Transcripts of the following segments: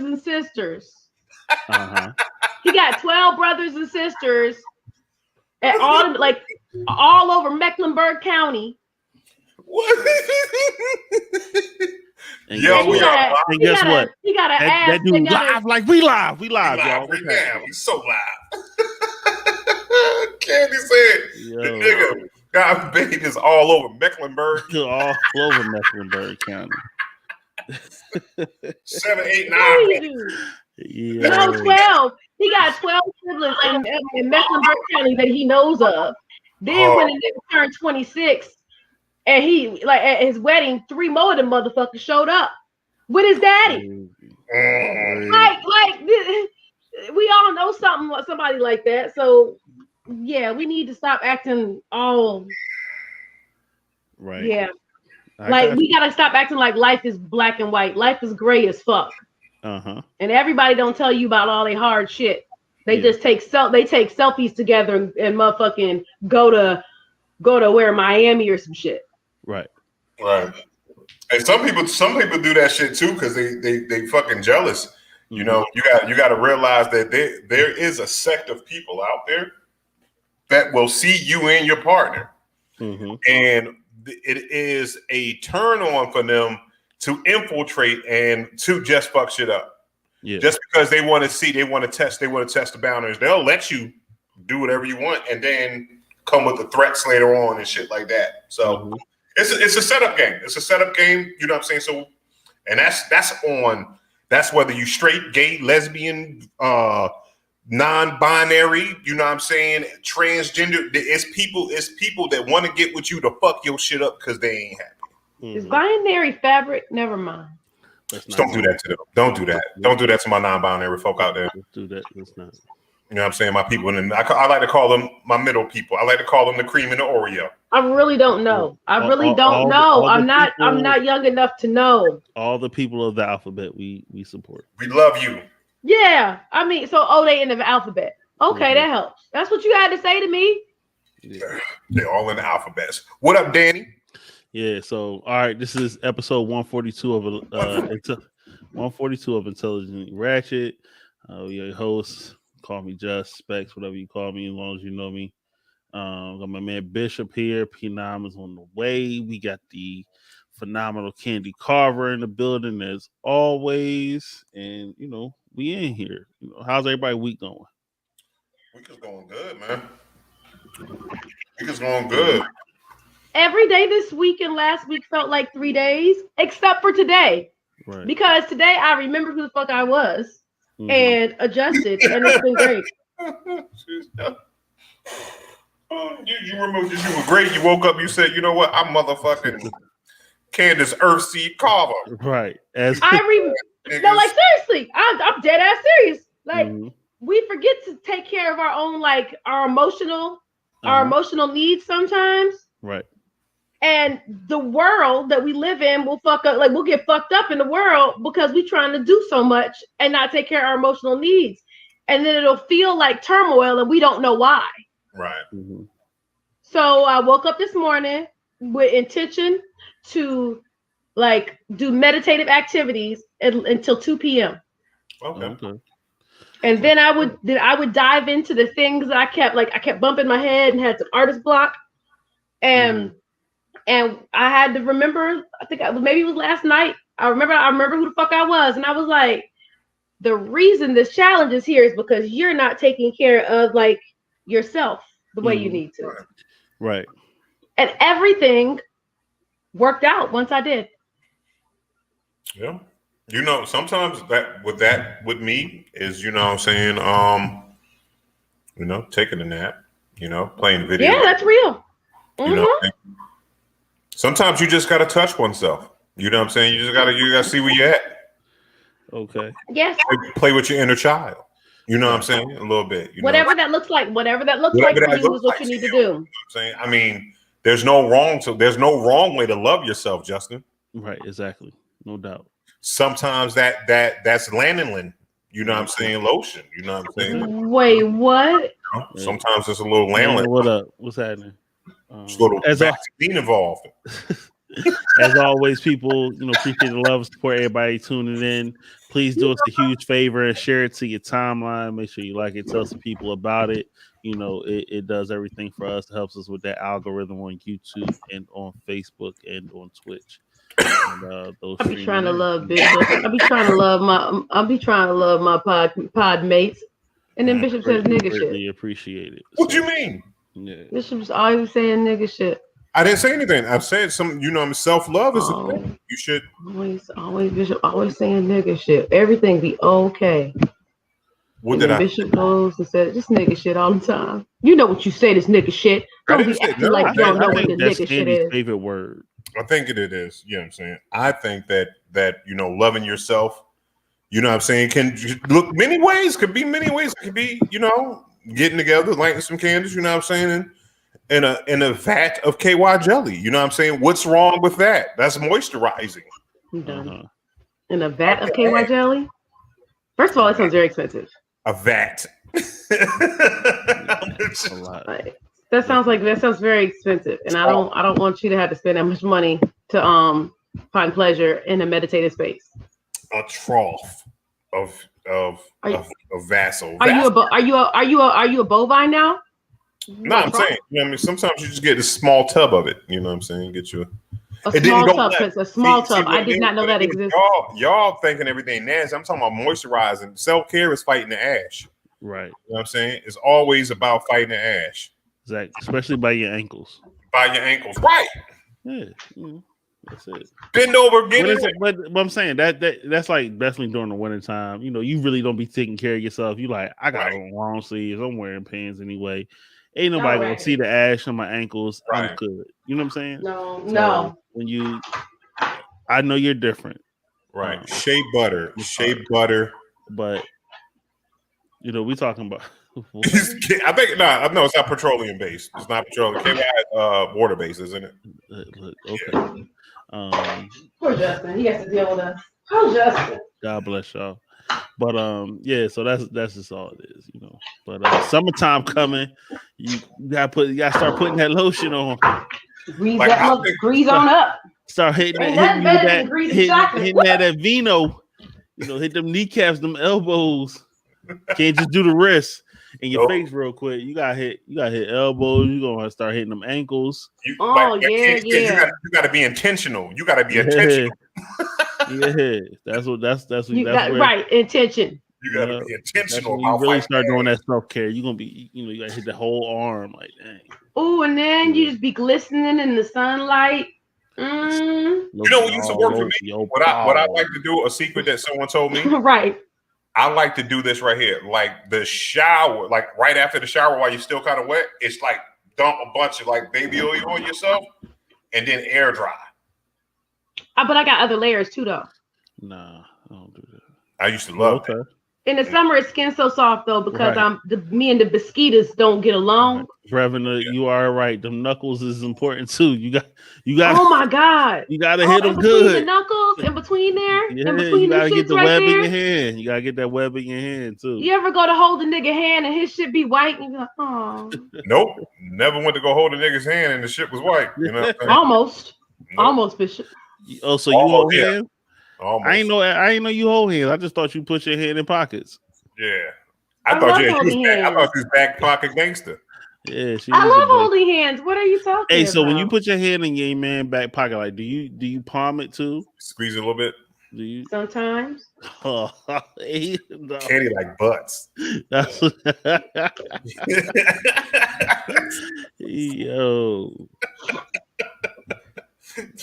brothers and sisters. He got 12 brothers and sisters at all over Mecklenburg County. What? And guess what? He got an ass. That dude live like we live, y'all. Right now. We so live. Candy said the nigga got babies all over Mecklenburg. All over Mecklenburg County. 7, 8, 9. Yeah. No, 12. He got 12 siblings in Mecklenburg County that he knows of. Then when the nigga turned 26, and he at his wedding, 3 more of them motherfuckers showed up with his daddy. Like we all know somebody like that. So yeah, we need to stop acting all right. Yeah. We gotta stop acting like life is black and white. Life is gray as fuck. And everybody don't tell you about all their hard shit. They just take selfies together and motherfucking go to where Miami or some shit. Right. And some people do that shit too because they fucking jealous. You know, you got to realize that there is a sect of people out there that will see you and your partner, and it is a turn on for them to infiltrate and to just fuck shit up. Yeah. Just because they want to test the boundaries. They'll let you do whatever you want and then come with the threats later on and shit like that. So it's a setup game. It's a setup game. You know what I'm saying? So, and that's whether you straight, gay, lesbian, non-binary, you know what I'm saying, transgender. It's people that want to get with you to fuck your shit up because they ain't happy. Is binary fabric? Never mind. Don't do that to them. Don't do that. Don't do that to my non-binary folk out there. Do that. Let's not. You know what I'm saying? My people, and I like to call them my middle people. I like to call them the cream and the Oreo. I really don't know. I really don't know. I'm not young enough to know. All the people of the alphabet we support. We love you. Yeah. I mean, they in the alphabet. Okay, that helps. That's what you had to say to me. Yeah. They're all in the alphabets. What up, Danny? Yeah, so all right, this is episode 142 of 142 of Intelligent Ratchet. Your host, call me Just Specs, whatever you call me, as long as you know me. Got my man Bishop here. P9 is on the way. We got the phenomenal Candy Carver in the building as always, and we in here. How's everybody week going? Week is going good, man. Week is going good. Every day this week and last week felt like 3 days, except for today. Right. Because today I remembered who the fuck I was and adjusted, and it's been great. You remember you were great. You woke up, you said, you know what? I'm motherfucking Candace Earthseed Carver. Right. No, like seriously, I'm dead ass serious. Like we forget to take care of our own, like our emotional needs sometimes. Right. And the world that we live in will fuck up. Like we'll get fucked up in the world because we're trying to do so much and not take care of our emotional needs. And then it'll feel like turmoil and we don't know why. Right. So I woke up this morning with intention to like do meditative activities until 2 p.m. Okay. And then I would dive into the things that I kept bumping my head and had some artist block. And I had to remember, maybe it was last night. I remember who the fuck I was. And I was like, the reason this challenge is here is because you're not taking care of like yourself the way you need to. Right. And everything worked out once I did. Yeah. Sometimes with me is, what I'm saying, taking a nap, playing video. Yeah, that's real. Sometimes you just gotta touch oneself. You know what I'm saying? You gotta see where you're at. Okay. Yes. Play with your inner child. You know what I'm saying? A little bit. Whatever that looks like for you is what you need to do. You know what I'm saying? I mean, there's no wrong way to love yourself, Justin. Right, exactly. No doubt. Sometimes that's lanolin. You know what I'm saying? Lotion. You know what I'm saying? Wait, what? Sometimes it's a little lanolin. What up? What's happening? There's a little vaccine involved. As always, people, appreciate the love and support. Everybody tuning in. Please do us a huge favor and share it to your timeline. Make sure you like it. Tell some people about it. It does everything for us. It helps us with that algorithm on YouTube and on Facebook and on Twitch. And I be trying to love Bishop. I be trying to love my pod mates. And then Bishop says nigga shit. Appreciate it. What you mean? Yeah. Bishop's always saying nigga shit. I didn't say anything. I've said some. Self-love is a thing. You should always Bishop always saying nigga shit. Everything be okay. What did Bishop goes and says this nigga shit all the time. You know what you say, this nigga shit. Don't be acting like you don't know what the nigga shit is. Favorite word. I think it is. You know what I'm saying? I think that loving yourself, you know what I'm saying, can look many ways. Could be many ways. It could be, getting together, lighting some candles, you know what I'm saying, and in a vat of KY jelly. You know what I'm saying? What's wrong with that? That's moisturizing. I'm done. In a vat of KY jelly? First of all, it sounds very expensive. A vat. A lot. That sounds very expensive, and I don't want you to have to spend that much money to find pleasure in a meditative space. A trough of vassal. Are you a bovine now? No, I'm saying, sometimes you just get a small tub of it. You know what I'm saying? Get you a small tub. I did not know that existed. Y'all thinking everything nasty. I'm talking about moisturizing. Self-care is fighting the ash. Right. You know what I'm saying? It's always about fighting the ash. Exactly. Especially by your ankles. Right. Yeah. That's it. Bend over, get it. But I'm saying that's like definitely during the winter time. You really don't be taking care of yourself. You like, I got on long sleeves. I'm wearing pants anyway. Ain't nobody gonna see the ash on my ankles. Right. I'm good. You know what I'm saying? No. When I know you're different. Right. Shea butter. But we talking about. I think no, it's not petroleum based. It's not petroleum. KY water based, isn't it? Look, okay. Yeah. Poor Justin. He has to deal with us. Poor Justin. God bless y'all. But so that's just all it is, But summertime coming, you gotta start putting that lotion on. Grease on up. Start hitting that vino. Hit them kneecaps, them elbows. Can't just do the wrist in your face real quick. You gotta hit elbows. You gonna start hitting them ankles. You gotta be intentional. You gotta be intentional. Yeah, that's what right. Intention. You gotta be intentional. When you really start doing that self-care, you're gonna be, you gotta hit the whole arm, like dang. Oh, and then you just be glistening in the sunlight. You know what used to work for me? What I like to do, a secret that someone told me. Right. I like to do this right here. Like the shower, like right after the shower while you're still kind of wet, it's like dump a bunch of like baby oil on yourself and then air dry. But I got other layers too, though. Nah, I don't do that. I used to love that. In the summer, it's skin so soft though because me and the mosquitoes don't get along. Reverend, you are right. Them knuckles is important too. You got. Oh my God! You gotta hit them good. The knuckles in between there. Yeah, you gotta get the web in your hand. You gotta get that web in your hand too. You ever go to hold a nigga hand and his shit be white and you're like, oh. Nope, never went to go hold a nigga's hand and the shit was white. You know, almost Bishop. Oh, so you hold hands? Almost. I ain't know you hold hands. I just thought you put your hand in pockets. Yeah, I thought you was back pocket gangster. Yeah, I love holding hands. What are you talking about? Hey, so when you put your hand in your man back pocket, like, do you palm it too? Squeeze it a little bit. Do you? Sometimes. Oh, no. Candy like butts. That's yo.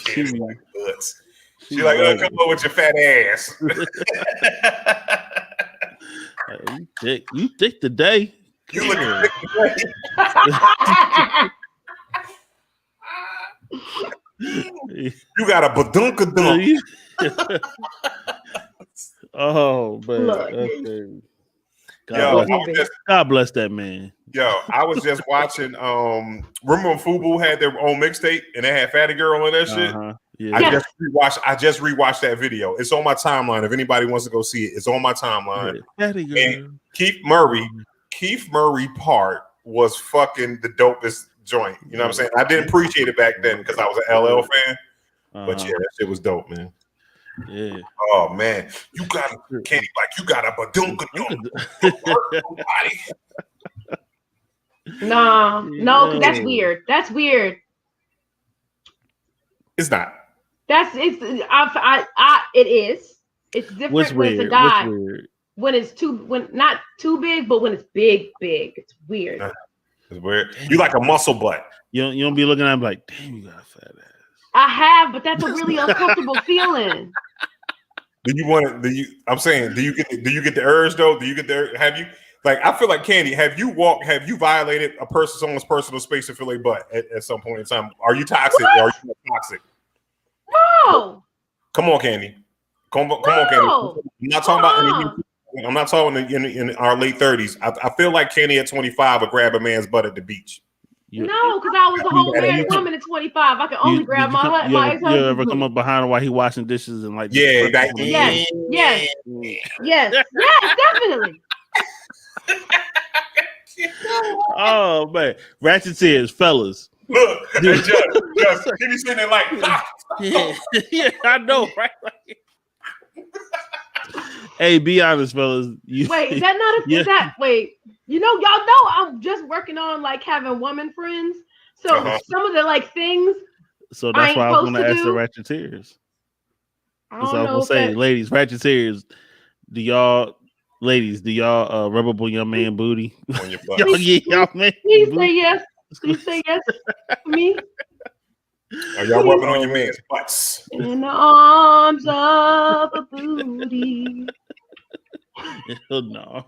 Candy like butts. She like, come on with your fat ass. You thick today. You look thick today. You got a badunka dunk. Oh man. Okay. God bless that man. Yo, I was just watching. Remember when FUBU had their own mixtape and they had Fatty Girl and that shit? Yeah. I just rewatched that video. It's on my timeline. If anybody wants to go see it, it's on my timeline. Fatty Girl. And Keith Murray part was fucking the dopest joint. You know what I'm saying? I didn't appreciate it back then because I was an LL fan. But yeah, that shit was dope, man. Yeah. Oh man, you got Candy like you got a badunka body. No, because that's weird. That's weird. It's not. It is. It's different What's when it's a weird? guy. What's weird? When not too big, but when it's big. It's weird. It's weird. You like a muscle butt. You don't be looking at him like, damn, you got a fat ass. I have, but that's a really uncomfortable feeling. Do you want to? I'm saying, do you get the urge though? Do you get the? Have you like? I feel like Candy. Have you violated someone's personal space to feel a butt at some point in time? Are you toxic? Or are you toxic? No. Come on, Candy. Come on, Candy. I'm not talking about. I'm not talking in our late 30s. I feel like Candy at 25 would grab a man's butt at the beach. No, because I was a whole married woman at 25. I can only grab my ex-husband. You ever come up behind him while he washing dishes and like yes, definitely. Oh man, Ratchet tears, fellas. Look, just he be sitting there like, yeah, I know, right? Hey, be honest, fellas. Wait, is that not a? Yeah. Is that wait? Y'all know I'm just working on like having woman friends. So some of the like things. So that's why I was going to ask the Ratcheteers. That's what I was going to say, ladies, Ratcheteers. Do y'all rub up on your man booty? On your butt. Please say yes. Please say yes for me. Are y'all rubbing on your man's butts? In the arms of a booty. No.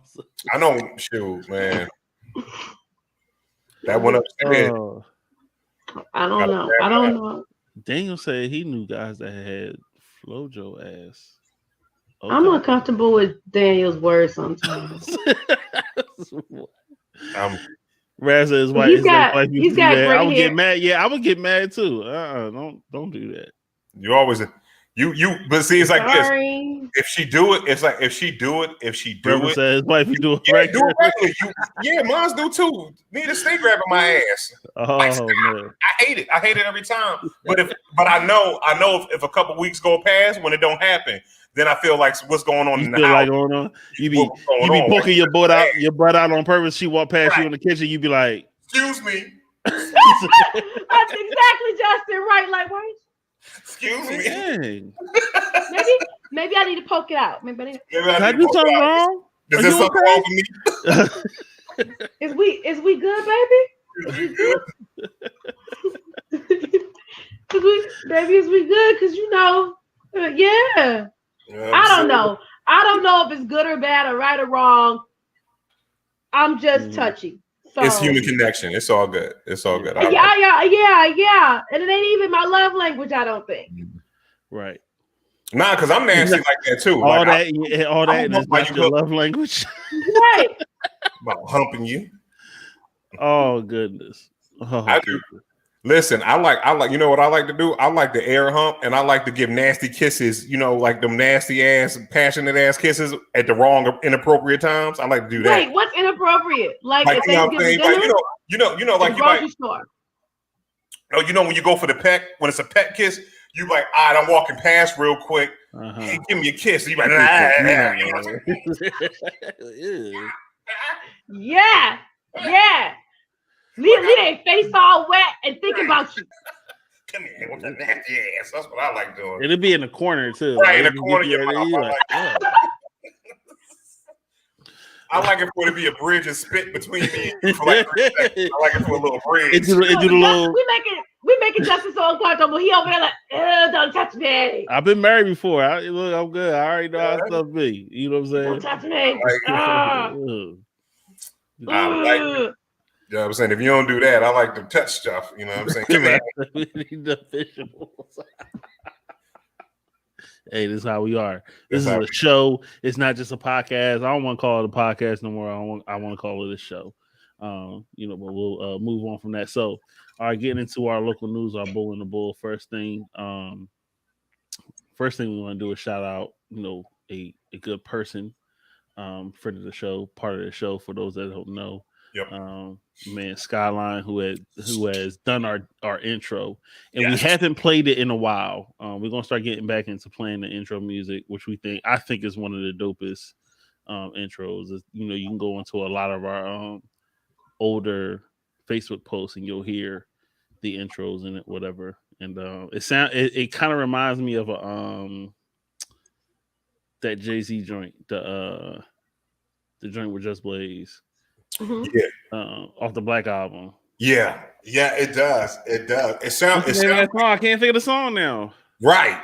I know, shoot, man. That went upstairs. I don't know. Daniel said he knew guys that had Flojo ass. Okay. I'm uncomfortable with Daniel's words sometimes. Razza is white. He's got gray I would hair. get mad. Yeah, I would get mad too. Don't do that. You always but see, it's like this. If she do it, it's like if she do it. Says, wife, you do it right. Do it regularly. Mine do too. Need to stay grabbing my ass. Oh man, I hate it. I hate it every time. But I know if a couple weeks go past when it don't happen, then I feel like what's going on in the house. Like going on. You be poking your butt out on purpose. She walk past you in the kitchen. You be like, "Excuse me." That's exactly Justin. Right? Like, why? Excuse me. Maybe I need to poke it out. Maybe I do something wrong. Is there something wrong with me? Is we good, baby? Is we good? Is we good? Because yeah. I don't know. I don't know if it's good or bad or right or wrong. I'm just touchy. So, it's human connection. It's all good. It's all good. Yeah. And it ain't even my love language, I don't think. Right. Nah, because I'm nasty like that too. All that is not your love language. Right. About humping you. Oh goodness. I do. Listen, I like you know what I like to do? I like the air hump and I like to give nasty kisses, like them nasty ass, passionate ass kisses at the wrong inappropriate times. I like to do that. Wait, what's inappropriate? Like if you know what I'm saying? Like, like you like store. No, when you go for the peck, when it's a pet kiss, you like, all right, I'm walking past real quick. Hey, give me a kiss. You like, yeah. Leave their face all wet and think about you. Come here with the nasty ass. That's what I like doing. It'll be in the corner too. Right, in the corner. I like it for it to be a bridge and spit between me and you for like 3 seconds. I like it for a little bridge. We making Justin so uncomfortable. He over there like, don't touch me. I've been married before. I'm good. I already know how stuff be. You know what I'm saying? Don't touch me. I like it. You know what I'm saying? If you don't do that, I like to touch stuff. You know what I'm saying? Come here. Hey, this is how we are. This is a show. It's not just a podcast. I don't want to call it a podcast no more. I want to call it a show. But we'll move on from that. So, all right, getting into our local news, our bull and the bull. First thing we want to do is shout out, a good person, friend of the show, part of the show. For those that don't know, Yep. Man, Skyline, who has done our intro, and we Yes. haven't played it in a while. We're gonna start getting back into playing the intro music, which I think is one of the dopest intros. You can go into a lot of our older Facebook posts and you'll hear the intros in it, whatever. And it kind of reminds me of that Jay-Z joint, the joint with Just Blaze. Mm-hmm. Yeah. Off the Black album. Yeah, it does. It does. It sounds. I can't think of the song now. Right.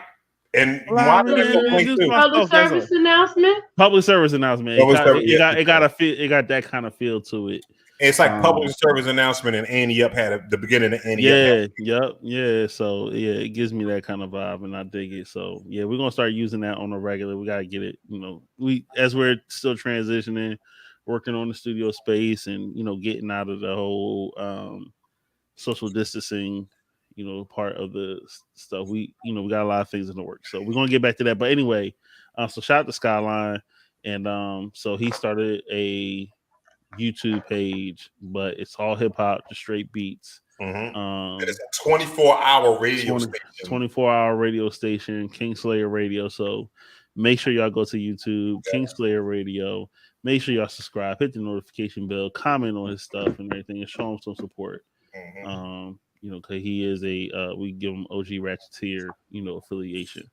And why public service announcement. Public service announcement. It got that kind of feel to it. It's like public service announcement, and Annie Up had the beginning of Annie Up. Yeah. So it gives me that kind of vibe, and I dig it. So we're gonna start using that on a regular. We gotta get it. As we're still transitioning, working on the studio space, and getting out of the whole social distancing, part of the stuff. We got a lot of things in the works. So we're gonna get back to that. But anyway, so shout out to Skyline, and so he started a YouTube page, but it's all hip hop, just straight beats. Mm-hmm. It's a 24-hour radio station. 24-hour radio station, Kingslayer Radio. So make sure y'all go to YouTube, Kingslayer Radio. Make sure y'all subscribe, hit the notification bell, comment on his stuff and everything, and show him some support. Mm-hmm. Because he is we give him OG Ratcheteer, affiliation.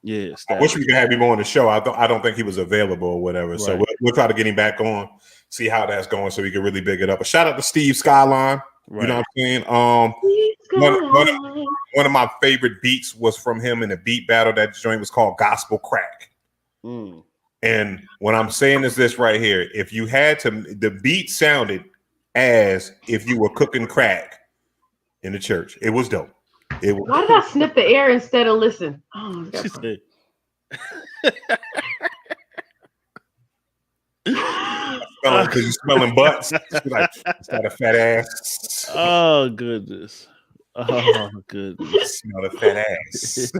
Yeah, I wish we could have him on the show. I don't think he was available or whatever. Right. So we'll try to get him back on, see how that's going, so we can really big it up. A shout out to Steve Skyline. Right. You know what I'm saying? One of my favorite beats was from him in a beat battle. That joint was called Gospel Crack. Mm. And what I'm saying is this right here: if you had to, the beat sounded as if you were cooking crack in the church. It was dope. Why did I snip the air instead of listen? Oh, she said. Because you're smelling butts. Like, is that a fat ass? Oh goodness. Oh goodness. Smell the fat ass.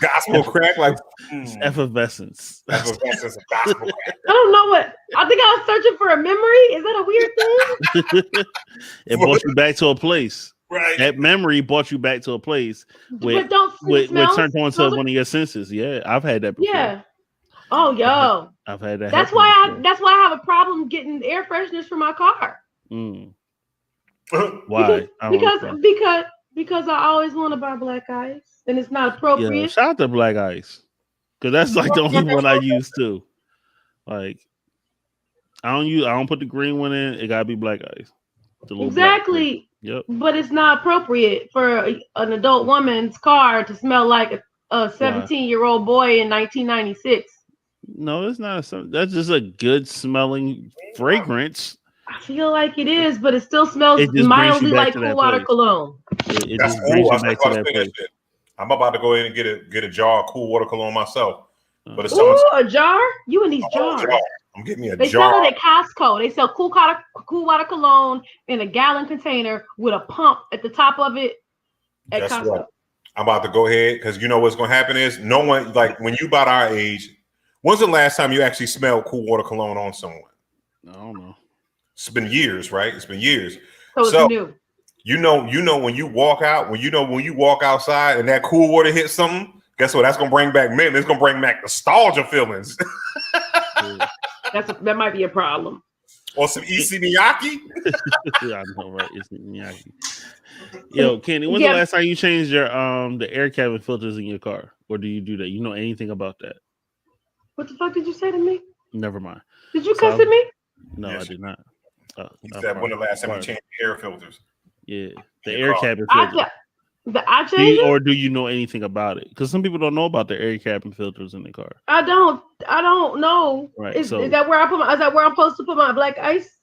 Gospel crack, like effervescence. Effervescence of gospel crack. I don't know what. I think I was searching for a memory. Is that a weird thing? It brought you back to a place. Right. That memory brought you back to a place where turned on to one of your senses. Yeah, I've had that before. Yeah. Oh, yo. I've had that. That's why I have a problem getting air fresheners for my car. Mm. Why? Because I always want to buy black ice, and it's not appropriate. Yeah, shout out to black ice, because that's like the only one I use too. Like, I don't put the green one in. It gotta be black ice. Exactly. Yep. But it's not appropriate for an adult woman's car to smell like a 17-year-old boy in 1996. No, it's not. That's just a good smelling fragrance. I feel like it is, but it still smells mildly like cool water cologne. It just brings you back to that place. I'm about to go in and get a jar of cool water cologne myself. But it's a jar? You and these jars. I'm getting me a jar. They sell it at Costco. They sell cool water cologne in a gallon container with a pump at the top of it at Costco. What? I'm about to go ahead because you know what's going to happen is no one, like when you about our age, when's the last time you actually smelled cool water cologne on someone? I don't know. It's been years, right? It's been years. So it's new. You know when you walk out, when you walk outside and that cool water hits something, guess what? That's gonna bring back memories. It's gonna bring back nostalgia feelings. That might be a problem. Or some Issey Miyake. I know, right? Issey Miyake. Yo, Kenny, when's the last time you changed your the air cabin filters in your car? Or do you do that? You know anything about that? What the fuck did you say to me? Never mind. Did you cuss at me? No, yes. I did not. He said when the last time you changed the air filters? Yeah, the air cabin filters. I changed or do you know anything about it? Because some people don't know about the air cabin filters in the car. I don't know. Right. Is that where is that where I'm supposed to put my black ice?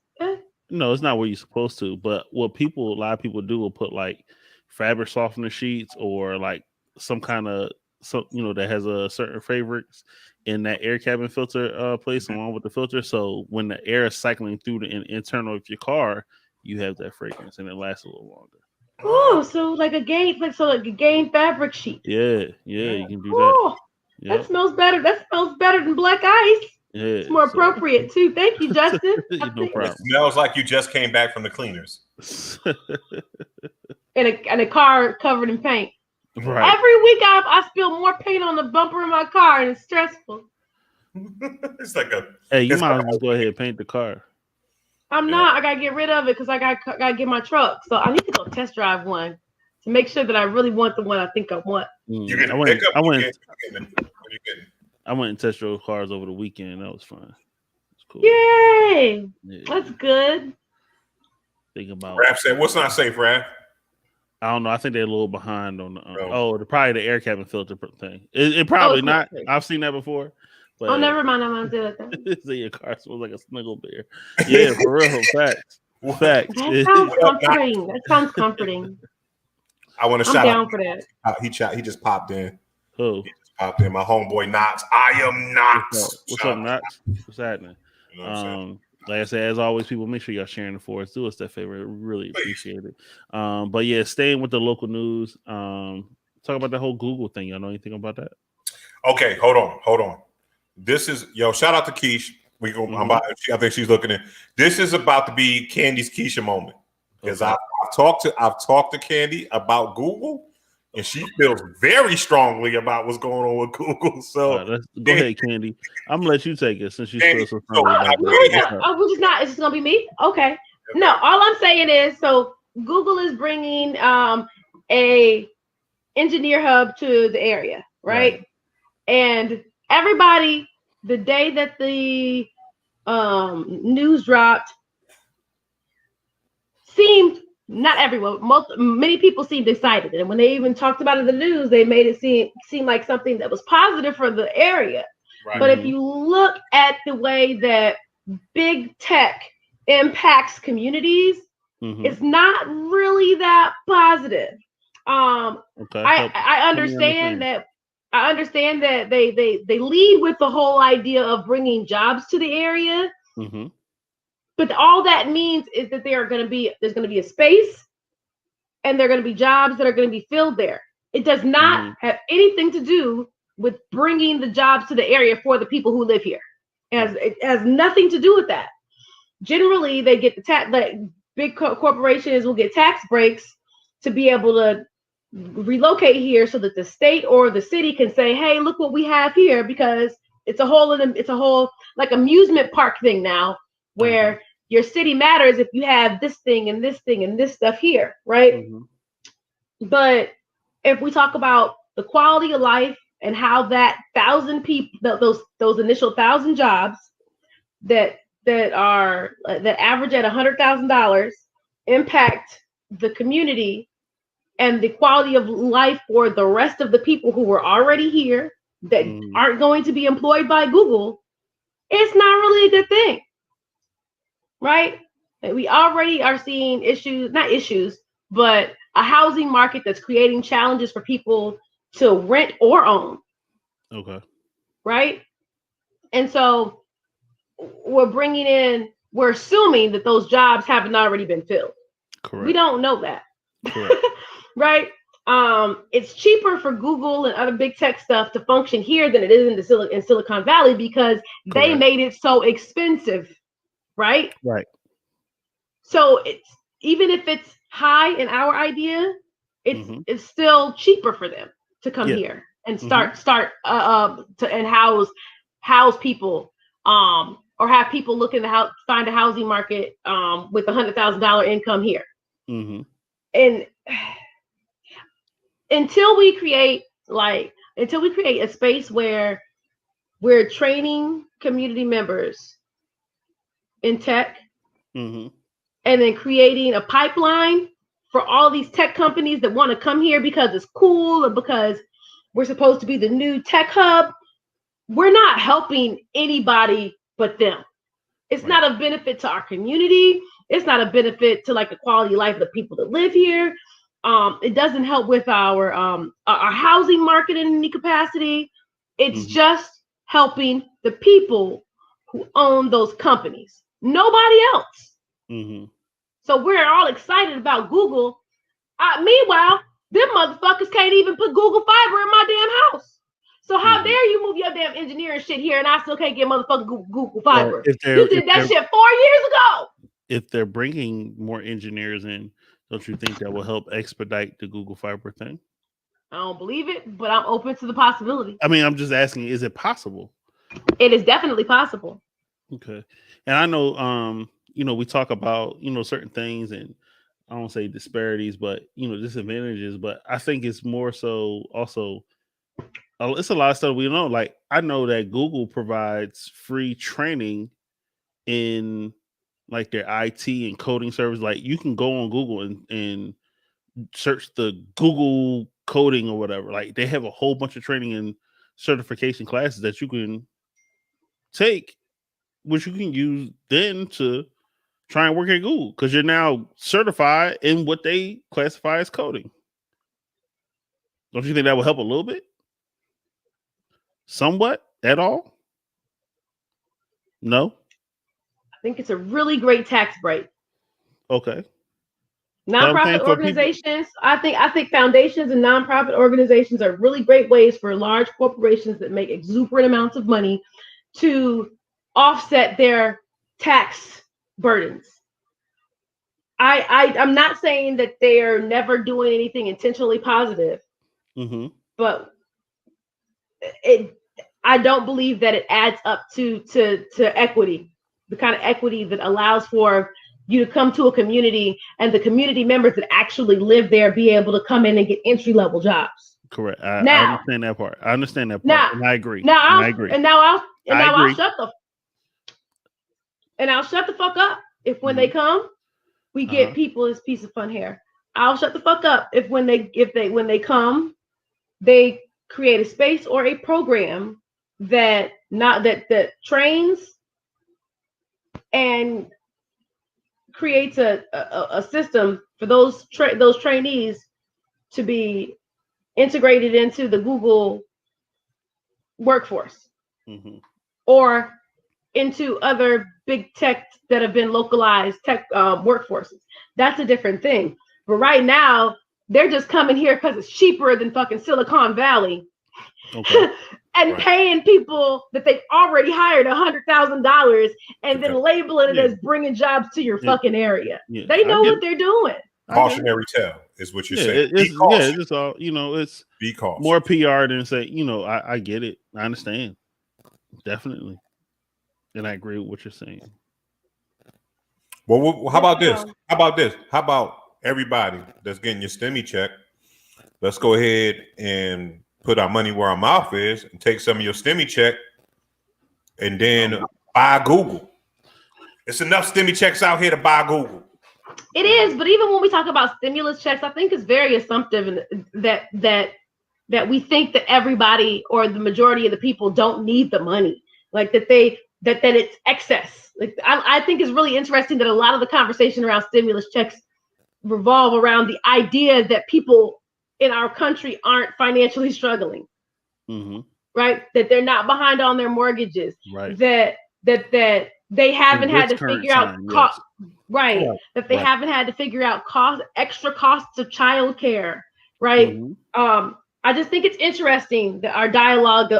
No, it's not where you're supposed to. But what a lot of people do will put like fabric softener sheets or like some kind of that has a certain favorites in that air cabin filter place along with the filter. So when the air is cycling through the internal of your car, you have that fragrance and it lasts a little longer. Oh, so like a gain fabric sheet. Yeah, you can do that. Yep. That smells better. That smells better than black ice. Yeah, it's more appropriate too. Thank you, Justin. No problem. It smells like you just came back from the cleaners. In a car covered in paint. Right. Every week I spill more paint on the bumper of my car, and it's stressful. It's like a. Hey, you might as well just go ahead and paint the car. I'm not. I gotta get rid of it because I gotta get my truck. So I need to go test drive one to make sure that I really want the one I think I want. You get a pickup. I went and test drove cars over the weekend. That was fun. It's cool. Yay! Yeah. That's good. Think about. Raph said, "What's not safe, Raph?" I don't know. I think they're a little behind on the probably the air cabin filter thing. It probably not. I've seen that before. But never mind. I'm gonna do it. So your car smells like a snuggle bear. Yeah, for real. Facts. Facts. That sounds comforting. That sounds comforting. I want to shout out. For that. He just popped in. Who? He just popped in. My homeboy Knox. I am Knox. What's up, Knox? What's happening? You know like I said, as always, people make sure y'all sharing it for us. Do us that favor. We really appreciate it. But yeah, staying with the local news. Talk about the whole Google thing. Y'all know anything about that? Okay, hold on. This is shout out to Keish. We go. I think she's looking at. This is about to be Candy's Keisha moment because I've talked to Candy about Google, and she feels very strongly about what's going on with Google. So go ahead, Candy. I'm gonna let you take it since you feel so strongly about it. Oh, we're just not. It's just gonna be me. Okay. No, all I'm saying is so Google is bringing a engineer hub to the area, right? And everybody. The day that the news dropped, seemed not everyone, many people seemed excited, and when they even talked about it in the news, they made it seem like something that was positive for the area. Right. But if you look at the way that big tech impacts communities, it's not really that positive. I understand that. I understand that they lead with the whole idea of bringing jobs to the area, but all that means is that there's going to be a space, and there are going to be jobs that are going to be filled there. It does not have anything to do with bringing the jobs to the area for the people who live here. It has nothing to do with that. Generally, they get big corporations will get tax breaks to be able to relocate here so that the state or the city can say, hey, look what we have here, because it's a whole like amusement park thing now where your city matters if you have this thing and this thing and this stuff here, right? But if we talk about the quality of life and how that 1,000 people, those initial 1,000 jobs that average at $100,000 impact the community and the quality of life for the rest of the people who were already here that aren't going to be employed by Google, it's not really a good thing, right? We already are seeing but a housing market that's creating challenges for people to rent or own. Okay. Right? And so we're assuming that those jobs haven't already been filled. Correct. We don't know that. Right? It's cheaper for Google and other big tech stuff to function here than it is in Silicon Valley because they made it so expensive, right? Right. So even if it's high in our idea, it's still cheaper for them to come here and start and house people, or have people looking to find a housing market with $100,000 income here. And until we create a space where we're training community members in tech, and then creating a pipeline for all these tech companies that want to come here because it's cool or because we're supposed to be the new tech hub, we're not helping anybody but them. It's not a benefit to our community. It's not a benefit to like the quality of life of the people that live here. It doesn't help with our housing market in any capacity. It's just helping the people who own those companies. Nobody else. So we're all excited about Google. Meanwhile, them motherfuckers can't even put Google Fiber in my damn house. So how dare you move your damn engineering shit here and I still can't get motherfucking Google Fiber? You did that shit 4 years ago. If they're bringing more engineers in, don't you think that will help expedite the Google Fiber thing? I don't believe it, but I'm open to the possibility. I mean, I'm just asking, is it possible? It is definitely possible. Okay. And I know, we talk about, certain things, and I don't say disparities, but, disadvantages, but I think it's more so also, it's a lot of stuff we know. Like, I know that Google provides free training in like their IT and coding service. Like, you can go on Google and search the Google coding or whatever. Like, they have a whole bunch of training and certification classes that you can take, which you can use then to try and work at Google, because you're now certified in what they classify as coding. Don't you think that will help a little bit? Somewhat? At all? No? I think it's a really great tax break. Okay. Nonprofit organizations, I think foundations and nonprofit organizations are really great ways for large corporations that make exuberant amounts of money to offset their tax burdens. I'm not saying that they are never doing anything intentionally positive, but I don't believe that it adds up to equity, the kind of equity that allows for you to come to a community and the community members that actually live there be able to come in and get entry level jobs. Correct. I understand that part. And I agree. I'll shut the fuck up if when they come, we get people this piece of fun hair. I'll shut the fuck up if when they come, they create a space or a program that trains and creates a system for those trainees to be integrated into the Google workforce or into other big tech that have been localized tech workforces. That's a different thing. But right now, they're just coming here because it's cheaper than fucking Silicon Valley. Okay. And paying people that they've already hired $100,000 and then labeling it as bringing jobs to your fucking area. Yeah. They know what they're doing. Cautionary tale is what you're saying. It's all, it's be cautious. More PR than say, I get it. I understand. Definitely. And I agree with what you're saying. Well, how about this? How about everybody that's getting your STEMI check? Let's go ahead and put our money where our mouth is and take some of your STEMI check and then buy Google. It's enough STEMI checks out here to buy Google. It is, but even when we talk about stimulus checks, I think it's very assumptive that we think that everybody or the majority of the people don't need the money, like that it's excess. Like I think it's really interesting that a lot of the conversation around stimulus checks revolve around the idea that people in our country aren't financially struggling, right? That they're not behind on their mortgages, right? That they haven't had to figure out cost, right? That they haven't had to figure out extra costs of childcare, right? I just think it's interesting that our dialogue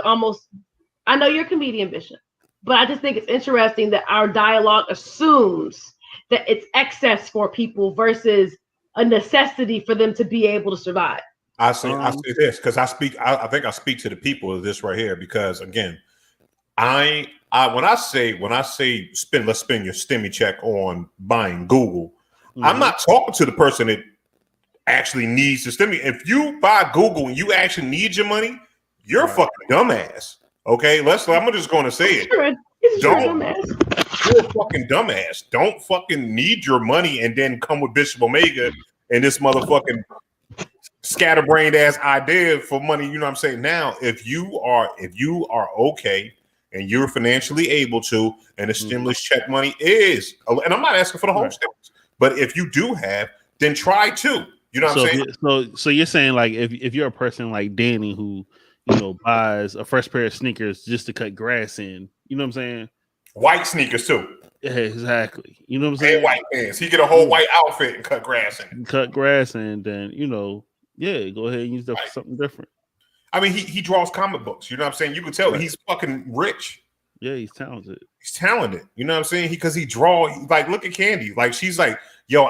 I know you're a comedian, Bishop, but I just think it's interesting that our dialogue assumes that it's excess for people versus a necessity for them to be able to survive. I say this because I think I speak to the people of this right here, because again, when I say let's spend your STEMI check on buying Google, I'm not talking to the person that actually needs the STEMI. If you buy Google and you actually need your money, you're a fucking dumbass. Okay, I'm just going to say it. You're a fucking dumbass. Don't fucking need your money and then come with Bishop Omega and this motherfucking scatterbrained ass idea for money. You know what I'm saying? Now, if you are okay and you're financially able to, and the stimulus check money is, and I'm not asking for the whole stimulus, but if you do have, then try to. You know what I'm saying? So you're saying, like, if you're a person like Danny who buys a fresh pair of sneakers just to cut grass in, you know what I'm saying? White sneakers too. Yeah, exactly. You know what I'm saying? And white pants. He get a whole white outfit and cut grass in. Cut grass, and then go ahead and use that for something different. I mean, he draws comic books. You know what I'm saying? You can tell he's fucking rich. Yeah, he's talented. He's talented. You know what I'm saying? Because he draw, like, look at Candy. Like, she's like, yo,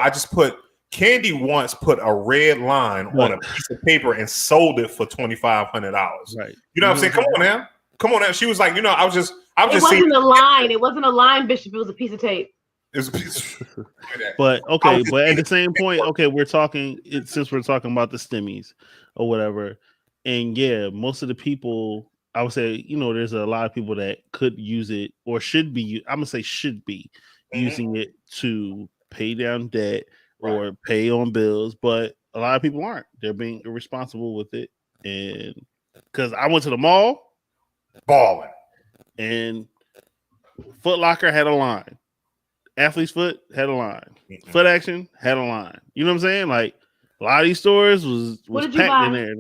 Candy once put a red line on a piece of paper and sold it for $2,500. Right. You know what I'm saying? Come on now. She was like, I was just. It wasn't a line. It wasn't a line, Bishop. It was a piece of tape. It was a piece of But okay, but at the same point, okay, we're talking since we're talking about the STEMIs or whatever, and yeah, most of the people, I would say, there's a lot of people that could use it or should be. I'm gonna say should be using it to pay down debt or pay on bills, but a lot of people aren't. They're being irresponsible with it, and because I went to the mall, balling, and Foot Locker had a line. Athlete's Foot had a line. Foot Action had a line. You know what I'm saying? Like a lot of these stores was packed in there.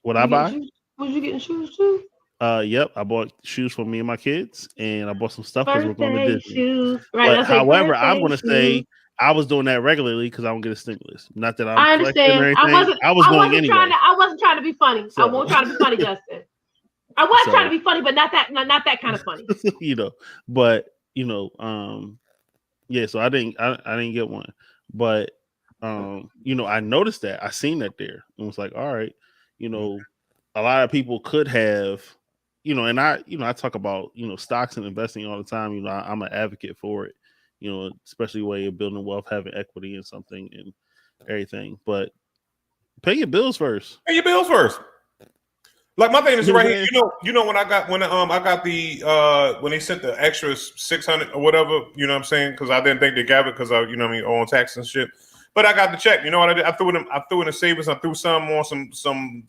What I buy? Was you getting shoes too? Yep. I bought shoes for me and my kids, and I bought some stuff because we're going to Disney. Shoes. Right. But however, I'm going to say I was doing that regularly because I don't get a stimulus. Not that I understand. Or anything. I was going anyway. I wasn't trying to be funny. So. I won't try to be funny, Justin. I was trying to be funny, but not that kind of funny. But. Yeah, so I didn't get one, but I noticed that I seen that there and was like, all right, a lot of people could have, and I talk about stocks and investing all the time. I'm an advocate for it, especially where you're building wealth, having equity in something and everything. But pay your bills first. Like my thing is right here. When I got the when they sent the extra 600 or whatever, you know what I'm saying? Because I didn't think they gave it because I on tax and shit. But I got the check. You know what I did? I threw it in the savings. I threw some on some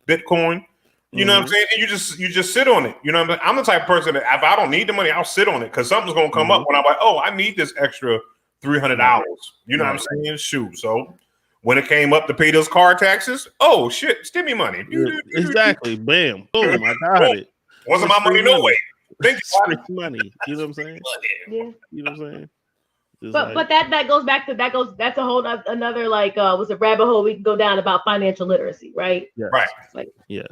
Bitcoin. You know what I'm saying? And you just sit on it. You know what I'm saying? I'm the type of person that if I don't need the money, I'll sit on it because something's gonna come up when I'm like, oh, I need this extra $300. You know what I'm saying? Shoot. So when it came up to pay those car taxes, oh shit, stimmy money. Exactly. Bam. Boom. I got it. Wasn't my money no way. Thank you. Money. You know what I'm saying? Yeah. You know what I'm saying? But that goes back to that's a whole another was a rabbit hole we can go down about financial literacy, right? Yes. Right.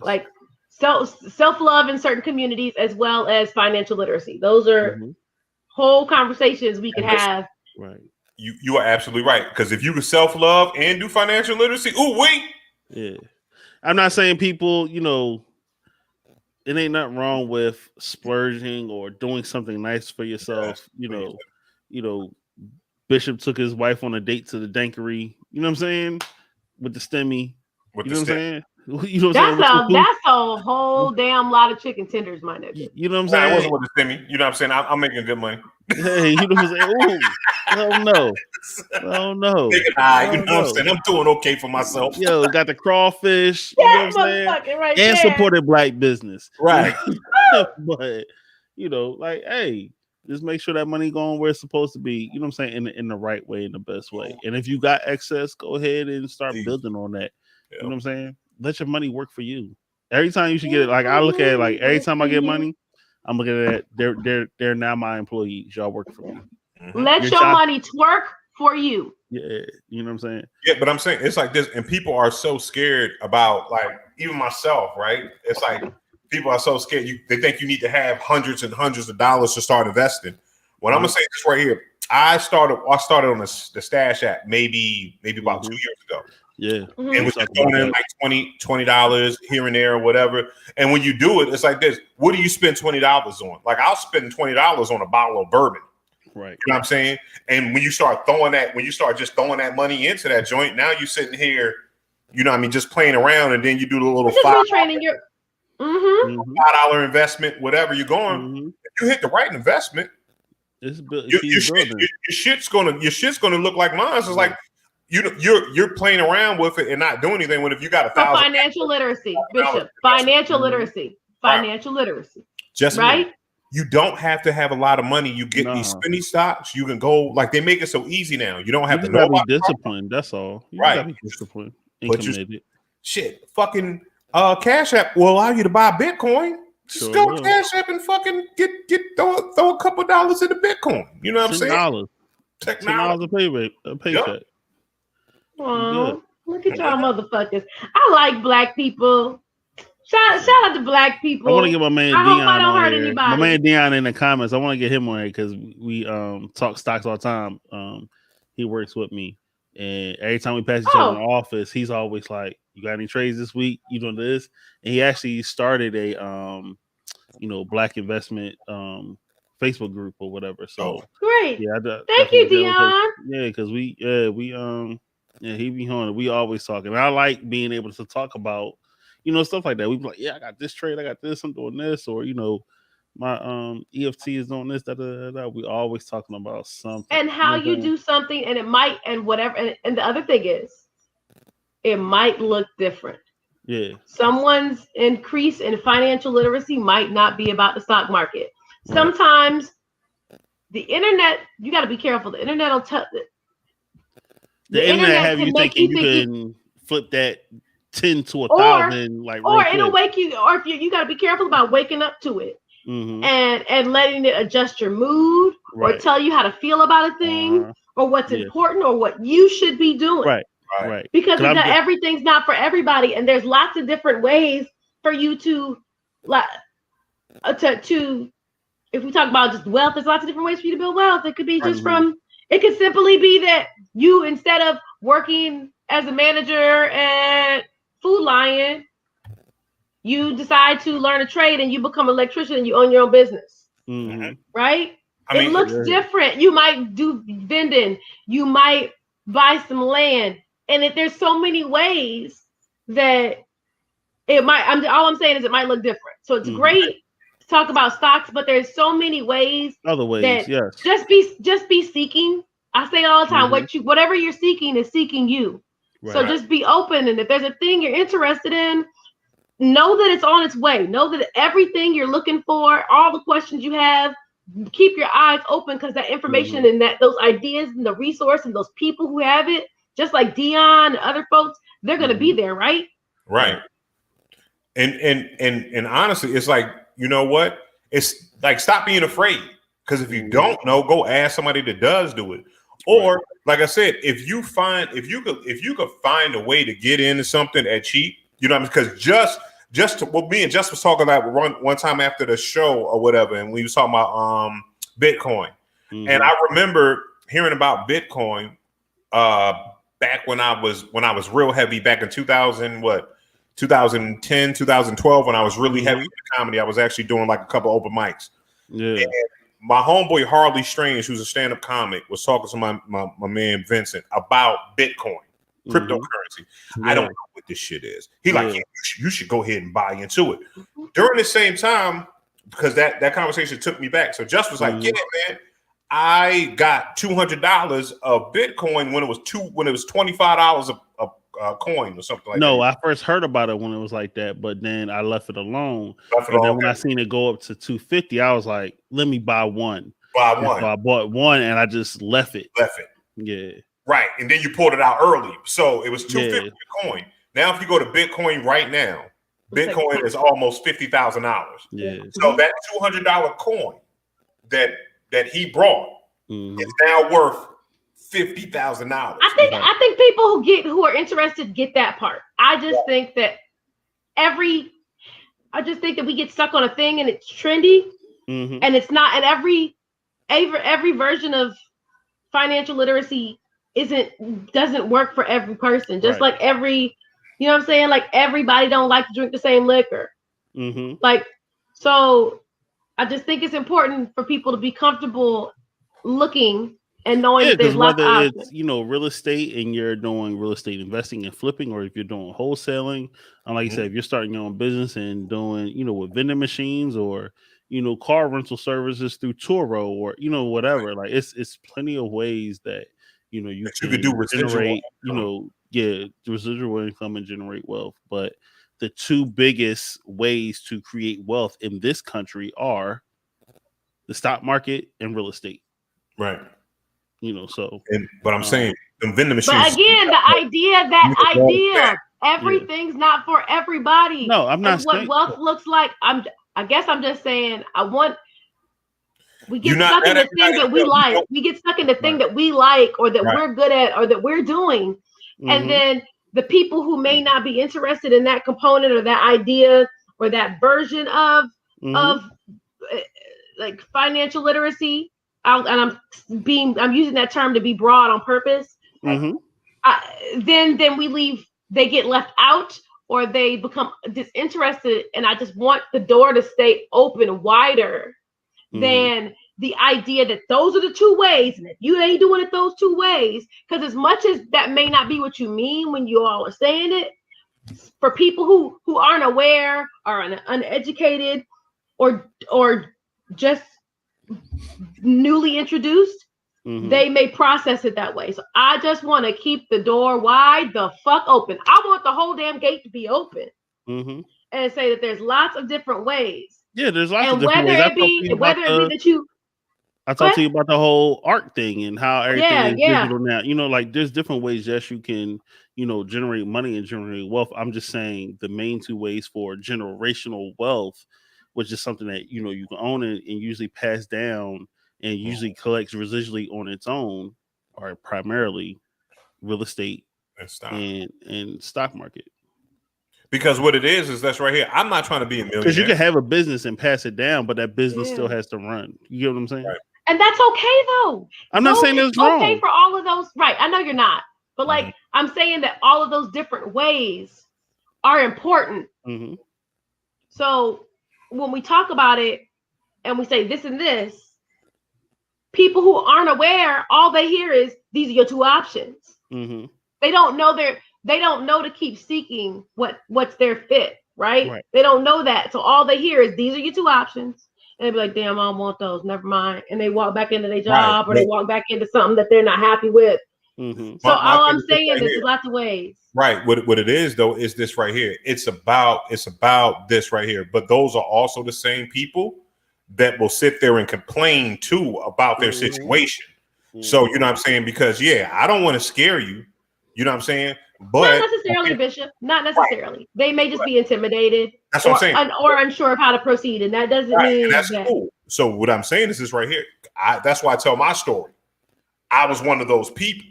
Like self-love in certain communities as well as financial literacy. Those are whole conversations we could have. Right. You are absolutely right. Because if you can self-love and do financial literacy, yeah. I'm not saying people, it ain't nothing wrong with splurging or doing something nice for yourself. Bishop took his wife on a date to the Dankery. You know what I'm saying? With the STEMI. You know what I'm saying? That's a whole damn lot of chicken tenders, my nigga. You know what I'm saying? I wasn't with the STEMI. You know what I'm saying? I'm making good money. Hey, you know what I'm saying? Ooh, hell no. Oh no. You know what I'm saying? I'm doing okay for myself. Yo, got the crawfish. You know what I'm saying? Right and there. supported black business. Right. But hey, just make sure that money going where it's supposed to be. You know what I'm saying? In the right way, in the best way. And if you got excess, go ahead and start building on that. You know what I'm saying? Let your money work for you. Every time you should get it. Like I look at it like every time I get money, I'm looking at it. They're now my employees. Y'all work for me. Let your money twerk for you. Yeah, you know what I'm saying? Yeah, but I'm saying it's like this, and people are so scared about, like, even myself, right? It's like people are so scared. They think you need to have hundreds and hundreds of dollars to start investing. When I'm gonna say this right here, I started on the Stash app maybe about 2 years ago. Yeah. And was just throwing in like $20 here and there or whatever. And when you do it, it's like this. What do you spend $20 on? Like I'll spend $20 on a bottle of bourbon. Right. You know what I'm saying? And when you start just throwing that money into that joint, now you're sitting here, just playing around, and then you do the little $5 investment, whatever you're going. If you hit the right investment, your shit's gonna look like mine. So it's like you're playing around with it and not doing anything. When if you got $1,000, financial literacy, Bishop, financial literacy. Just right. You don't have to have a lot of money. You get these spinny stocks. You can go, like, they make it so easy now. You don't have to know. Be disciplined. That's all. You gotta be disciplined. Shit, fucking Cash App will allow you to buy Bitcoin. Just go to Cash App and fucking throw a couple dollars into Bitcoin. You know what I'm saying? $10 a paycheck. Wow. Look at y'all motherfuckers. I like black people. Shout out to black people. I want to get my man I Dion hope I don't on hurt here. anybody. My man Dion in the comments. I want to get him on here because we talk stocks all the time. He works with me, and every time we pass each other in the office, he's always like, "You got any trades this week? You doing this?" And he actually started a black investment Facebook group or whatever. So great. Yeah, thank you, Dion. Yeah, because he be on it. We always talking. And I like being able to talk about stuff like that. We be like, yeah, I got this trade, I got this, I'm doing this, or my EFT is doing this, We always talking about something. And how you do something, and it might, and whatever. And the other thing is, it might look different. Yeah. Someone's increase in financial literacy might not be about the stock market. Sometimes the internet, you got to be careful. The internet will tell. The internet have you thinking you can flip that 10 to 1,000, or it'll wake you. Or if you got to be careful about waking up to it, and letting it adjust your mood, or tell you how to feel about a thing, or what's important, or what you should be doing. Right. Because everything's not for everybody, and there's lots of different ways for you to if we talk about just wealth, there's lots of different ways for you to build wealth. It could be just it could simply be that you, instead of working as a manager at Food Lion, you decide to learn a trade and you become an electrician and you own your own business. Right? It looks different. You might do vending. You might buy some land. And if there's so many ways that it might, all I'm saying is it might look different. So it's great to talk about stocks, but there's so many ways. Other ways, yes. Just be seeking. I say all the time, whatever you're seeking is seeking you. Right. So just be open, and if there's a thing you're interested in, know that it's on its way. Know that everything you're looking for, all the questions you have, keep your eyes open, because that information and those ideas and the resource and those people who have it, just like Dion and other folks, they're going to be there, right? Right. And honestly, it's like, you know what? It's like, stop being afraid, because if you don't know, go ask somebody that does do it. Or like I said, if you could find a way to get into something at cheap, because me and Just was talking about one time after the show or whatever, and we was talking about Bitcoin. And I remember hearing about Bitcoin back when I was real heavy back in 2010, 2012, when I was really heavy in comedy. I was actually doing like a couple open mics. Yeah. And my homeboy Harley Strange, who's a stand-up comic, was talking to my man Vincent about Bitcoin, cryptocurrency. I don't know what this shit is. He like, yeah, you should go ahead and buy into it. During the same time, because that conversation took me back. So Just was like, yeah, man, I got $200 of Bitcoin when it was $25 a coin or something like that. No, I first heard about it when it was like that, but then I left it alone. And then when I seen it go up to 250, I was like, let me buy one. So I bought one and I just left it. Yeah. Right. And then you pulled it out early. So it was $250 a coin. Now, if you go to Bitcoin right now, Bitcoin is almost $50,000. Yeah. So that $200 coin that he brought is now worth $50,000. I think people who are interested get that part. I just think that we get stuck on a thing and it's trendy, and it's not. And every version of financial literacy doesn't work for every person. Just like every, you know what I'm saying? Like everybody don't like to drink the same liquor. Like, so I just think it's important for people to be comfortable looking and knowing that there's lots of options. It's, real estate and you're doing real estate investing and flipping, or if you're doing wholesaling, and like you said, if you're starting your own business and doing, with vending machines or, car rental services through Turo or, whatever, like it's plenty of ways that, you can do generate, residual income and generate wealth. But the two biggest ways to create wealth in this country are the stock market and real estate. Right. But I'm saying them vending machines. But again, the idea, everything's not for everybody. No, I'm not saying what wealth looks like. I guess I'm just saying we get stuck in the thing that we like. We get stuck in the thing that we like, or that we're good at, or that we're doing. And then the people who may not be interested in that component or that idea or that version of like financial literacy, I'm using that term to be broad on purpose. Then we leave. They get left out, or they become disinterested. And I just want the door to stay open wider than the idea that those are the two ways, and if you ain't doing it those two ways, because as much as that may not be what you mean when you all are saying it, for people who aren't aware, are uneducated, or just newly introduced, they may process it that way. So I just want to keep the door wide the fuck open. I want the whole damn gate to be open and say that there's lots of different ways. Yeah, there's lots of different ways. I talked to you about the whole art thing and how everything is digital now. You know, like there's different ways, yes, you can, you know, generate money and generate wealth. I'm just saying the main two ways for generational wealth, which is something that, you know, you can own and usually pass down and usually collects residually on its own, are primarily real estate and stock market. Because what it is that's right here. I'm not trying to be a millionaire. Because you can have a business and pass it down, but that business still has to run. You get what I'm saying? Right. And that's okay though. I'm not saying it's wrong. Okay for all of those. Right. I know you're not. But like I'm saying that all of those different ways are important. So when we talk about it and we say this and this, people who aren't aware, all they hear is these are your two options. They don't know to keep seeking what's their fit, right? They don't know that. So all they hear is these are your two options. And they be like, damn, I don't want those. Never mind. And they walk back into their job or they walk back into something that they're not happy with. So all I'm saying is there's lots of ways. Right. What it is though is this right here. It's about this right here. But those are also the same people that will sit there and complain too about their situation. So you know what I'm saying? Because I don't want to scare you. You know what I'm saying? But not necessarily, Bishop. Not necessarily. Right. They may just be intimidated. That's what I'm saying. Or unsure of how to proceed, and that doesn't mean and that's cool. So what I'm saying is this right here. That's why I tell my story. I was one of those people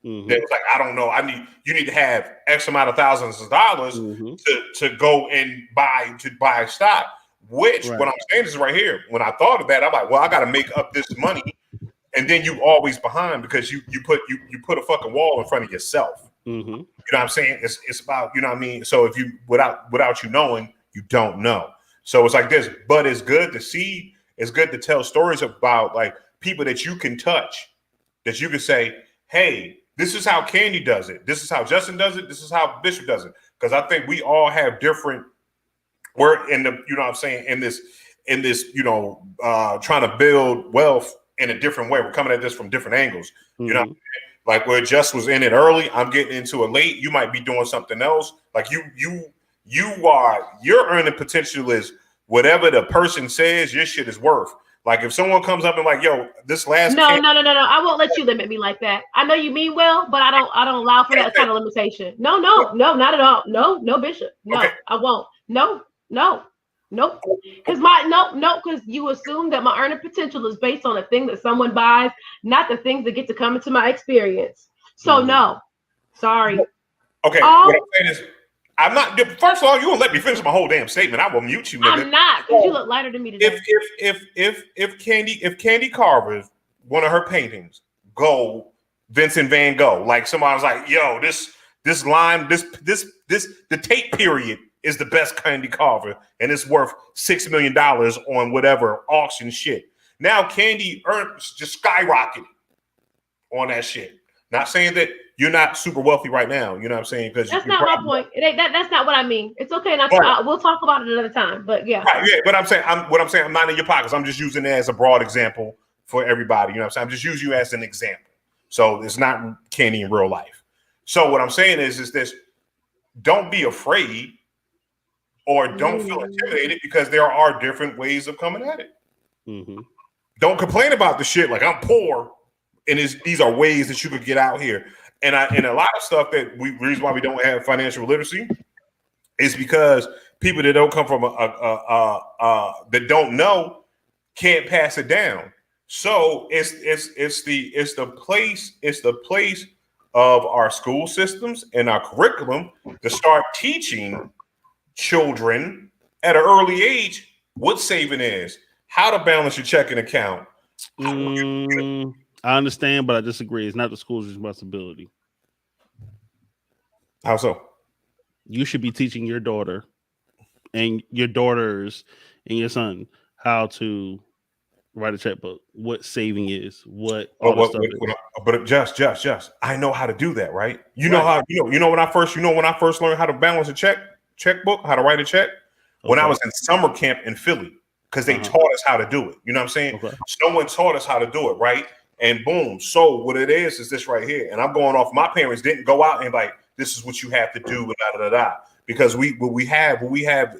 that was like, I don't know. You need to have X amount of thousands of dollars to go and buy stock. Which what I'm saying is right here. When I thought of that, I'm like, well, I got to make up this money. And then you always behind because you put a fucking wall in front of yourself. You know what I'm saying? It's about, you know what I mean? So if you without you knowing, you don't know. So it's like this, but it's good to see, it's good to tell stories about like people that you can touch, that you can say, hey, this is how Candy does it. This is how Justin does it. This is how Bishop does it. Because I think we all have different work in the, you know what I'm saying, in this, you know, trying to build wealth in a different way. We're coming at this from different angles. You know, like where Just was in it early, I'm getting into it late. You might be doing something else. Like your earning potential is whatever the person says your shit is worth. Like if someone comes up and like, yo, this last no, I won't let you limit me like that. I know you mean well, but I don't allow for that kind of limitation. No, not at all. No, Bishop. No, okay. I won't. No. Nope. Because you assume that my earning potential is based on a thing that someone buys, not the things that get to come into my experience. So no, sorry. Okay. What I'm saying is, I'm not. First of all, you won't let me finish my whole damn statement. I will mute you, nigga. I'm not, because you look lighter than me today. If Candy Carver's one of her paintings go Vincent Van Gogh, like somebody was like, yo, this line, the tape period is the best Candy Carver, and it's worth $6 million on whatever auction shit. Now Candy earns just skyrocketed on that shit. Not saying that you're not super wealthy right now. You know what I'm saying? Because that's not my point. That's not what I mean. It's okay. We'll talk about it another time. But yeah. Right, yeah. But I'm saying, I'm not in your pockets. I'm just using it as a broad example for everybody. You know what I'm saying? I'm just using you as an example. So it's not Candy in real life. So what I'm saying is this: don't be afraid or don't feel intimidated, because there are different ways of coming at it. Don't complain about the shit like I'm poor, and these are ways that you could get out here. And a lot of stuff reason why we don't have financial literacy is because people that don't come from that don't know can't pass it down. So it's the place of our school systems and our curriculum to start teaching children at an early age what saving is, how to balance your checking account. I understand, but I disagree. It's not the school's responsibility. How so? You should be teaching your daughter and your daughters and your son how to write a checkbook, what saving is, what all the stuff is. But just, I know how to do that, right? You know how when I first learned how to balance a checkbook, how to write a check, when I was in summer camp in Philly, because they taught us how to do it. You know what I'm saying? Okay. Someone taught us how to do it, right? And boom. So what it is this right here. And I'm going off. My parents didn't go out and like, this is what you have to do, because what we have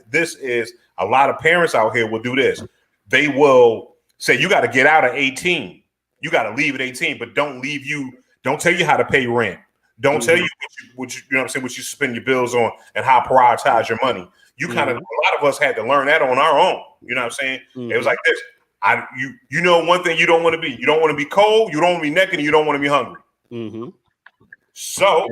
this is a lot of parents out here will do this. They will say you got to get out at 18. You got to leave at 18, but don't tell you how to pay rent. Don't tell you what you know what I'm saying, what you spend your bills on and how to prioritize your money. You kind of, a lot of us had to learn that on our own. You know what I'm saying? It was like this. You know one thing you don't want to be. You don't want to be cold, you don't want to be naked, and you don't want to be hungry. So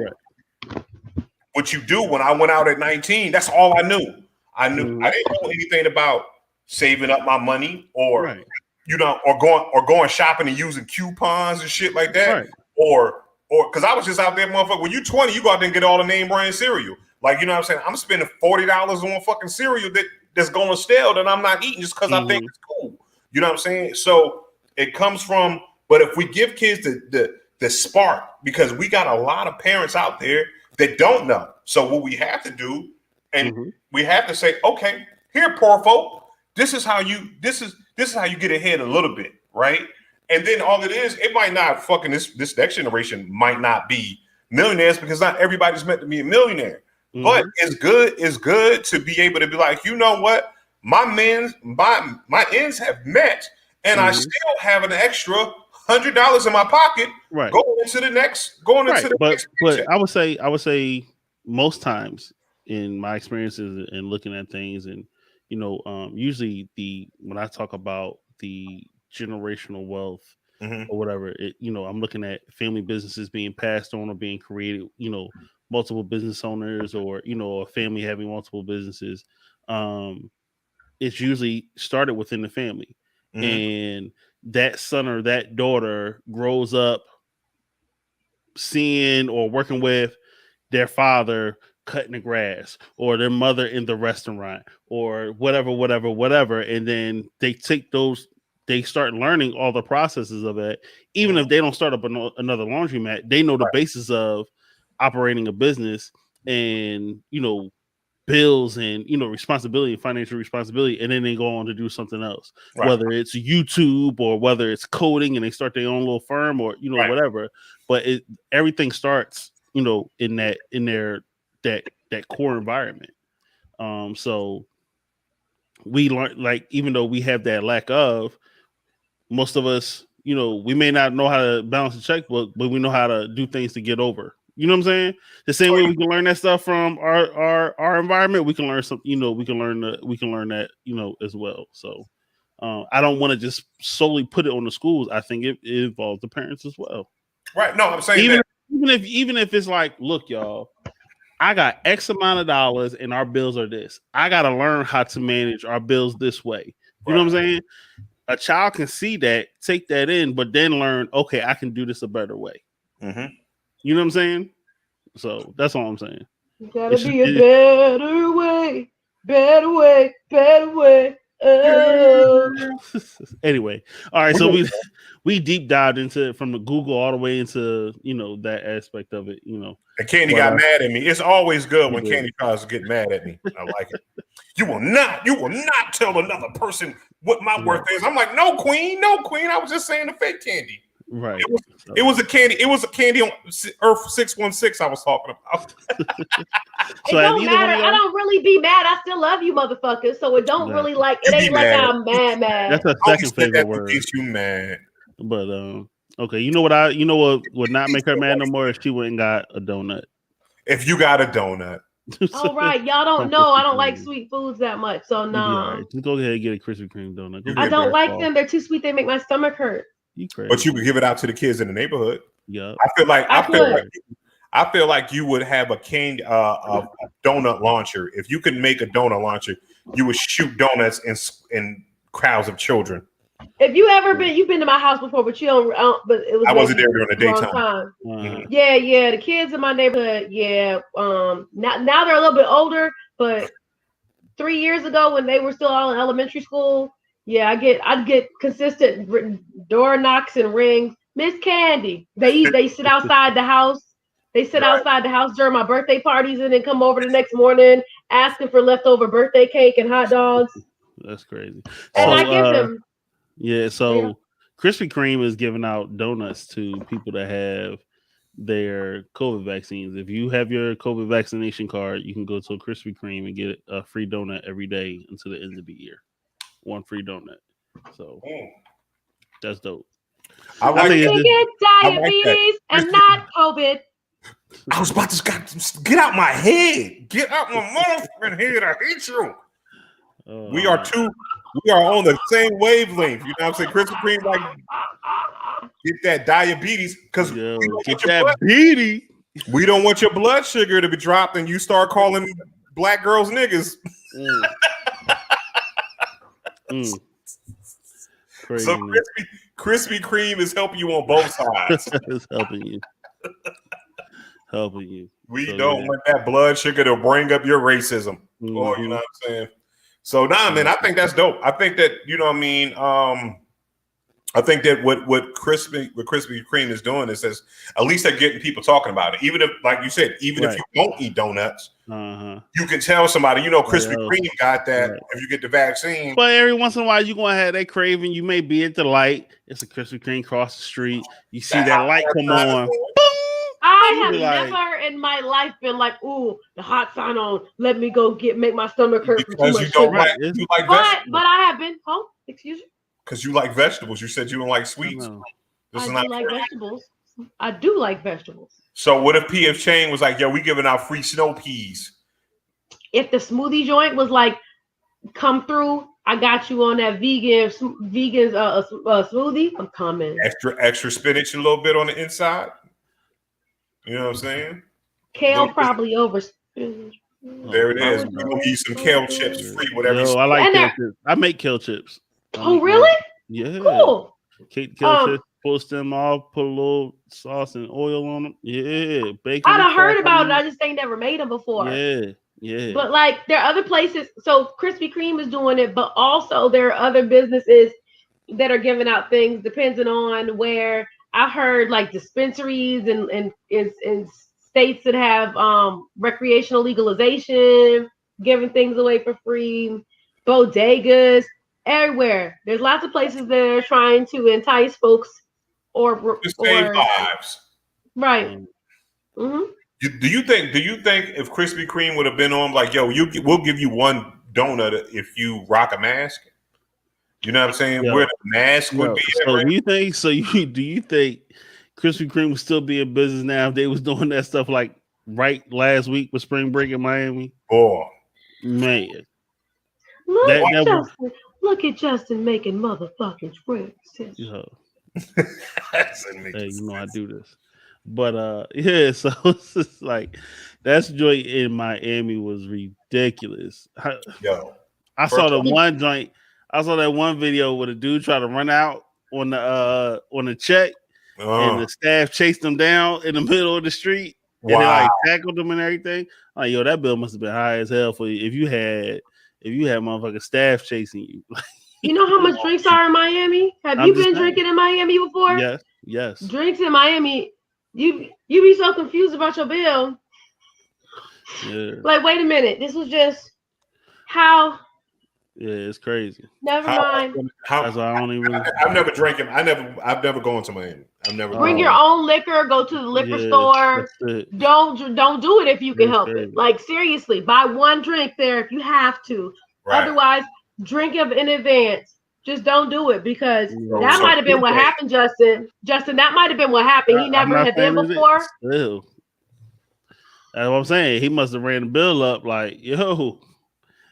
what you do when I went out at 19, that's all I knew. I didn't know anything about saving up my money or or going shopping and using coupons and shit like that. Or because I was just out there, motherfucker. When you 20, you go out there and get all the name brand cereal. Like, you know what I'm saying? I'm spending $40 on fucking cereal that's going stale that I'm not eating just because I think it's cool. You know what I'm saying? So it comes from, but if we give kids the spark, because we got a lot of parents out there that don't know. So what we have to do, and we have to say, okay, here, poor folk, this is how you get ahead a little bit, right? And then all it is, it might not fucking this next generation might not be millionaires because not everybody's meant to be a millionaire. But it's good to be able to be like, you know what, my ends have met, and I still have an extra $100 in my pocket going into the next. But I would say most times in my experiences and looking at things, and usually when I talk about the generational wealth or whatever, I'm looking at family businesses being passed on or being created, multiple business owners or, a family having multiple businesses. It's usually started within the family, and that son or that daughter grows up seeing or working with their father cutting the grass or their mother in the restaurant or whatever. And then they start learning all the processes of it. Even if they don't start up another laundromat, they know the basis of operating a business and, bills and, responsibility and financial responsibility. And then they go on to do something else, whether it's YouTube or whether it's coding and they start their own little firm or, whatever. But everything starts, in that core environment. So we learn, like, even though we have that lack of, most of us, we may not know how to balance a checkbook, but we know how to do things to get over. You know what I'm saying? The same way we can learn that stuff from our environment, we can learn some, we can learn that, as well. So I don't want to just solely put it on the schools. I think it involves the parents as well. Right. No, I'm saying even if it's like, look, y'all, I got X amount of dollars and our bills are this. I got to learn how to manage our bills this way. You know what I'm saying? A child can see that, take that in, but then learn, okay, I can do this a better way. You know what I'm saying? So that's all I'm saying. You gotta be a better way. Oh. Anyway, all right. So we deep dived into it from the Google all the way into that aspect of it. And Candy got mad at me. It's always good when Candy tries to get mad at me. I like it. You will not tell another person what my worth is. I'm like, no, Queen. I was just saying the fake candy. Right. It was a candy. It was a candy on Earth 616 I was talking about. So it don't matter. I don't really be mad. I still love you, motherfuckers. So it don't really like. It ain't like I'm mad. That's a second favorite word. Makes you mad. But okay. You know what would not make her mad no more if she went and got a donut. If you got a donut. All right, y'all don't know. I don't like sweet foods that much, so no. Right. Just go ahead and get a Krispy Kreme donut. I don't like them. They're too sweet. They make my stomach hurt. You crazy. But you could give it out to the kids in the neighborhood. Yeah. I feel like you would have a donut launcher. If you could make a donut launcher, you would shoot donuts in crowds of children. If you ever been, you've been to my house before, but you don't. But it was I wasn't there during the daytime. Time. Uh-huh. Yeah. The kids in my neighborhood, now they're a little bit older, but 3 years ago when they were still all in elementary school, I'd get consistent door knocks and rings. Miss Candy, they sit outside the house. They sit outside the house during my birthday parties and then come over the next morning asking for leftover birthday cake and hot dogs. That's crazy. And I give them. Yeah, so Krispy Kreme is giving out donuts to people that have their COVID vaccines. If you have your COVID vaccination card, you can go to a Krispy Kreme and get a free donut every day until the end of the year. One free donut. So that's dope. I get diabetes and not COVID. I was about to get out my head. Get out my motherfucking head. I hate you. We are on the same wavelength. You know what I'm saying? Krispy Kreme, like, get that diabetes because we don't want your blood sugar to be dropped and you start calling black girls niggas. So Krispy Kreme is helping you on both sides. It's helping you. We don't want that blood sugar to bring up your racism. Mm-hmm. Or, you know what I'm saying? So man, I think that's dope. I think that, you know what I mean? I think that what Krispy Kreme is doing is at least they're getting people talking about it. Even if, like you said, if you don't eat donuts, you can tell somebody, you know, Krispy Kreme got that if you get the vaccine. But every once in a while, you're going to have that craving. You may be at the light. It's a Krispy Kreme across the street. You see that light come on. I have never in my life been like, ooh, the hot sign on. Let me go make my stomach hurt. Because you don't like vegetables. But I have been. Oh, excuse me. Because you like vegetables. You said you don't like sweets. I do like vegetables. So what if P.F. Chang was like, yo, we giving out free snow peas? If the smoothie joint was like, come through, I got you on that vegan smoothie, I'm coming. Extra spinach a little bit on the inside. You know what I'm saying? Kale probably over. There it is. We're gonna eat some kale chips free, whatever. I like kale chips. I make kale chips. Oh, really? Yeah. Cool. Kale chips, post them off, put a little sauce and oil on them. Yeah. Bacon. I've heard about it. I just ain't never made them before. Yeah. But like there are other places. So Krispy Kreme is doing it, but also there are other businesses that are giving out things depending on where. I heard like dispensaries and states that have recreational legalization, giving things away for free, bodegas, everywhere. There's lots of places that are trying to entice folks or save lives. Right. Mm-hmm. Do you think if Krispy Kreme would have been on like, yo, we'll give you one donut if you rock a mask? You know what I'm saying? Where the mask would be. So do you think? Do you think Krispy Kreme would still be in business now if they was doing that stuff like right last week with spring break in Miami? Boy, man, look at Justin making motherfucking spring sense. Hey, you know I do this, but so it's just like that joint in Miami was ridiculous. I saw the one joint. I saw that one video where the dude tried to run out on the check, and the staff chased him down in the middle of the street, and they like tackled him and everything. Like, yo, that bill must have been high as hell for you if you had motherfucking staff chasing you. You know how much drinks are in Miami? Have you been drinking in Miami before? Yes. Drinks in Miami, you be so confused about your bill. Yeah. Like, wait a minute, this was just how. Yeah, it's crazy. Never mind. I've never drank it. I've never gone to Miami. I've never bring your own liquor. Go to the liquor store. Don't do it if you can help it. Like seriously, buy one drink there if you have to. Right. Otherwise, drink it in advance. Just don't do it because that might have been what happened, Justin. Justin, that might have been what happened. He never had been before. Still. That's what I'm saying. He must have ran the bill up like, yo.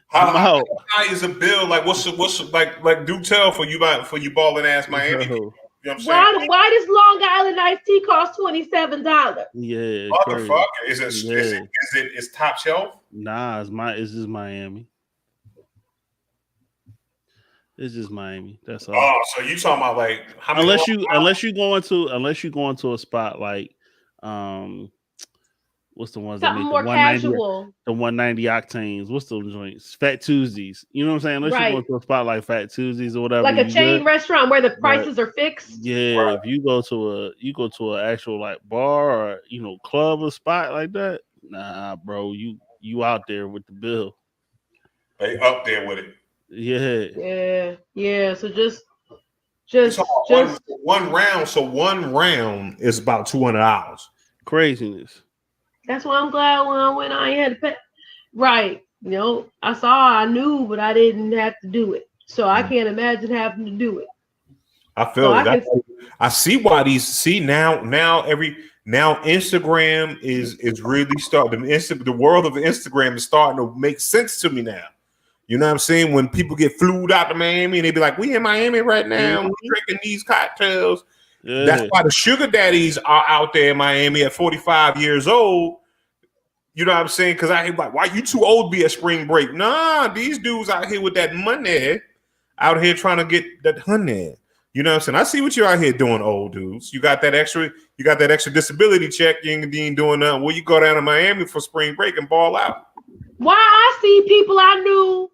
How high is a bill? Like what's like do tell for you balling ass Miami? know what I'm saying? Why does Long Island iced tea cost $27? Yeah, What the crazy. fuck? Is top shelf? Nah, it's just Miami. It's just Miami. That's all. Oh, so you talking about like how many? Unless you go into a spot like what's the ones that Something make more casual. the 190 octanes? What's those joints? Fat Tuesdays. You know what I'm saying? Unless you go Right. to a spot like Fat Tuesdays or whatever. Like a chain good. restaurant where the prices are fixed. Yeah, Right. if you go to an actual like bar or club or spot like that, nah, bro, you out there with the bill. They up there with it. Yeah. So just one round. So one round is about $200. Craziness. That's why I'm glad when I went, I had to pay. Right. I knew, but I didn't have to do it. So I can't imagine having to do it. I feel I see why now Instagram is really starting. The world of Instagram is starting to make sense to me now. You know what I'm saying? When people get flued out to Miami and they be like, we in Miami right now, we drinking these cocktails. Yeah. That's why the sugar daddies are out there in Miami at 45 years old. You know what I'm saying? Because I hear like, why you too old to be at spring break? Nah, these dudes out here with that money, out here trying to get that honey. You know what I'm saying? I see what you're out here doing, old dudes. You got that extra disability check. You ain't doing nothing. Well, you go down to Miami for spring break and ball out. Why I see people I knew,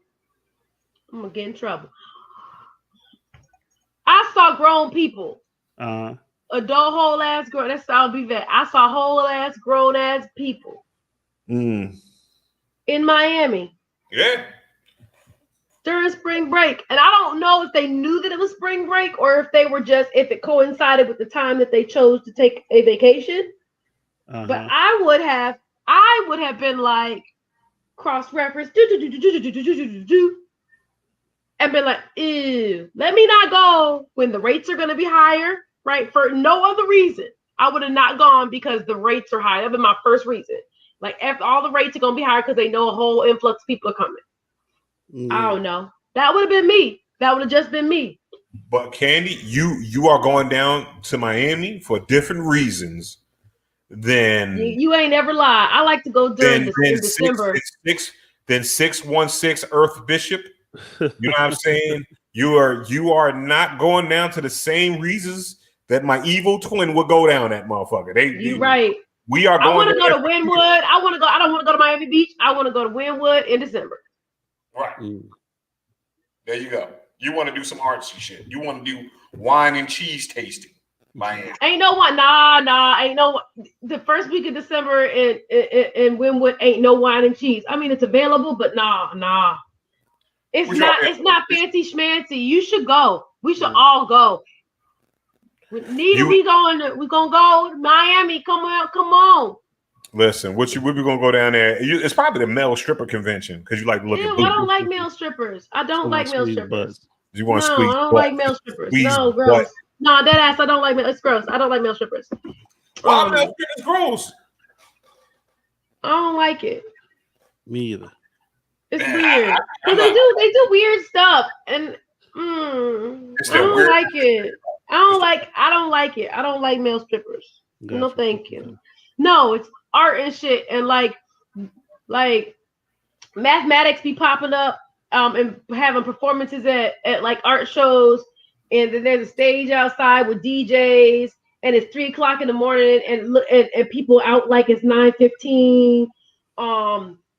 I'm gonna get in trouble. I saw grown people, adult whole ass girl. That's I'll be that. I saw whole ass grown ass people in Miami. Yeah. During spring break, and I don't know if they knew that it was spring break or if if it coincided with the time that they chose to take a vacation. But I would have been like cross-reference and been like, ew, let me not go when the rates are going to be higher, right? For no other reason. I would have not gone because the rates are high. That'd been my first reason. Like, if all the rates are going to be higher because they know a whole influx of people are coming. I don't know. That would have been me. That would have just been me. But Candy, you are going down to Miami for different reasons than you ain't never lied. I like to go during December. 616 Earth Bishop. You know what I'm saying? You are not going down to the same reasons that my evil twin would go down that motherfucker. Right. We are going. I want to go to Wynwood. I don't want to go to Miami Beach. I want to go to Wynwood in December. Right. There you go. You want to do some artsy shit. You want to do wine and cheese tasting. Miami. Ain't no one. Nah. Ain't no. The first week of December in Wynwood ain't no wine and cheese. I mean, it's available, but nah. It's not fancy schmancy. You should go. We should all go. Nita, we gonna go to Miami. Come on. Listen, we gonna go down there. It's probably the male stripper convention because you like to look at. I don't like male strippers. I don't like male strippers. You want to squeeze? I don't like male strippers. No, gross. No, dead ass. I don't like male. It's gross. I don't like male strippers. Why male strippers gross? I don't like it. Me either. It's weird because they do weird stuff, and I don't like it. I don't like it. I don't like male strippers. Gotcha. No, thank you. No, it's art and shit, and like mathematics be popping up, and having performances at like art shows, and then there's a stage outside with DJs, and it's 3:00 in the morning, and people out like it's 9:15.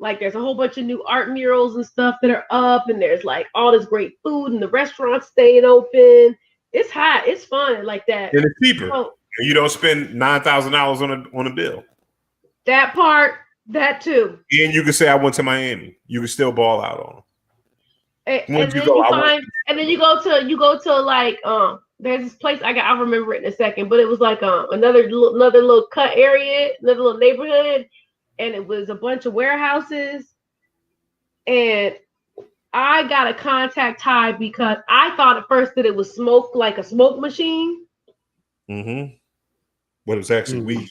Like there's a whole bunch of new art murals and stuff that are up, and there's like all this great food, and the restaurants staying open. It's hot. It's fun like that. And it's cheaper. So, you don't spend $9,000 on a bill. That part, that too. And you can say I went to Miami. You can still ball out on them. And then you go to like there's this place I'll remember it in a second, but it was like another little cut area, another little neighborhood, and it was a bunch of warehouses, and I got a contact high because I thought at first that it was smoke, like a smoke machine. Mm-hmm. But it was actually weed.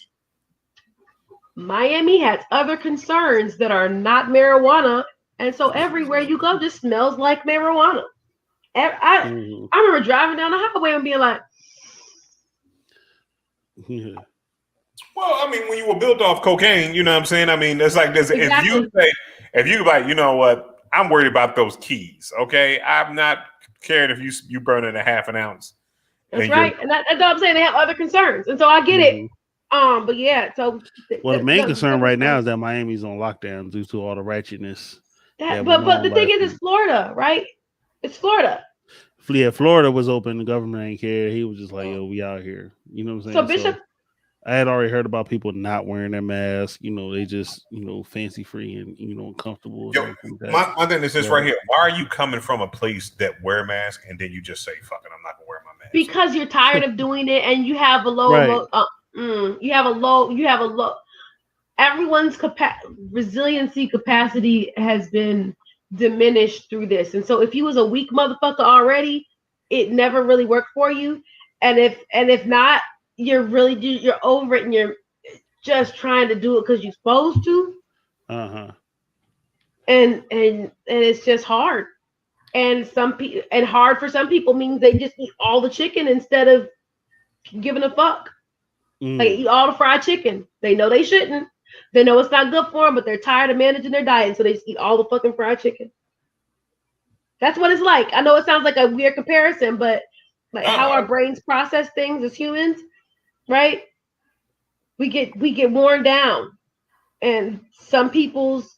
Miami has other concerns that are not marijuana, and so everywhere you go just smells like marijuana. I remember driving down the highway and being like, Yeah. Well, I mean, when you were built off cocaine, you know what I'm saying? I mean, it's like this. Exactly. If you like, you know what? I'm worried about those keys. Okay, I'm not caring if you burning a half an ounce. That's right. And that's what I'm saying. They have other concerns. And so I get it. But yeah, so well, the main concern right now is that Miami's on lockdown due to all the ratchetness. But the thing is, it's Florida, right? It's Florida. Yeah, Florida was open. The government ain't care. He was just like, "Yo, we out here." You know what I'm saying? So Bishop, I had already heard about people not wearing their mask. You know, they just fancy free and uncomfortable. Yo, my thing is this right here. Why are you coming from a place that wear mask and then you just say, "Fuck it, I'm not gonna wear my mask"? Because you're tired of doing it and you have a low. You have a low. Everyone's resiliency capacity has been diminished through this, and so if you was a weak motherfucker already, it never really worked for you, and if not, you're over it and you're just trying to do it because you're supposed to. And it's just hard, and hard for some people means they just eat all the chicken instead of giving a fuck. They eat all the fried chicken. They know they shouldn't. They know it's not good for them, but they're tired of managing their diet, so they just eat all the fucking fried chicken. That's what it's like. I know it sounds like a weird comparison, but like how our brains process things as humans, right? We get worn down, and some people's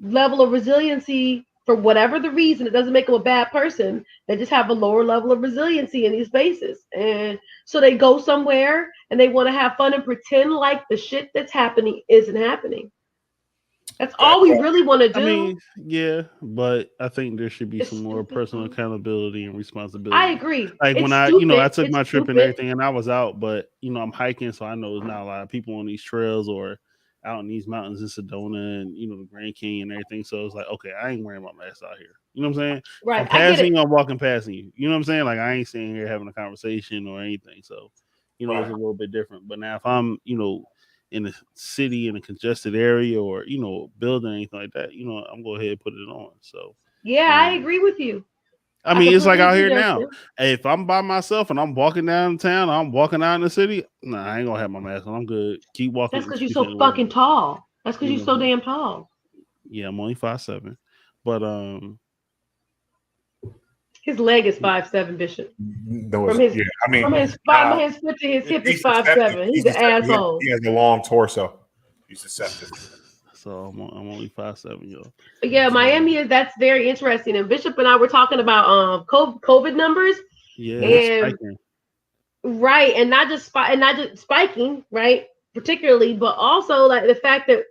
level of resiliency, for whatever the reason, it doesn't make them a bad person. They just have a lower level of resiliency in these spaces, and so they go somewhere and they want to have fun and pretend like the shit that's happening isn't happening. That's all we really want to do. I mean, yeah, but I think there should be some more personal accountability and responsibility. I agree. Like when I took my trip and everything, and I was out, but I'm hiking, so I know there's not a lot of people on these trails or out in these mountains in Sedona and the Grand Canyon and everything. So it's like, okay, I ain't wearing my mask out here. You know what I'm saying? Right. I'm passing you, I'm walking past you. You know what I'm saying? Like I ain't sitting here having a conversation or anything. So, it's a little bit different. But now if I'm, in a city in a congested area or building anything like that, I'm go ahead and put it on. So yeah, I agree with you. I mean, it's like out here now. Hey, if I'm by myself and I'm walking downtown, I'm walking out in the city. Nah, I ain't gonna have my mask on. I'm good. Keep walking. That's because you're so fucking tall. That's because you're so damn tall. Yeah, I'm only 5'7", but his leg is 5'7", Bishop. From his foot to his hip is 5'7". He's an asshole. He has a long torso. He's deceptive. So I'm only 5'7", yo. But yeah, Miami that's very interesting. And Bishop and I were talking about COVID numbers. Yeah, and right, and not just spiking, right, particularly, but also like the fact that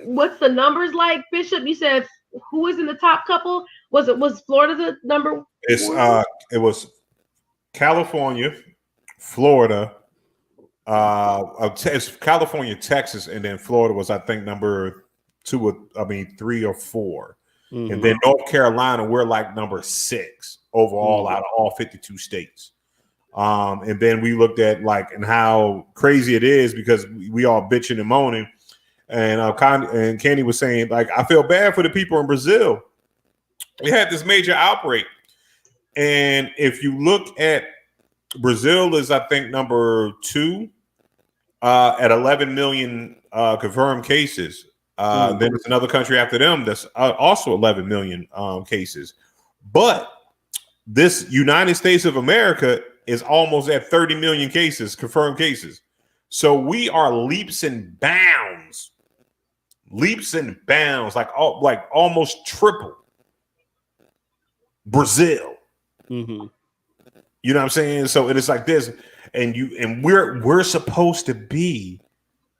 what's the numbers like, Bishop? You said who was in the top couple? Was Florida the number? It was California, Florida, it's California, Texas, and then Florida was I think number 3 or 4. Mm-hmm. And then North Carolina, we're like number 6 overall out of all 52 states. And then we looked at and how crazy it is because we all bitching and moaning. And Candy was saying, I feel bad for the people in Brazil. We had this major outbreak. And if you look at Brazil is, I think, number 2 at 11 million confirmed cases. Then there's another country after them that's also 11 million cases. But this United States of America is almost at 30 million cases, confirmed cases. So we are leaps and bounds, like almost triple Brazil. Mm-hmm. You know what I'm saying? So it is like this, and we're supposed to be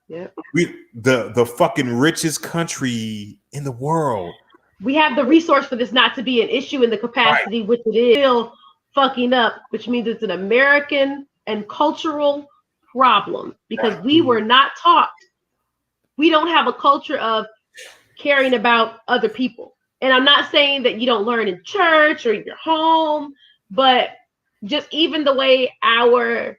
the fucking richest country in the world. We have the resource for this not to be an issue in the capacity which it is still fucking up, which means it's an American and cultural problem because we were not taught. We don't have a culture of caring about other people. And I'm not saying that you don't learn in church or your home, but just even the way our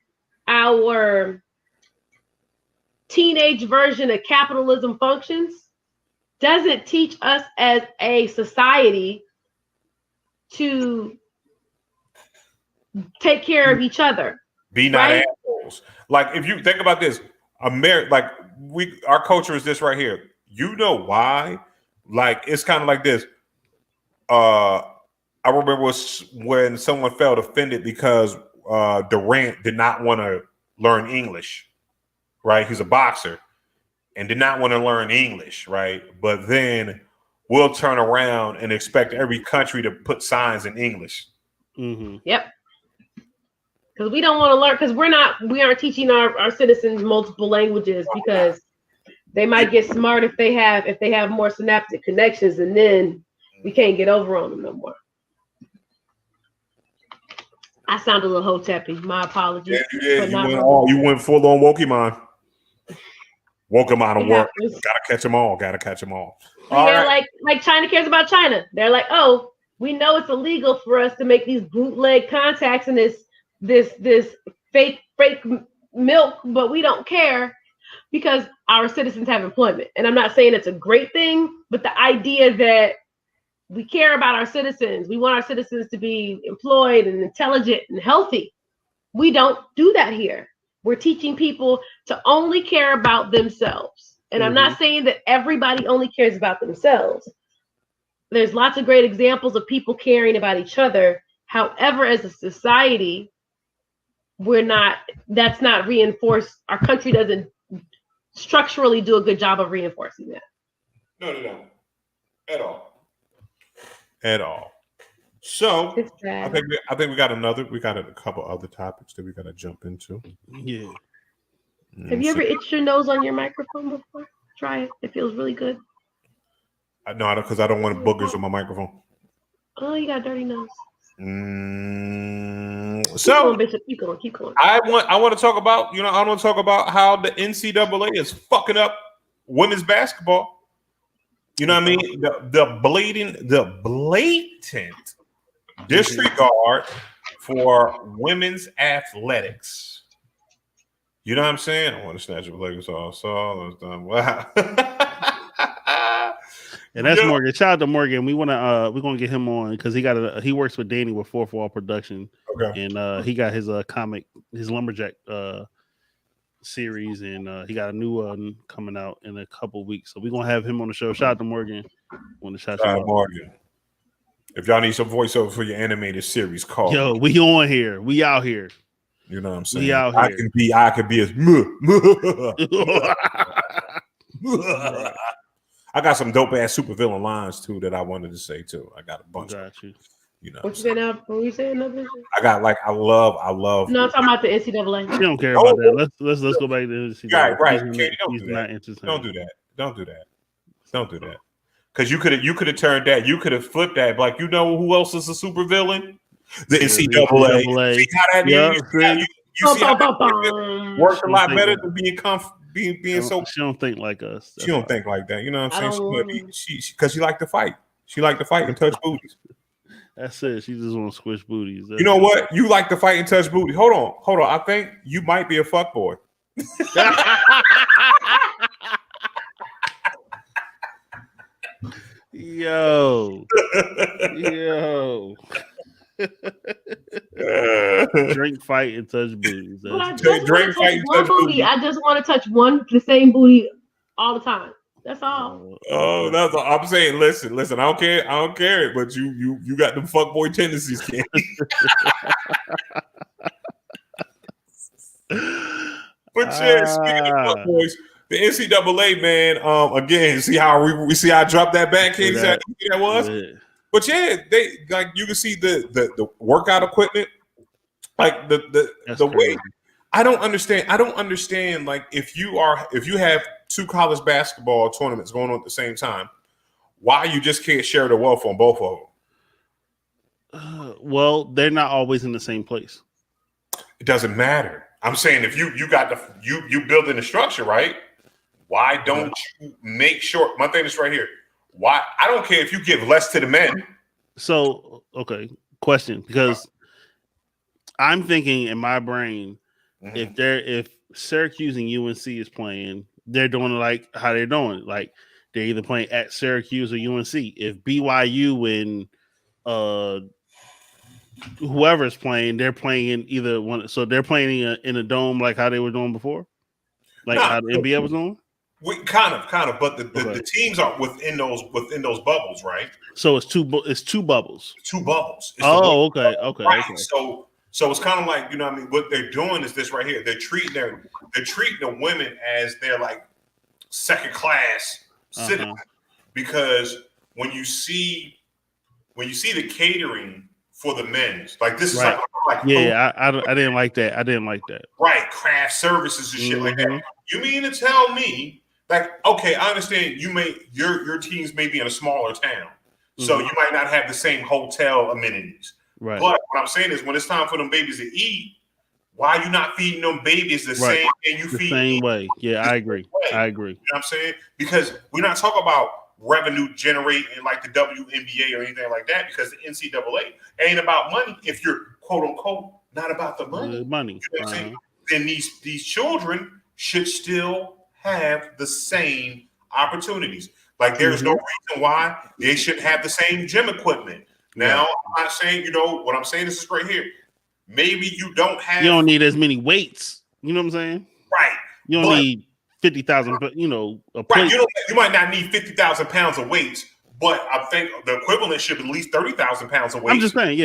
teenage version of capitalism functions doesn't teach us as a society to take care of each other. Be not assholes. Like if you think about this, our culture is this right here. You know why? Like it's kind of like this. I remember when someone felt offended because Durant did not want to learn English, right? He's a boxer and did not want to learn English, right? But then we'll turn around and expect every country to put signs in English. Mm-hmm. Yep. Because we don't want to learn, because we aren't teaching our citizens multiple languages because they might get smart if they have more synaptic connections, and then we can't get over on them no more. I sound a little hoteppy. My apologies. Yeah, you did. You went full on Pokemon. Pokemon will work. Gotta catch them all. They're right. like China cares about China. They're like, oh, we know it's illegal for us to make these bootleg contacts and this fake milk, but we don't care because our citizens have employment. And I'm not saying it's a great thing, but the idea that we care about our citizens, we want our citizens to be employed and intelligent and healthy. We don't do that here. We're teaching people to only care about themselves. And I'm not saying that everybody only cares about themselves. There's lots of great examples of people caring about each other. However, as a society, that's not reinforced. Our country doesn't structurally do a good job of reinforcing that. No. At all. So I think we got a couple other topics that we got to jump into. Yeah. Have you ever itched your nose on your microphone before? Try it. It feels really good. No, because I don't want boogers on my microphone. Oh, you got a dirty nose. So keep going. I want to talk about how the NCAA is fucking up women's basketball. You know what I mean? The blatant disregard for women's athletics. You know what I'm saying? I want to snatch your legs off. So wow. And that's Morgan. Shout out to Morgan. We're gonna get him on because he works with Danny with Fourth Wall Production. Okay. And he got his comic, his lumberjack series, and he got a new one coming out in a couple weeks. So we're gonna have him on the show. Shout out to Morgan. Shout out Morgan. If y'all need some voiceover for your animated series, call. Yo, we on here. We out here. You know what I'm saying? We out here. I could be as I got some dope ass supervillain lines too that I wanted to say too. I got a bunch. Got you. You know. What you been out? What you saying? I love. No, I'm talking about the NCAA. She don't care about that. Let's go back to the NCAA. Right. Don't do that. Because you could have turned that. You could have flipped that. Like, you know who else is a supervillain? The NCAA. See how that is? You see how that works a lot better than being so. She don't think like us. She don't think like that. You know what I'm saying? Because she like to fight. She like to fight and touch booties. That's it. She just want to squish booties. You know what? You like to fight and touch booty. Hold on. I think you might be a fuckboy. Yo. Drink, fight, and touch booties. I just want to touch the same booty all the time. That's all. Oh, that's all. I'm saying. Listen. I don't care. But you got them fuckboy tendencies, Ken. But yeah, speaking of fuckboys, the NCAA, man. Again, see how we see how I dropped that back, Ken? That was. Yeah. But yeah, they like you can see the workout equipment, like the way. I don't understand. Like if you have two college basketball tournaments going on at the same time, why you just can't share the wealth on both of them? Well, they're not always in the same place. It doesn't matter. I'm saying if you got you building the structure right, why don't you make sure? My thing is right here. Why I don't care if you give less to the men. So okay, question because I'm thinking in my brain. If Syracuse and UNC is playing, they're doing like how they're doing. Like they're either playing at Syracuse or UNC. If BYU and whoever's playing, they're playing in either one. So they're playing in a dome like how they were doing before, like how the NBA was doing. We kind of, but the teams are within those bubbles, right? So it's two bubbles. Two bubbles. It's okay. Right. So it's kind of like, you know what I mean? What they're doing is this right here. They're treating the women as they're like second class citizens, because when you see the catering for the men's, like this is like I didn't like that. Right, craft services and shit like that. You mean to tell me, like, okay, I understand your teams may be in a smaller town, so you might not have the same hotel amenities. Right. But what I'm saying is, when it's time for them babies to eat, why are you not feeding them babies the same way you feed the same way? Yeah, I agree. You know what I'm saying? Because we're not talking about revenue generating like the WNBA or anything like that, because the NCAA ain't about money. If you're quote unquote not about the money, you know what I'm saying? Then these children should still have the same opportunities. Like there's no reason why they shouldn't have the same gym equipment. Now, I'm not saying, what I'm saying is this right here. Maybe you don't need as many weights. You know what I'm saying? Right. You don't need 50,000, but a plate. You might not need 50,000 pounds of weights, but I think the equivalent should be at least 30,000 pounds of weights. I'm just saying,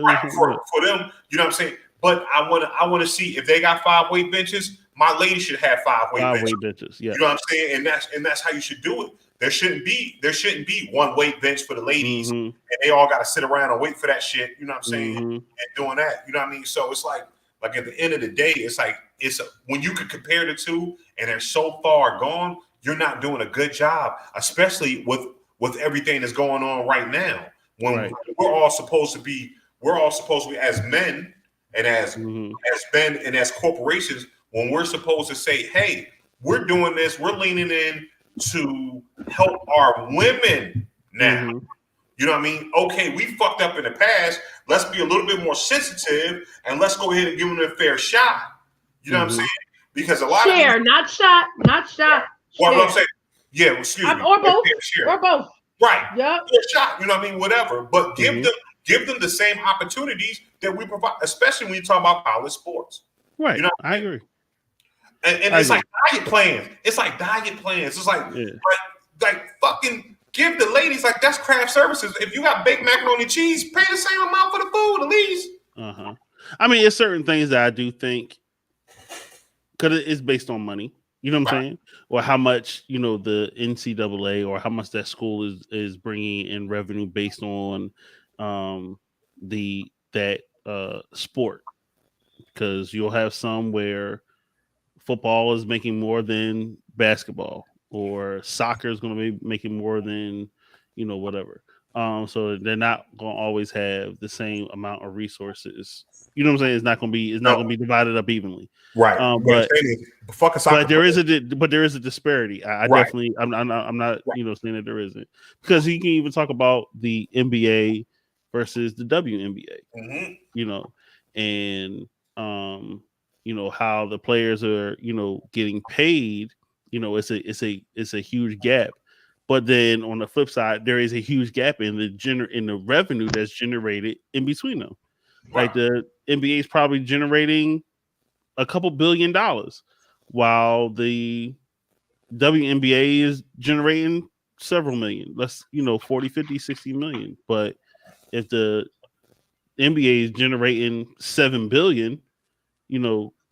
right, for them, you know what I'm saying? But I want to see if they got 5 weight benches. My lady should have 5 weight benches. Yeah. You know what I'm saying? And that's how you should do it. There shouldn't be 1 weight bench for the ladies, and they all got to sit around and wait for that shit. You know what I'm saying? And doing that. You know what I mean? So it's like at the end of the day, it's like when you could compare the two, and they're so far gone, you're not doing a good job, especially with everything that's going on right now. When we're all supposed to be as men and as men and as corporations, when we're supposed to say, hey, we're doing this, we're leaning in to help our women now. You know what I mean? Okay, we fucked up in the past. Let's be a little bit more sensitive, and let's go ahead and give them a fair shot. You know what I'm saying? Because a lot of not shot. Well, I'm saying, excuse me, or both. Right. Yeah. Shot. You know what I mean? Whatever. But give them the same opportunities that we provide, especially when you talk about college sports. Right. You know, I agree. And it's like diet plans. It's like fucking give the ladies, like, that's craft services. If you got baked macaroni and cheese, pay the same amount for the food at least. I mean, it's certain things that I do think, because it's based on money. You know what I'm saying? Or how much, the NCAA or how much that school is bringing in revenue based on that sport. Because you'll have some where football is making more than basketball, or soccer is going to be making more than, whatever. So they're not going to always have the same amount of resources. You know what I'm saying? It's not going to be divided up evenly. Right. But there is a disparity. I right. Definitely, I'm not, saying that there isn't, because you can even talk about the NBA versus the WNBA, and how the players are, getting paid. It's a huge gap. But then on the flip side, there is a huge gap in the revenue that's generated in between them. Wow. Like the NBA is probably generating a couple $1 billion, while the WNBA is generating several million. Let's 40, 50, 60 million. But if the NBA is generating $7 billion,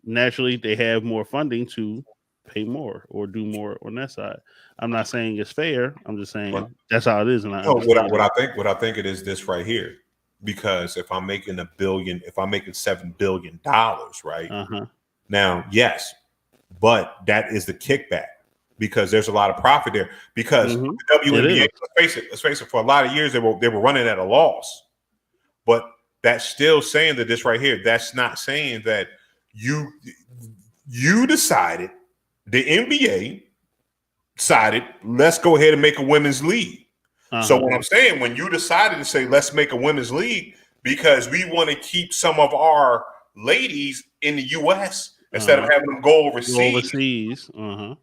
naturally they have more funding to pay more or do more on that side. I'm not saying it's fair. I'm just saying that's how it is. And what I think it is this right here, because if I'm making $7 billion, right? Now, yes, but that is the kickback, because there's a lot of profit there. Because the WNBA, let's face it, for a lot of years they were running at a loss. But that's still saying that this right here, that's not saying that you decided, the NBA decided, let's go ahead and make a women's league. So what I'm saying, when you decided to say, let's make a women's league because we want to keep some of our ladies in the U.S. instead of having them go overseas. You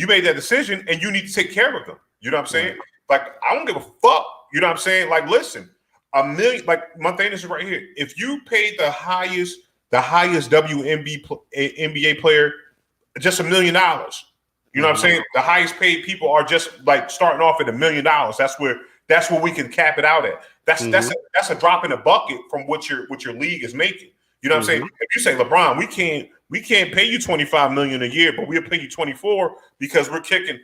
made that decision, and you need to take care of them. You know what I'm saying? Like, I don't give a fuck. You know what I'm saying? Like, listen, $1 million. Like my thing is right here. If you paid the highest WNBA player just $1 million, you know what I'm saying? The highest paid people are just like starting off at $1 million. That's where we can cap it out at. That's a drop in the bucket from what your league is making. You know what I'm saying? If you say, LeBron, we can't pay you $25 million a year, but we'll pay you 24 because we're kicking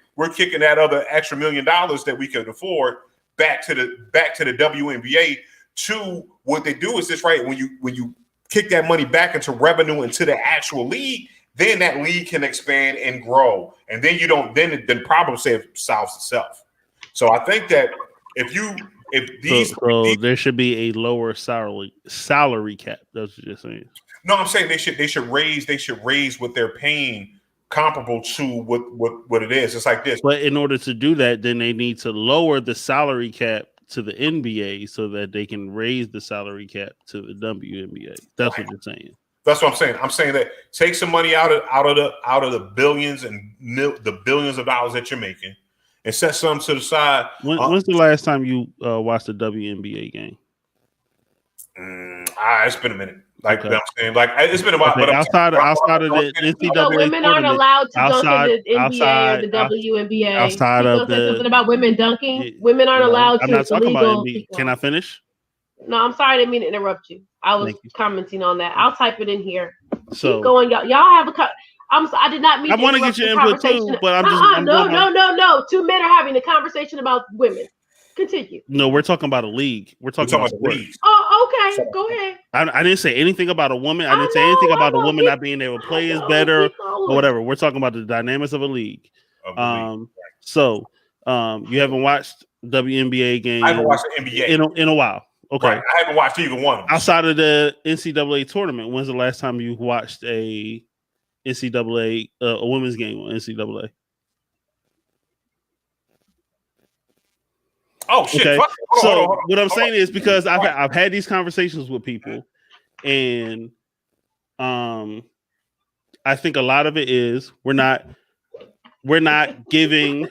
that other extra $1 million that we could afford back to the WNBA. To what they do is this, right? When you kick that money back into revenue into the actual league, then that league can expand and grow, and then the problem solves itself. So I think that there should be a lower salary cap. That's what you're saying. No, I'm saying they should raise what they're paying comparable to what it is. It's like this. But in order to do that, then they need to lower the salary cap to the NBA so that they can raise the salary cap to the WNBA. That's what you're saying. That's what I'm saying. I'm saying that take some money out of the billions and the billions of dollars that you're making, and set some to the side. When's the last time you watched a WNBA game? It's been a minute. Like I'm saying, like it's been a while. Okay. But outside of the NCAA, women aren't allowed to go to the NBA or the WNBA. Outside of something about women dunking. Women aren't allowed to. I'm not talking about NBA. Can I finish? No, I'm sorry, I didn't mean to interrupt you. I was commenting on that. I'll type it in here. So keep going, y'all. Y'all have a. I did not mean. I want to get your input too, but I'm just. No. 2 men are having a conversation about women. Continue. No, we're talking about a league. We're talking about a league. Oh, okay. Go ahead. I didn't say anything about a woman. I didn't say anything about a woman not being able to play is better or whatever. We're talking about the dynamics of a league. So you haven't watched WNBA game. I haven't watched the NBA in a while. Okay. Right. I haven't watched either one. Outside of the NCAA tournament, when's the last time you watched a NCAA a women's game on NCAA? Oh shit! Okay. Hold on. What I'm saying is because I've had these conversations with people, and I think a lot of it is we're not giving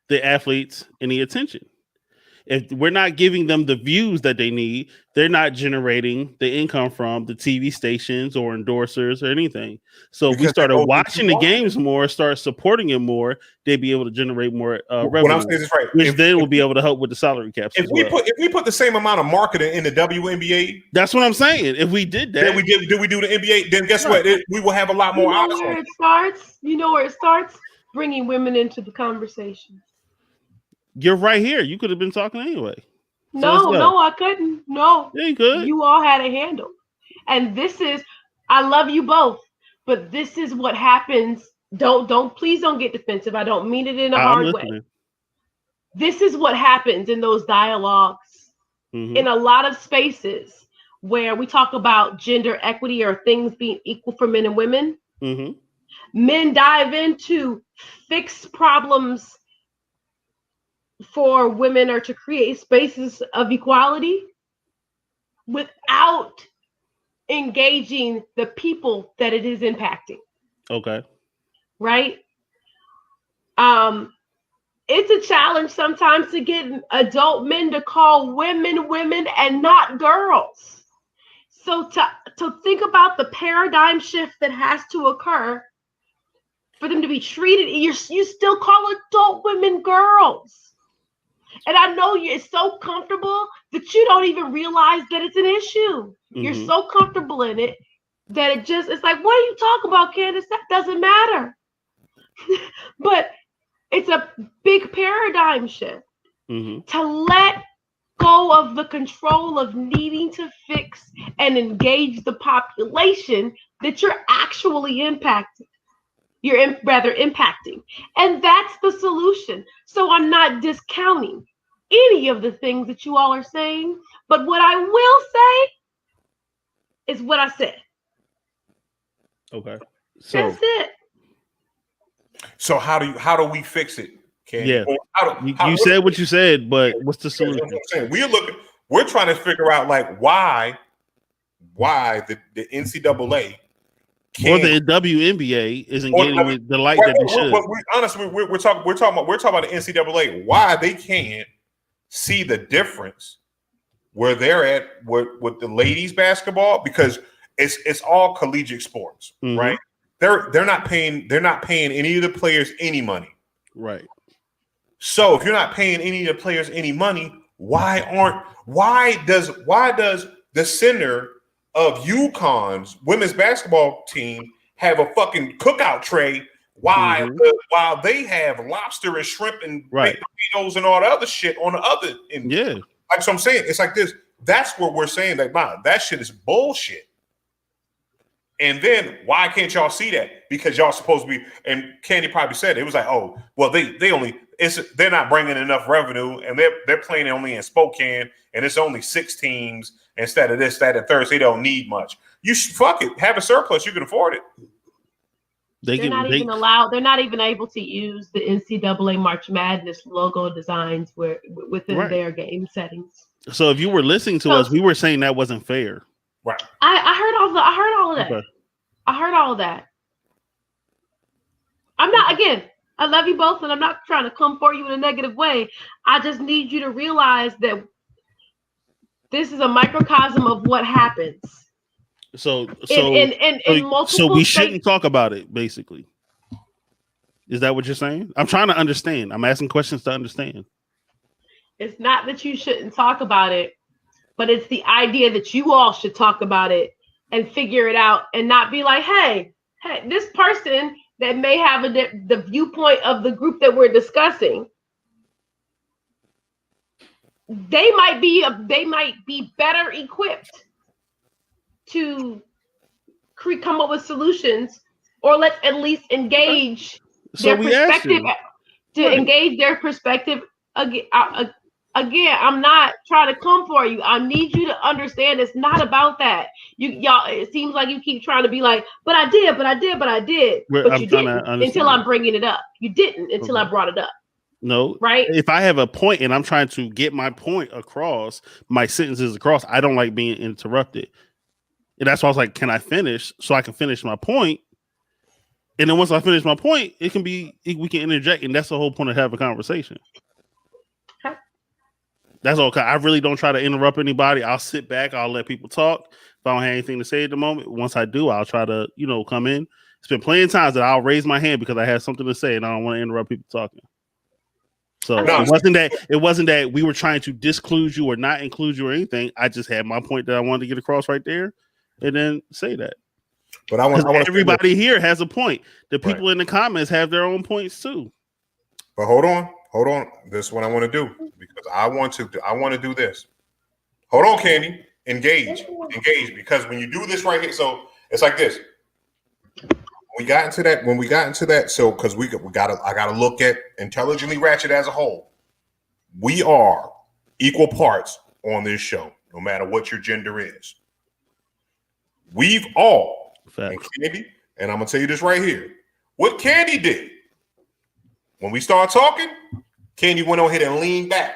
the athletes any attention. If we're not giving them the views that they need, they're not generating the income from the TV stations or endorsers or anything. So if we started watching the games more, start supporting it more, they'd be able to generate more revenue. What I'm saying is right. Which then will be able to help with the salary caps. If we put the same amount of marketing in the WNBA, that's what I'm saying. If we did that, then we do the NBA. Then guess what? We will have a lot more options. You know where it starts? Bringing women into the conversation. You're right here. You could have been talking anyway. So no, I couldn't. No. Yeah, you could. You all had a handle. And I love you both, but this is what happens. Please don't get defensive. I don't mean it in a hard way. This is what happens in those dialogues in a lot of spaces where we talk about gender equity or things being equal for men and women. Men dive into fixed problems for women or to create spaces of equality without engaging the people that it is impacting. Okay. Right? It's a challenge sometimes to get adult men to call women and not girls. So to think about the paradigm shift that has to occur for them to be treated, you still call adult women girls. And I know you're so comfortable that you don't even realize that it's an issue. You're so comfortable in it that it's like, what are you talking about, Candace? That doesn't matter. But it's a big paradigm shift to let go of the control of needing to fix and engage the population that you're actually impacting. You're rather impacting. And that's the solution. So I'm not discounting any of the things that you all are saying, but what I will say is what I said. Okay. So that's it. So how do we fix it, Candy? Yeah. You said what you said, but what's the solution? We're trying to figure out like why the NCAA or the WNBA isn't getting the light that they should. Honestly, we're talking about the NCAA. Why they can't see the difference where they're at with the ladies basketball, because it's all collegiate sports, right? They're not paying any of the players any money. Right. So if you're not paying any of the players any money, why does the center of UConn's women's basketball team have a fucking cookout tray while they have lobster and shrimp and baked potatoes and all the other shit on the other end? Yeah. Like, so I'm saying, it's like this. That's what we're saying. Like, nah, that shit is bullshit. And then why can't y'all see that? Because y'all supposed to be, and Candy probably said it was like, oh, well, they're not bringing enough revenue, and they're playing only in Spokane, and it's only 6 teams instead of this, that, and third. So they don't need much. You should fuck it, have a surplus. You can afford it. They're not even able to use the NCAA March Madness logo designs within their game settings. So if you were listening to us, we were saying that wasn't fair. Right. I heard all of that. Okay. I heard all of that. I'm not, again, I love you both, and I'm not trying to come for you in a negative way. I just need you to realize that this is a microcosm of what happens. So we shouldn't talk about it, basically. Is that what you're saying? I'm trying to understand. I'm asking questions to understand. It's not that you shouldn't talk about it, but it's the idea that you all should talk about it and figure it out, and not be like, hey, this person that may have the viewpoint of the group that we're discussing, they might be better equipped to come up with solutions, or let's at least engage their perspective. Engage their perspective again. I'm not trying to come for you. I need you to understand it's not about that. Y'all, it seems like you keep trying to be like, but I did. But you didn't until I'm bringing it up. You didn't until I brought it up. No, right? If I have a point and I'm trying to get my point across, my sentences across, I don't like being interrupted. And that's why I was like, can I finish so I can finish my point? And then once I finish my point, we can interject, and that's the whole point of having a conversation. Okay. That's all. I really don't try to interrupt anybody. I'll sit back. I'll let people talk. If I don't have anything to say at the moment, once I do, I'll try to, come in. It's been plenty of times that I'll raise my hand because I have something to say and I don't want to interrupt people talking. So it wasn't that we were trying to disclude you or not include you or anything. I just had my point that I wanted to get across right there, and then say that. But I want everybody here has a point. The people in the comments have their own points too. But hold on. This is what I want to do, because I want to do this. Hold on, Candy. Engage, because when you do this right here, so it's like this. When we got into that, so because I gotta look at Intelligently Ratchet as a whole. We are equal parts on this show, no matter what your gender is. We've all, and Candy, and I'm gonna tell you this right here. What Candy did when we started talking, Candy went on ahead and leaned back.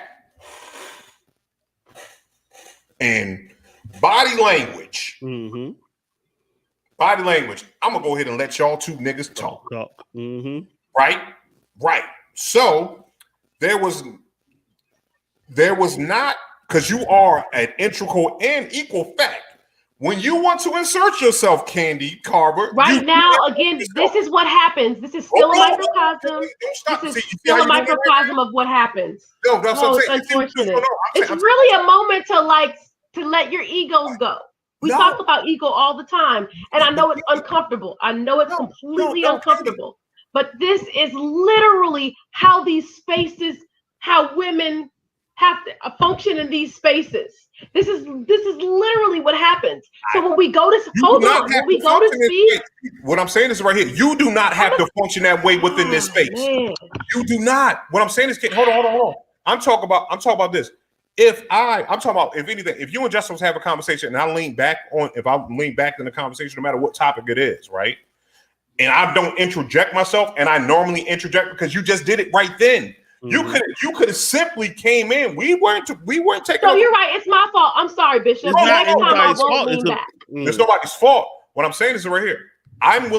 And body language. Mm-hmm. Body language. I'm gonna go ahead and let y'all two niggas talk. Mm-hmm. Right. So there was not, because you are an integral and equal fact. When you want to insert yourself, Candy Carver. Right now, again, this is what happens. This is still a microcosm. This is still a microcosm of what happens. No, it's unfortunate. It's really a moment to let your egos go. We talk about ego all the time, and I know it's uncomfortable. I know it's completely uncomfortable. But this is literally how these spaces, how women have to function in these spaces. This is literally what happens. So when we go to speak, what I'm saying is right here. You do not have to function that way within this space. Man. You do not. What I'm saying is, hold on. I'm talking about this. If anything, if you and Justin was having a conversation and I lean back in the conversation, no matter what topic it is, right? And I don't interject myself, and I normally interject because you just did it right then. Mm-hmm. You could have simply came in. We weren't taking. No, you're right. It's my fault. I'm sorry, Bishop. It's not anybody's fault. It's nobody's fault. What I'm saying is right here. I'm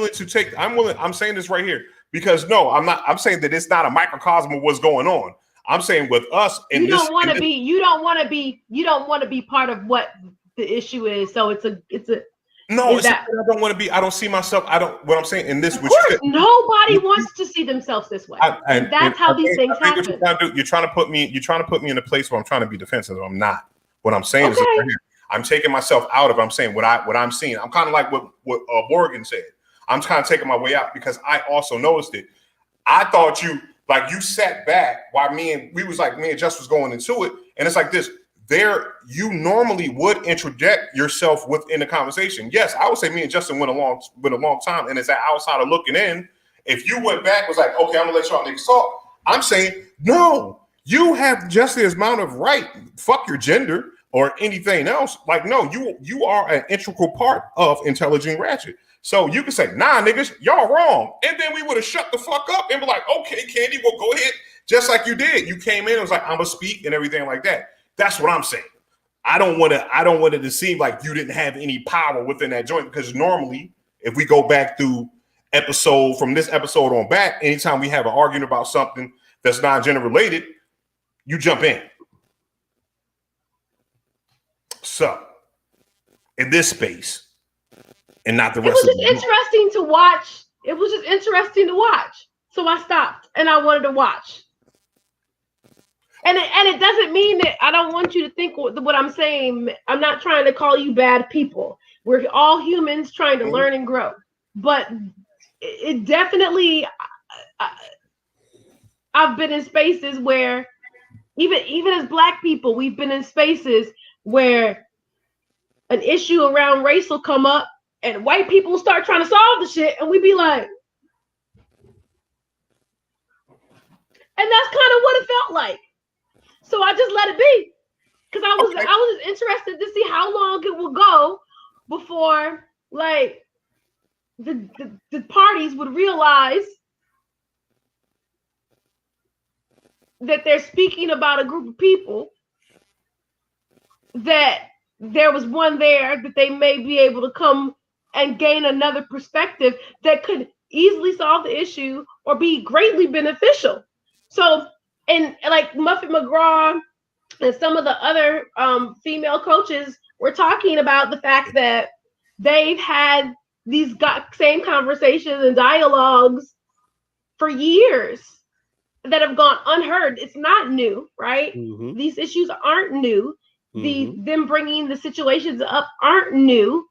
saying this right here because no, I'm not. I'm saying that it's not a microcosm of what's going on. I'm saying with us, you don't want to be part of what the issue is. So it's a. No, it's that I don't want to be. I don't see myself. What I'm saying in this. Of course, nobody wants to see themselves this way, and that's how these things happen. You're trying to put me in a place where I'm trying to be defensive. I'm not. What I'm saying is, right here, I'm taking myself out of. I'm saying what I'm seeing. I'm kind of like what Morgan said. I'm kind of taking my way out because I also noticed it. I thought you sat back while me and Just was going into it, and it's like this. You normally would interject yourself within the conversation. Yes, I would say me and Justin went a long time, and it's that outsider looking in. If you went back, was like, okay, I'm gonna let y'all niggas talk. I'm saying no. You have just the amount of right. Fuck your gender or anything else. Like, no, you are an integral part of Intelligent Ratchet. So you can say, nah, niggas, y'all wrong. And then we would have shut the fuck up and be like, okay, Candy, well, go ahead. Just like you did. You came in and was like, I'm gonna speak and everything like that. That's what I'm saying. I don't want it to seem like you didn't have any power within that joint, because normally, if we go back through from this episode on back, anytime we have an argument about something that's non-gender related, you jump in. So, in this space, and not the rest of it. It was just interesting to watch. It was just interesting to watch. So I stopped and I wanted to watch. And it doesn't mean that I don't want you to think what I'm saying. I'm not trying to call you bad people. We're all humans trying to learn and grow. But it definitely, I've been in spaces where, even as Black people, we've been in spaces where an issue around race will come up and white people start trying to solve the shit, and we be like, and that's kind of what it felt like. So I just let it be, because I was interested to see how long it would go before like the parties would realize that they're speaking about a group of people, that there was one there that they may be able to come and gain another perspective that could easily solve the issue or be greatly beneficial. So, and like Muffet McGraw and some of the other female coaches were talking about the fact that they've had these same conversations and dialogues for years that have gone unheard. It's not new, right? Mm-hmm. These issues aren't new. Them bringing the situations up aren't new.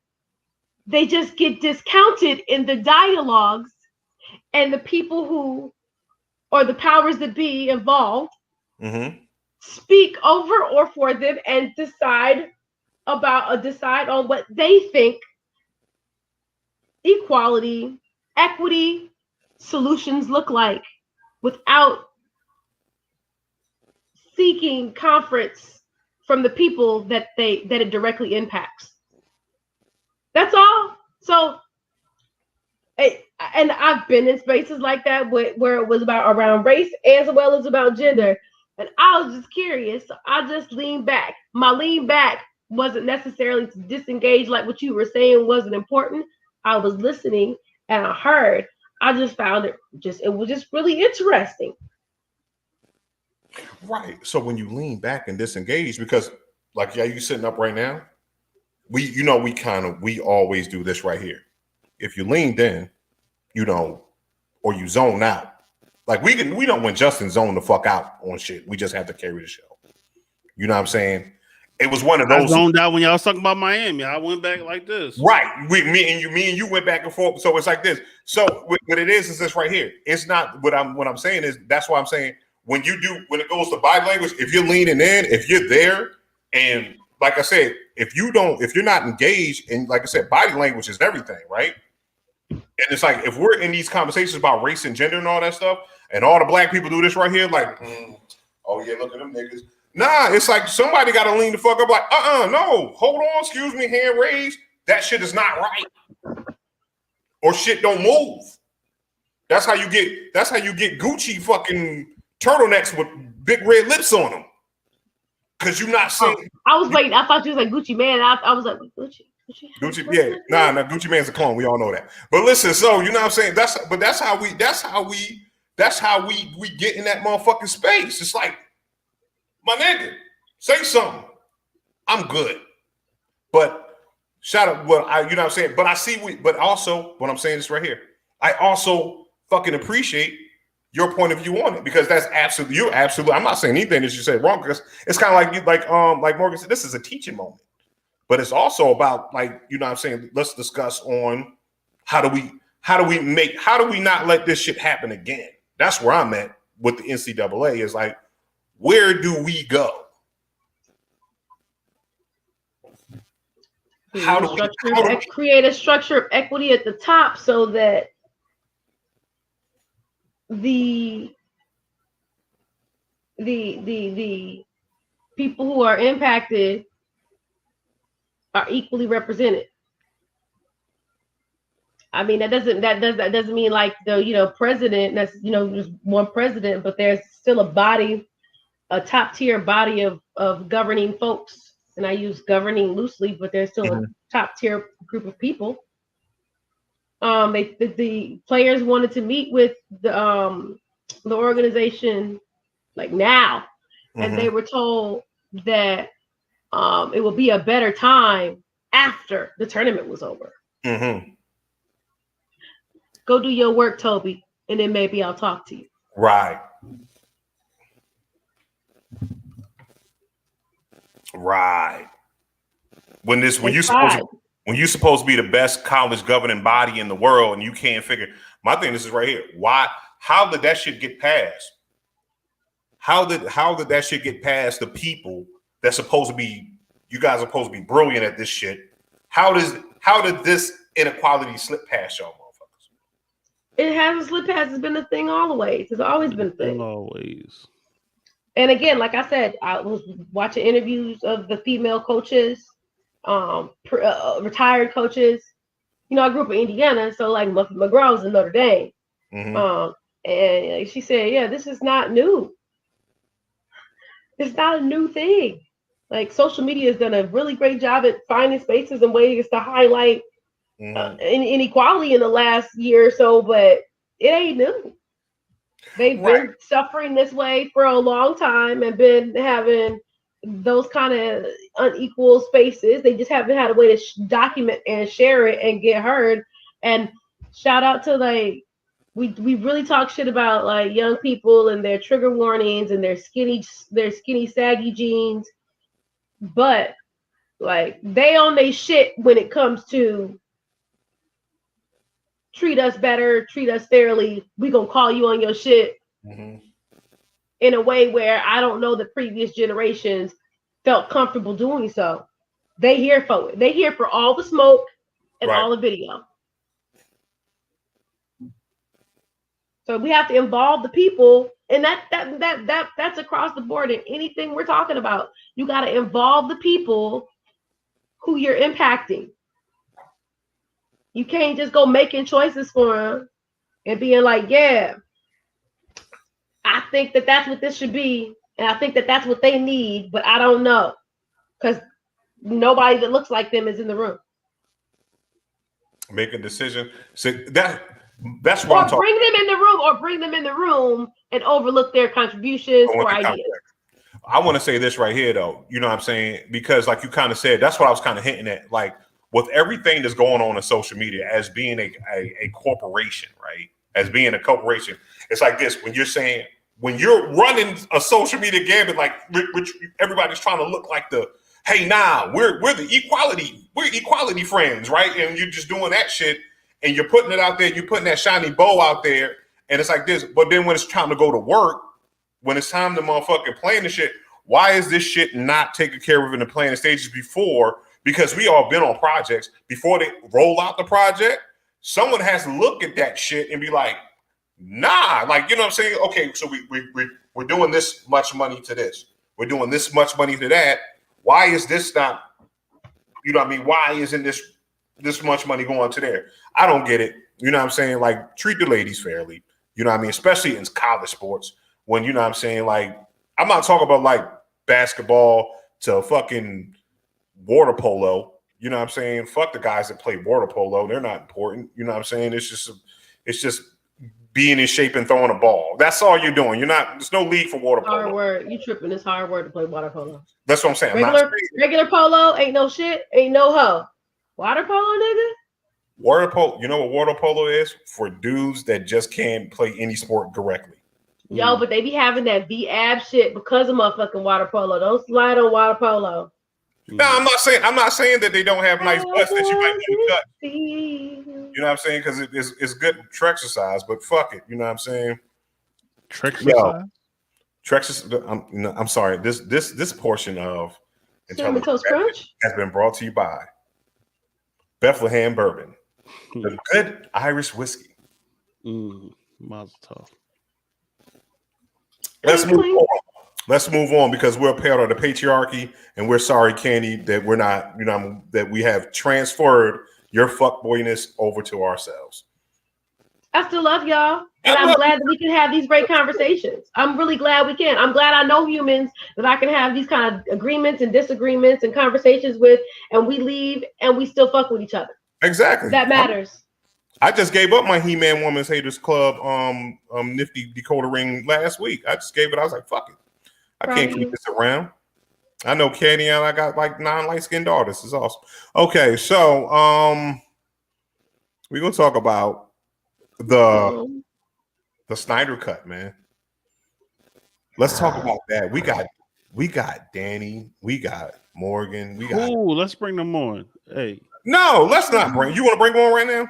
They just get discounted in the dialogues, and the people who, or the powers that be involved, speak over or for them and decide on what they think equality, equity solutions look like, without seeking conference from the people that it directly impacts. That's all. So, and I've been in spaces like that where it was around race as well as about gender. And I was just curious. So I just leaned back. My lean back wasn't necessarily to disengage, like what you were saying wasn't important. I was listening and I heard. I just found it was just really interesting. Right. So when you lean back and disengage, because like, you sitting up right now, we always do this right here. If you leaned in, or you zone out, like we don't when Justin zoned the fuck out on shit. We just have to carry the show. You know what I'm saying? It was one of those. I zoned out when y'all was talking about Miami. I went back like this. Right. Me and you went back and forth. So it's like this. So what it is this right here. It's not what I'm saying is, that's why I'm saying when it goes to body language, if you're leaning in, if you're there, and like I said, if you're not engaged, and like I said, body language is everything, right? And it's like, if we're in these conversations about race and gender and all that stuff, and all the Black people do this right here, like, oh yeah, look at them niggas. Nah, it's like somebody got to lean the fuck up, like, no, hold on, excuse me, hand raised. That shit is not right, or shit don't move. That's how you get Gucci fucking turtlenecks with big red lips on them, because you're not saying. I was waiting. I thought you was like Gucci Man. I was like Gucci, yeah, nah, Gucci Man's a clone. We all know that. But listen, so you know what I'm saying. That's That's how we get in that motherfucking space. It's like, my nigga, say something. I'm good. But shout out, well, you know what I'm saying? But I see, but also, what I'm saying is right here. I also fucking appreciate your point of view on it, because that's absolutely, you're absolutely, I'm not saying anything that you say wrong, because it's kind of like you, like Morgan said, this is a teaching moment. But it's also about, like, you know what I'm saying, let's discuss on how do we not let this shit happen again? That's where I'm at with the NCAA, is like, where do we go? How do we create a structure of equity at the top so that the people who are impacted are equally represented? I mean, that doesn't mean like the president, that's just one president, but there's still a top tier body of governing folks, and I use governing loosely, but there's still a top tier group of people. The players wanted to meet with the organization like now, and they were told that it will be a better time after the tournament was over. Go do your work, Toby, and then maybe I'll talk to you. Right. When you're supposed to be the best college governing body in the world, and you can't figure. My thing, this is right here. How did that shit get passed? How did that shit get past the people that's supposed to be? You guys are supposed to be brilliant at this shit. How did this inequality slip past y'all motherfuckers? It hasn't slipped past. It's been a thing always. It's always been a thing. Always. And again, like I said, I was watching interviews of the female coaches, retired coaches. I grew up in Indiana, so like McGraw was in Notre Dame. And she said, yeah, this is not new. It's not a new thing. Like, social media has done a really great job at finding spaces and ways to highlight inequality in the last year or so, but it ain't new. They've been suffering this way for a long time and been having those kind of unequal spaces. They just haven't had a way to document and share it and get heard. And shout out to, like, we really talk shit about like young people and their trigger warnings and their skinny saggy jeans, but like they own their shit when it comes to treat us better, treat us fairly. We gonna call you on your shit in a way where I don't know the previous generations felt comfortable doing so. They here for it. They here for all the smoke and all the video. So we have to involve the people, and that's across the board in anything we're talking about. You got to involve the people who you're impacting. You can't just go making choices for them and being like, yeah, I think that that's what this should be, and I think that that's what they need, but I don't know, because nobody that looks like them is in the room. Make a decision. So that's what I'm talking. Bring them in the room and overlook their contributions or ideas. I want to say this right here, though. You know what I'm saying? Because like you kind of said, that's what I was kind of hinting at. Like, with everything that's going on in social media as being a corporation, right? As being a corporation, it's like this. When you're running a social media gambit, like which everybody's trying to look like hey, we're equality friends, right? And you're just doing that shit, and you're putting it out there, you're putting that shiny bow out there, and it's like this. But then when it's time to go to work, when it's time to motherfucking plan the shit, why is this shit not taken care of in the planning stages before? Because we all been on projects before they roll out the project. Someone has to look at that shit and be like, nah, like, you know what I'm saying? Okay, so we're doing this much money to this. We're doing this much money to that. Why is this not, you know what I mean? Why isn't this much money going to there? I don't get it. You know what I'm saying? Like, treat the ladies fairly. You know what I mean? Especially in college sports. When, you know what I'm saying? Like, I'm not talking about like basketball to fucking water polo. You know what I'm saying? Fuck the guys that play water polo. They're not important. You know what I'm saying? It's just being in shape and throwing a ball. That's all you're doing. You're not. There's no league for water polo. Hard word. You tripping? It's hard word to play water polo. That's what I'm saying. Regular polo ain't no shit. Ain't no hoe. Water polo, nigga. Water polo. You know what water polo is for dudes that just can't play any sport correctly. Yo, but they be having that V-ab shit because of motherfucking water polo. Don't slide on water polo. No, I'm not saying that they don't have nice butts that you might want to touch. You know what I'm saying? Because it's good for exercise, but fuck it. You know what I'm saying? Trexercise? I'm sorry. This portion of Cinnamon Toast Crunch has been brought to you by Bethlehem Bourbon, the good Irish whiskey. Mazel tov. Let's move on because we're a part of the patriarchy, and we're sorry, Candy, that we're not. That we have transferred your fuckboyness over to ourselves. I still love y'all, and I'm glad that we can have these great conversations. I'm really glad we can. I'm glad I know humans that I can have these kind of agreements and disagreements and conversations with, and we leave and we still fuck with each other. Exactly. That matters. I just gave up my He-Man Women's Haters Club nifty decoder ring last week. I just gave it. I was like, fuck it. I can't keep this around. I know Candy and I got like 9 light-skinned daughters. It's awesome. Okay, so we're gonna talk about the Snyder Cut, man. Let's talk about that. We got Danny, we got Morgan, we got. Ooh, let's bring them on. Hey, no, let's not bring. You want to bring one right now?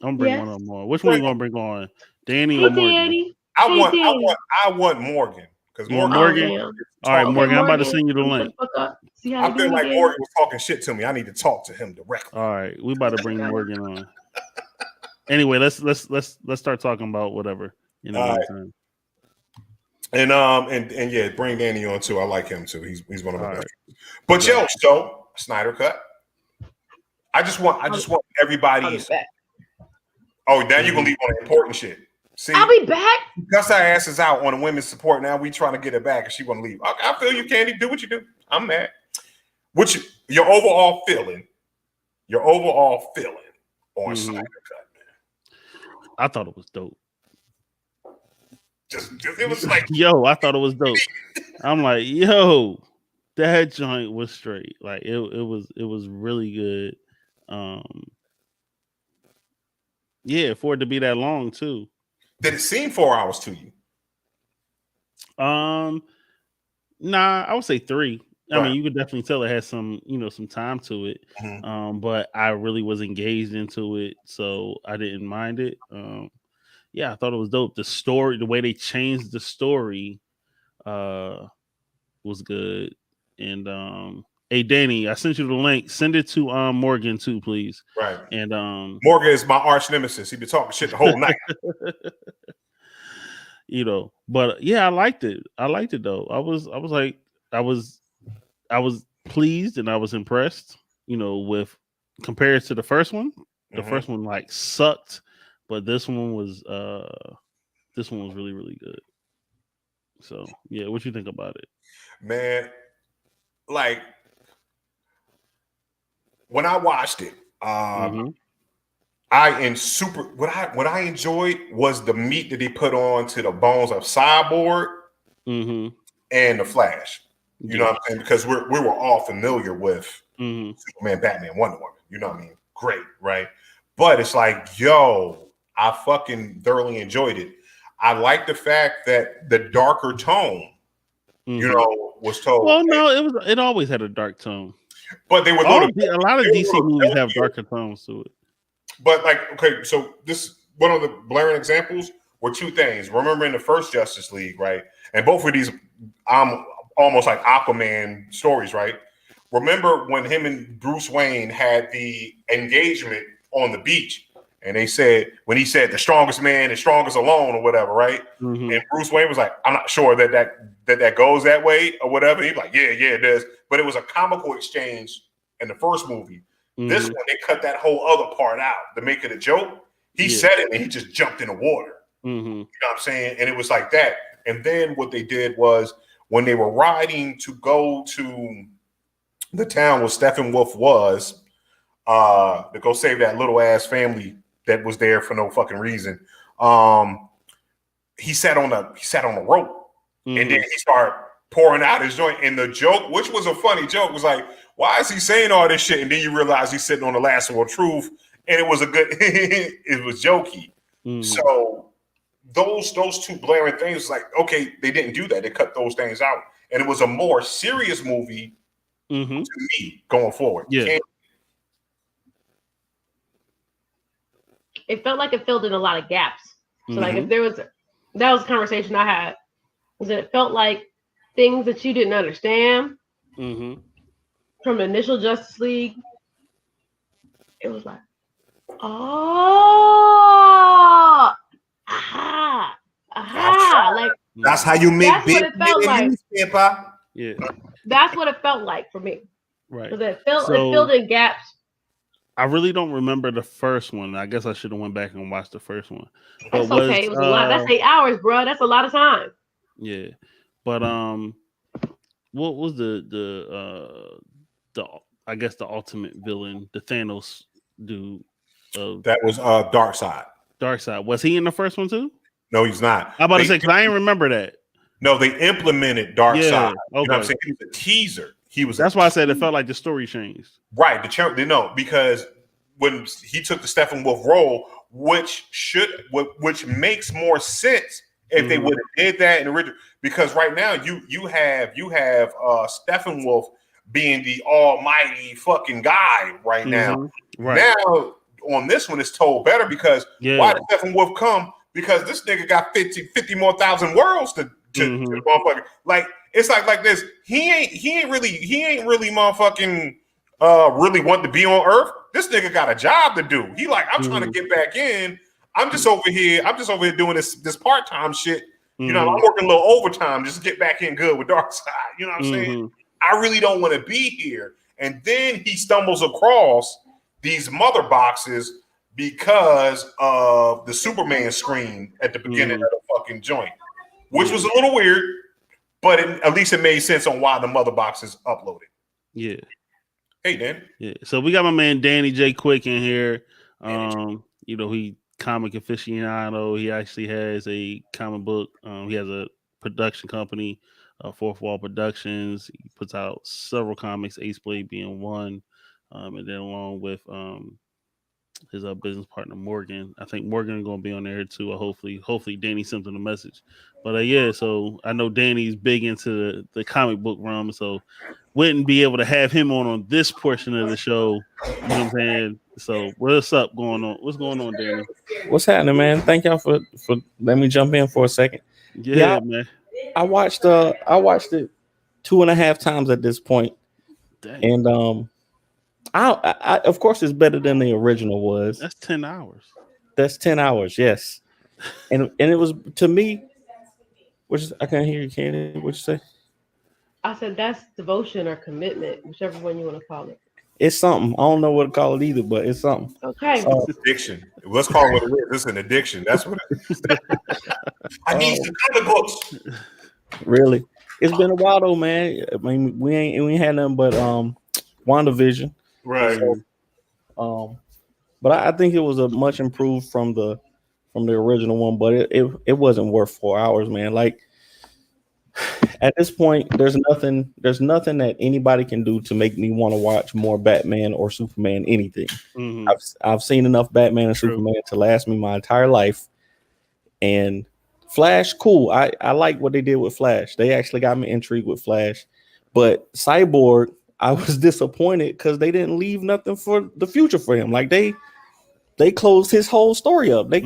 I'm bringing one of them on. Which one are you gonna bring on? Danny or Morgan? Danny. I want Morgan because Morgan. All right, Morgan. I'm about to send you the link. I feel like Morgan was talking shit to me. I need to talk to him directly. All right, we about to bring Morgan on. Anyway, let's start talking about whatever. You know. Right. And yeah, bring Danny on too. I like him too. He's one of my best. But so Snyder Cut. I just want everybody's. Oh, now you're gonna leave on the important shit. See, I'll be back. Cuss our asses out on the women's support. Now we trying to get it back, and she want to leave. I feel you, Candy. Do what you do. I'm mad. Your overall feeling on Snyder Cut, man. I thought it was dope. It was like, yo, I thought it was dope. I'm like, yo, that joint was straight. Like it was really good. Yeah, for it to be that long too. Did it seem 4 hours to you? Nah, I would say 3. I mean, you could definitely tell it had some time to it. But I really was engaged into it, so I didn't mind it. Yeah, I thought it was dope. The story, the way they changed the story, was good. And hey, Danny, I sent you the link. Send it to Morgan too, please. Right. And Morgan is my arch nemesis. He been talking shit the whole night. But yeah, I liked it. I liked it though. I was pleased and I was impressed. With compared to the first one. The first one like sucked, but this one was really, really good. So yeah, what you think about it, man? Like when I watched it, what I enjoyed was the meat that he put on to the bones of Cyborg and the Flash. You know what I'm saying? Because we were all familiar with Superman, Batman, Wonder Woman. You know what I mean? Great, right? But it's like, yo, I fucking thoroughly enjoyed it. I like the fact that the darker tone, was told. Well, no, it always had a dark tone. But they were a lot of DC movies have darker tones to it. But so this one of the blaring examples were 2 things. Remember in the first Justice League, right? And both of these almost like Aquaman stories, right? Remember when him and Bruce Wayne had the engagement on the beach, and they said when he said the strongest man is strongest alone or whatever, right? And Bruce Wayne was like, I'm not sure that goes that way or whatever. He's like, yeah, it does. But it was a comical exchange in the first movie. This one, they cut that whole other part out to make it a joke. He said it and he just jumped in the water. You know what I'm saying? And it was like that. And then what they did was when they were riding to go to the town where Steppenwolf was, to go save that little ass family that was there for no fucking reason. he sat on the rope, and then he started pouring out his joint. And the joke, which was a funny joke, was like, why is he saying all this shit? And then you realize he's sitting on the last of truth, and it was a good, it was jokey. So those two blaring things, like, okay, they didn't do that. They cut those things out, and it was a more serious movie to me going forward. Yeah. It felt like it filled in a lot of gaps. So like if there was, that was a conversation I had, was that it felt like things that you didn't understand from the initial Justice League, it was like, oh, aha, like that's how you make big newspaper. Yeah, that's what it felt like for me. Right. Because it filled in gaps. I really don't remember the first one. I guess I should have went back and watched the first one. But that's okay. It was a lot. That's 8 hours, bro. That's a lot of time. Yeah, but what was the I guess the ultimate villain, the Thanos dude? That was Darkseid. Darkseid. Was he in the first one too? No, he's not. I'm about to say, because I didn't remember that. No, they implemented Darkseid. Yeah, okay. You know what I'm saying? He was a teaser. That's why I said it felt like the story changed. Right. Because when he took the Steppenwolf role, which makes more sense if they would have did that in the original. Because right now you have Steppenwolf being the almighty fucking guy right now. Right. Now on this one it's told better because why did Steppenwolf come? Because this nigga got 50 more thousand worlds to motherfucker. Like it's like this. He ain't really motherfucking really want to be on Earth. This nigga got a job to do. He like, I'm trying to get back in. I'm just over here doing this part-time shit. You know, I'm working a little overtime just to get back in good with Darkseid. You know what I'm saying? I really don't want to be here. And then he stumbles across these mother boxes because of the Superman screen at the beginning of the fucking joint, which was a little weird, but at least it made sense on why the mother box is uploaded. Yeah. Hey, Dan. Yeah. So we got my man Danny J. Quick in here. You know, he comic aficionado. He actually has a comic book. He has a production company, Fourth Wall Productions. He puts out several comics, Ace Blade being one, and then along with his business partner Morgan. I think Morgan is going to be on there too. Hopefully Danny sent him a message. But yeah, so I know Danny's big into the comic book realm, so wouldn't be able to have him on this portion of the show. You know what I'm saying? So what's up going on? What's going on, Danny? What's happening, man? Thank y'all for letting me jump in for a second. Yeah, man. I watched it 2.5 times at this point. Dang. And I of course it's better than the original was. That's 10 hours. That's 10 hours, yes. And it was, to me, I can't hear you, Candy. What'd you say? I said that's devotion or commitment, whichever one you want to call it. It's something. I don't know what to call it either, but it's something. Okay. It's addiction. Let's call it what it is. It's an addiction. That's what it is. I need some comic books. Really? It's been a while though, man. I mean, we ain't had nothing but WandaVision. Right. So, but I think it was a much improved from the original one, but it wasn't worth 4 hours, man. Like at this point, there's nothing that anybody can do to make me want to watch more Batman or Superman anything. I've seen enough Batman and Superman to last me my entire life. And Flash, cool. I like what they did with Flash. They actually got me intrigued with Flash. But Cyborg, I was disappointed because they didn't leave nothing for the future for him. Like they closed his whole story up. They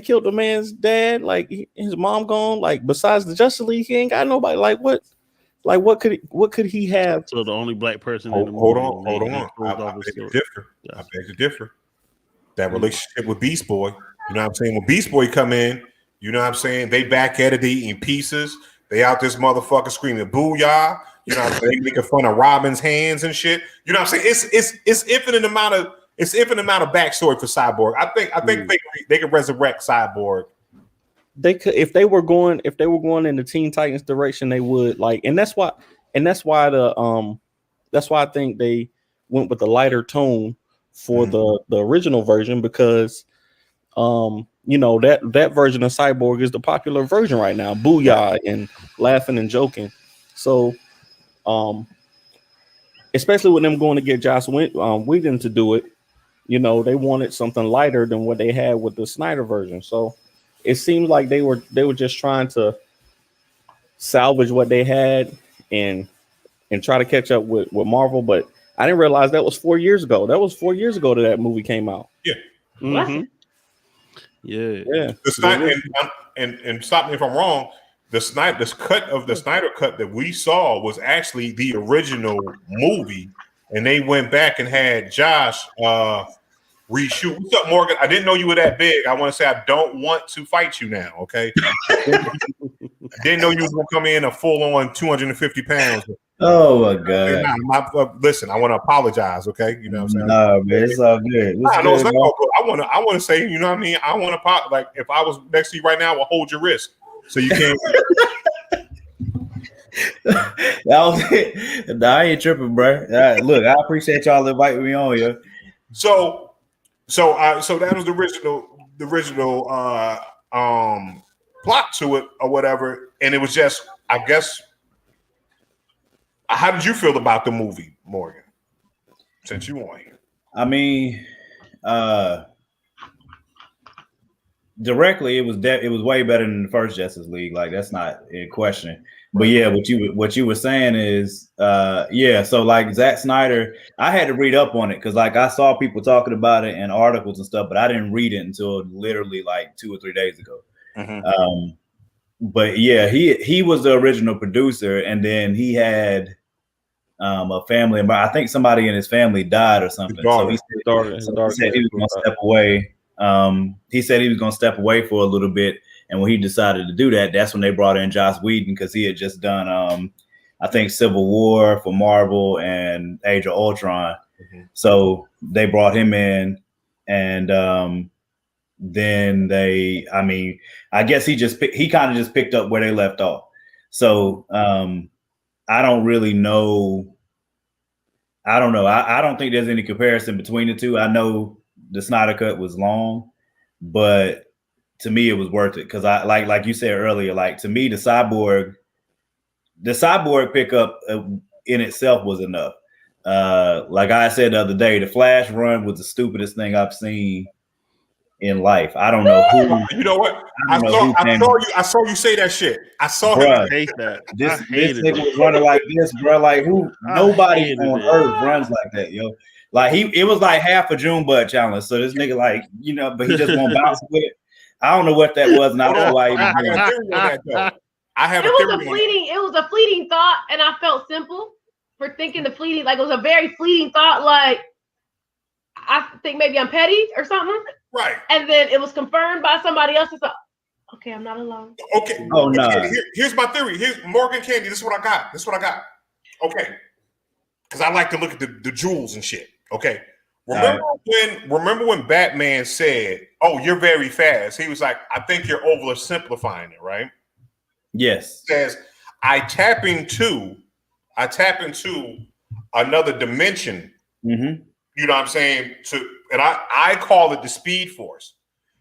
killed the man's dad. Like his mom gone. Like besides the Justice League, he ain't got nobody. Like what? Like what could he have? So the only black person. Hold on. I beg to differ. That relationship with Beast Boy. You know what I'm saying? When Beast Boy come in, you know what I'm saying? They back at it, they eating pieces. They out this motherfucker screaming booyah. You know what I'm saying? They making fun of Robin's hands and shit. You know what I'm saying? It's infinite amount of backstory for Cyborg. I think they could resurrect Cyborg. They could if they were going in the Teen Titans direction, they would like, and that's why I think they went with the lighter tone for the original version, because you know, that version of Cyborg is the popular version right now. Booyah and laughing and joking. So, especially with them going to get Joss Whedon to do it, you know, they wanted something lighter than what they had with the Snyder version. So it seems like they were just trying to salvage what they had and try to catch up with Marvel. But I didn't realize that was 4 years ago. That was 4 years ago that movie came out. Yeah. Mm-hmm. Yeah. The Snyder, and stop me if I'm wrong. This cut of the Snyder cut that we saw was actually the original movie, and they went back and had Josh reshoot. What's up, Morgan? I didn't know you were that big. I want to say I don't want to fight you now. Okay. I didn't know you was gonna come in a full on 250 pounds. Oh my god! Listen, I want to apologize. Okay, you know what I'm saying? No, man, it's all good. I know it's not all good. I want to say, you know what I mean? I want to like if I was next to you right now, I would hold your wrist so you can't. That was it. Nah, I ain't tripping, bro. Look, I appreciate y'all inviting me on here. So that was the original plot to it or whatever, and it was just, I guess. How did you feel about the movie, Morgan? Since you on here, I mean, directly, it was way better than the first Justice League. Like that's not in question. But yeah, what you were saying is, yeah. So like Zack Snyder, I had to read up on it because like I saw people talking about it in articles and stuff, but I didn't read it until literally like 2 or 3 days ago. Mm-hmm. But yeah, he was the original producer, and then he had a family, and I think somebody in his family died or something. So he said he was going to step away. He said he was going to step away for a little bit, and when he decided to do that, that's when they brought in Joss Whedon because he had just done, I think, Civil War for Marvel and Age of Ultron. Mm-hmm. So they brought him in, and then I guess he kind of just picked up where they left off. So I don't really know. I don't know. I don't think there's any comparison between the two. I know the Snyder Cut was long, but to me it was worth it because I like you said earlier. Like to me, the cyborg pickup in itself was enough. Like I said the other day, the Flash run was the stupidest thing I've seen in life. I don't know who. You know what? I saw you say that shit. I saw him. I hate that. This nigga was running like this, bro. Like who? Nobody on earth runs like that, yo. Like it was like half a June bud challenge. So this nigga, like, you know, but he just won't bounce with it. I don't know what that was, and I don't know why he was doing that. I have it was a fleeting thought, and I felt simple for thinking the fleeting, like it was a very fleeting thought, like I think maybe I'm petty or something. Right. And then it was confirmed by somebody else. It's like, okay, I'm not alone. Okay. Oh, no. Here's my theory. Here's Morgan Candy. This is what I got. Okay. Because I like to look at the jewels and shit. Okay. Remember when Batman said, "Oh, you're very fast." He was like, "I think you're oversimplifying it, right?" Yes. He says, I tap into another dimension. Mm-hmm. You know what I'm saying? And I call it the Speed Force.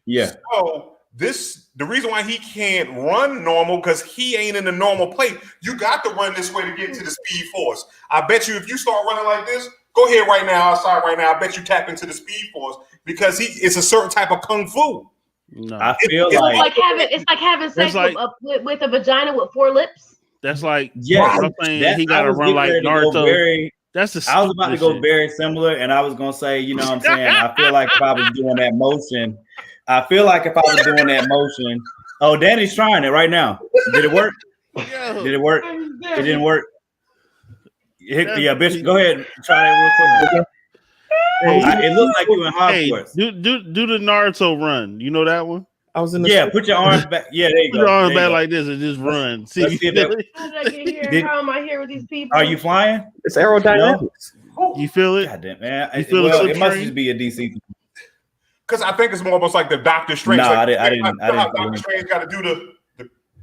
Yeah. So the reason why he can't run normal because he ain't in the normal plate. You got to run this way to get to the Speed Force. I bet you if you start running like this, go ahead right now, outside right now. I bet you tap into the Speed Force because it's a certain type of kung fu. No. I feel it's like having sex with a vagina with 4 lips. That's like he got to run like Naruto. I was about to go very similar, and I was gonna say, you know what I'm saying? I feel like if I was doing that motion, oh, Danny's trying it right now. Did it work? Did it work? It didn't work. Yeah, bitch, go ahead and try that real quick. It looks like you in Hogwarts. Do the Naruto run. You know that one? I was in the put your arms back. Yeah, there you go. Put your arms back like this and just run. See, how did I get here? How am I here with these people? Are you flying? It's aerodynamics. No. You feel it? God damn, man. It must just be a DC. Because I think it's more almost like the Doctor Strange. No, like, I didn't. Doctor Strange got to do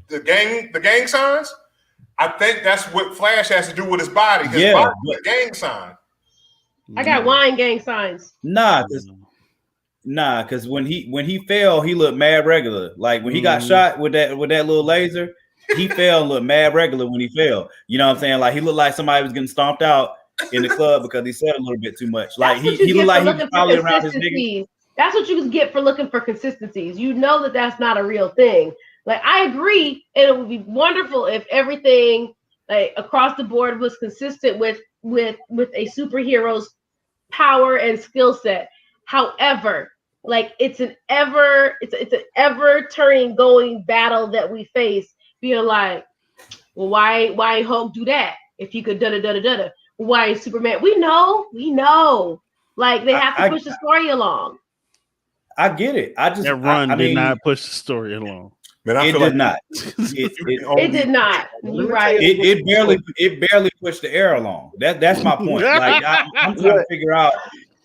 the gang signs. I think that's what Flash has to do with his body. His body, the gang sign. I got wine gang signs. Nah, Nah, because when he fell, he looked mad regular. Like when he got shot with that little laser, he fell and looked mad regular when he fell. You know what I'm saying? Like he looked like somebody was getting stomped out in the club because he said a little bit too much. Like he looked like he was probably around his niggas. That's what you get for looking for consistencies. You know that that's not a real thing. Like I agree, and it would be wonderful if everything like across the board was consistent with a superhero's power and skill set. However, like it's an ever turning going battle that we face. Being like, well, why Hulk do that if he could da da da da da? Why Superman? We know. Like they have to push the story along. I get it. I just that run did not push the story along. Man, it did not. It did not. You're right. It barely pushed the air along. That's my point. Like I'm trying to figure out.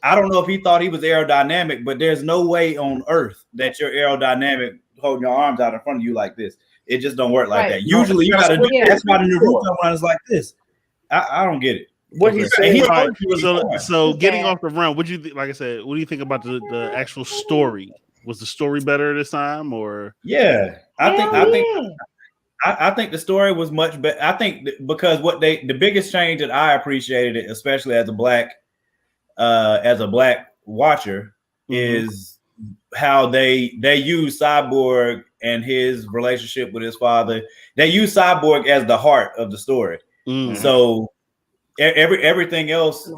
I don't know if he thought he was aerodynamic, but there's no way on earth that you're aerodynamic holding your arms out in front of you like this. It just don't work like that. Usually you got to do. That's why the Naruto runs like this. I don't get it. What he's saying. So getting off the run, what do you like I said? What do you think about the actual story? Was the story better this time, or? Yeah, I think the story was much better. I think because the biggest change that I appreciated it, especially as a black watcher, is how they use Cyborg and his relationship with his father. They use Cyborg as the heart of the story. So everything else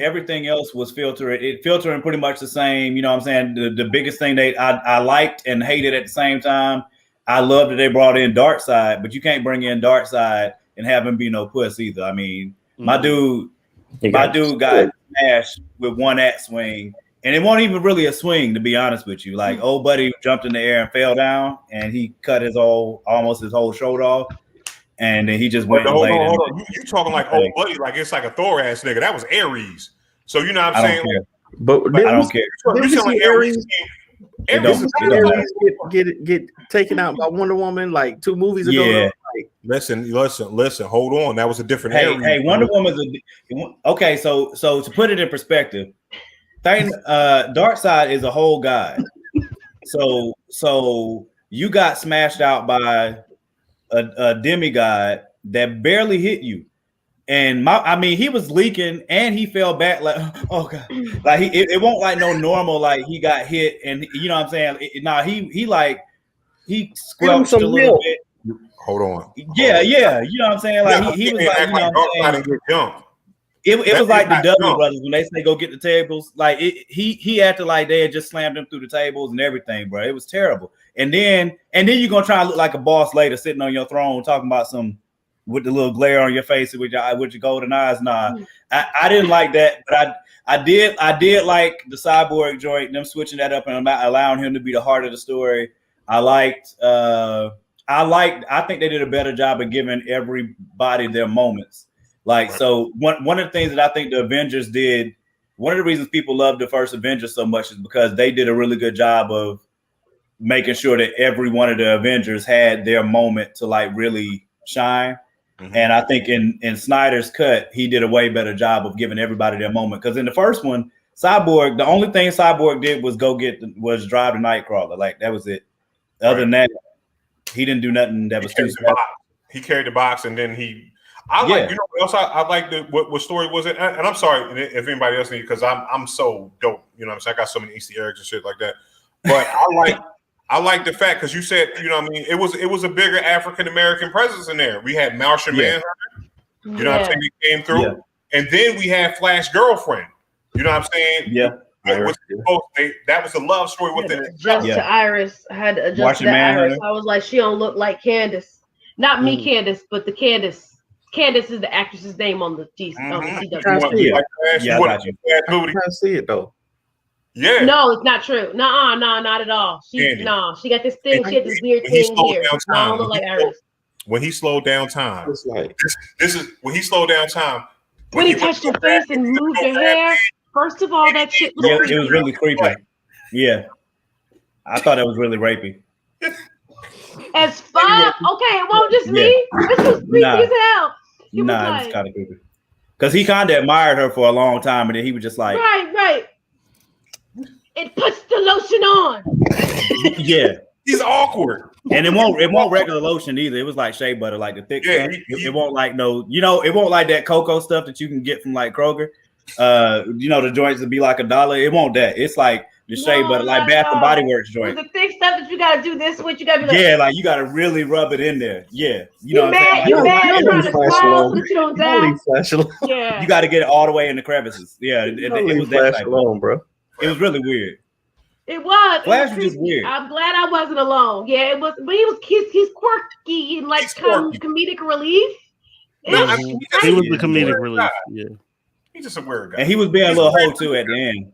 was filtering pretty much the same. You know what I'm saying? The biggest thing I liked and hated at the same time. I love that they brought in Darkseid, but you can't bring in Darkseid and have him be no puss either. I mean, my dude got smashed with one axe swing, and it wasn't even really a swing, to be honest with you. Like old buddy jumped in the air and fell down, and he cut almost his whole shoulder off. And then he just went and laid hold on. You talking like old buddy, like it's like a Thor ass nigga. That was Ares. So you know what I'm saying? But I don't care. You sound like Ares. Get taken out by Wonder Woman like 2 movies ago. Yeah. Like, Listen. Hold on. That was a different Ares. Hey, Wonder Woman's okay. So to put it in perspective, Darkseid is a whole god. So you got smashed out by a demigod that barely hit you, and he was leaking and he fell back like, oh god, like it won't like no normal, like he got hit and you know what I'm saying. He squelched a little bit. Hold on. Yeah, you know what I'm saying. Like he was like, you know what I'm saying. It was like the W brothers when they say go get the tables. Like he acted like they had just slammed him through the tables and everything, bro. It was terrible. And then you're gonna try and look like a boss later, sitting on your throne, talking about some with the little glare on your face with your golden eyes. Nah, I didn't like that, but I did like the Cyborg joint, them switching that up and allowing him to be the heart of the story. I think they did a better job of giving everybody their moments. Like, so one of the things that I think the Avengers did, one of the reasons people love the first Avengers so much is because they did a really good job of making sure that every one of the Avengers had their moment to like really shine. And I think in Snyder's cut, he did a way better job of giving everybody their moment. Because in the first one, Cyborg, the only thing Cyborg did was drive the Nightcrawler. Like that was it. Other than that, he didn't do nothing that was too special. He carried the box, and then you know what else I like what story was it? And I'm sorry if anybody else needs, because I'm so dope. You know what I'm saying? I got so many Easter eggs and shit like that. But I like the fact, because you said, you know what I mean, it was a bigger African American presence in there. We had Martian Manhunter, you know what I'm saying, he came through. Yeah. And then we had Flash girlfriend. You know what I'm saying? Yeah. That was a love story within it. Adjust to Iris. I had to adjust to Iris. I was like, she don't look like Candace. Not me, Candace, but the Candace. Candace is the actress's name on the CW. I got you. I can't see it though. Yeah. No, it's not true. No, not at all. She got this thing. She had this weird thing here. I don't look like Iris. When he slowed down time, it's like this is when he slowed down time. When he touched her face and moved her hair. First of all, that shit was it was really creepy. Yeah. I thought it was really rapey. As fuck. Okay, it wasn't just me. This was creepy as hell. It was kind of creepy. Because he kind of admired her for a long time, and then he was just like, right. it puts the lotion on. Yeah. He's awkward. And it won't regular lotion either. It was like shea butter, like the thick stuff. It won't like it won't like that cocoa stuff that you can get from like Kroger. The joints would be like $1. It won't that. It's like the shea butter, like Bath and Body Works joint. The thick stuff that you gotta do this with, you gotta be like, like you gotta really rub it in there. Yeah. You mad, you trying to smile, but you don't die. Yeah. You gotta get it all the way in the crevices. Yeah, it was that type alone, bro. It was really weird. It was. Flash was just weird. I'm glad I wasn't alone. Yeah, it was, but he's quirky and like comedic relief. No, he was the comedic relief. Yeah. He's just a weird guy. And he was being a little hoe too at the end.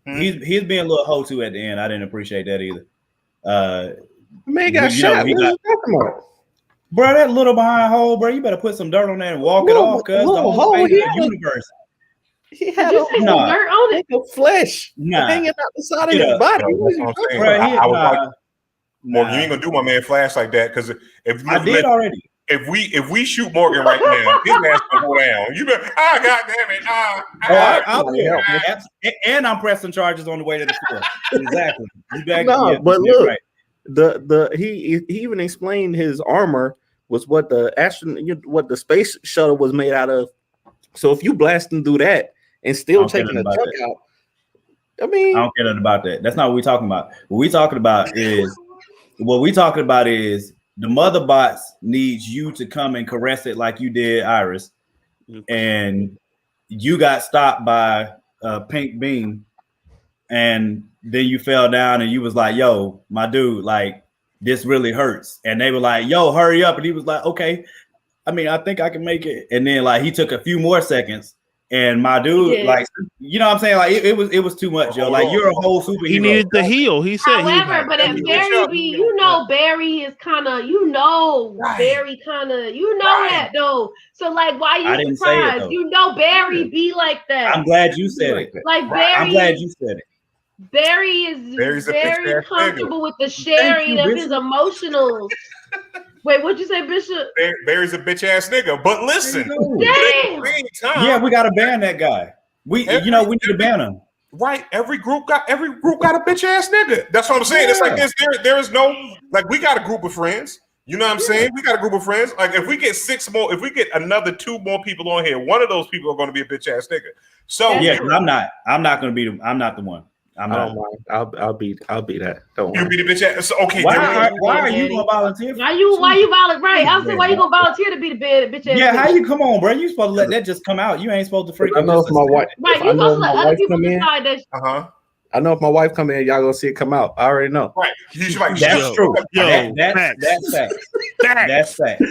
He's being a little hoe too at the end. I didn't appreciate that either. Man got shot. What are you talking about? Bro, that little behind hole, bro. You better put some dirt on that and walk it off, cuz the whole space of the universe. He had some dirt on it. No flesh hanging out the side of his body. Morgan, you ain't gonna do my man Flash like that, because if I did already. If we shoot Morgan right now, his ass gonna go down. You better, God damn it! And I'm pressing charges on the way to the floor. Exactly. But look, right. He even explained his armor was what the space shuttle was made out of. So if you blasting through that and still taking a chunk out, I mean, I don't care nothing about that. That's not what we're talking about. What we talking about is the mother bots needs you to come and caress it like you did Iris, and you got stopped by a pink beam, and then you fell down and you was like, yo, my dude, like this really hurts. And they were like, yo, hurry up. And he was like, okay, I mean, I think I can make it. And then like he took a few more seconds. And my dude, like, you know what I'm saying? Like it was too much, yo. Like you're a whole superhero. He needed to heal. He said. However, but if Barry Barry is kind of, Barry kind of, that though. So like, why you surprised? Barry be like that. I'm glad you said it. Like Barry. I'm glad you said it. Barry's very comfortable with the sharing of his emotionals. Wait, what'd you say, Bishop? Barry's a bitch ass nigga. But listen, yeah, we gotta ban that guy. We need to ban him. Right, every group got a bitch ass nigga. That's what I'm saying. It's like there is no, like, we got a group of friends. You know what I'm saying? We got a group of friends. Like if we get 6 more, if we get another 2 more people on here, one of those people are going to be a bitch ass nigga. So yeah, I'm not going to be. I'm not the one. I don't mind. I'll be that. Don't you worry. be the bitch ass. So, okay. Why are you gonna volunteer? Why you volunteer? Right. I was saying, why you gonna volunteer to be the bitch ass? Yeah, how you come on, bro? You supposed to let that just come out. You ain't supposed to freak. I know if my wife. Right. You supposed to let other people decide that. I know if my wife come in, y'all gonna see it come out. I already know. Right. He's like, that's true. That's fact. That's fact.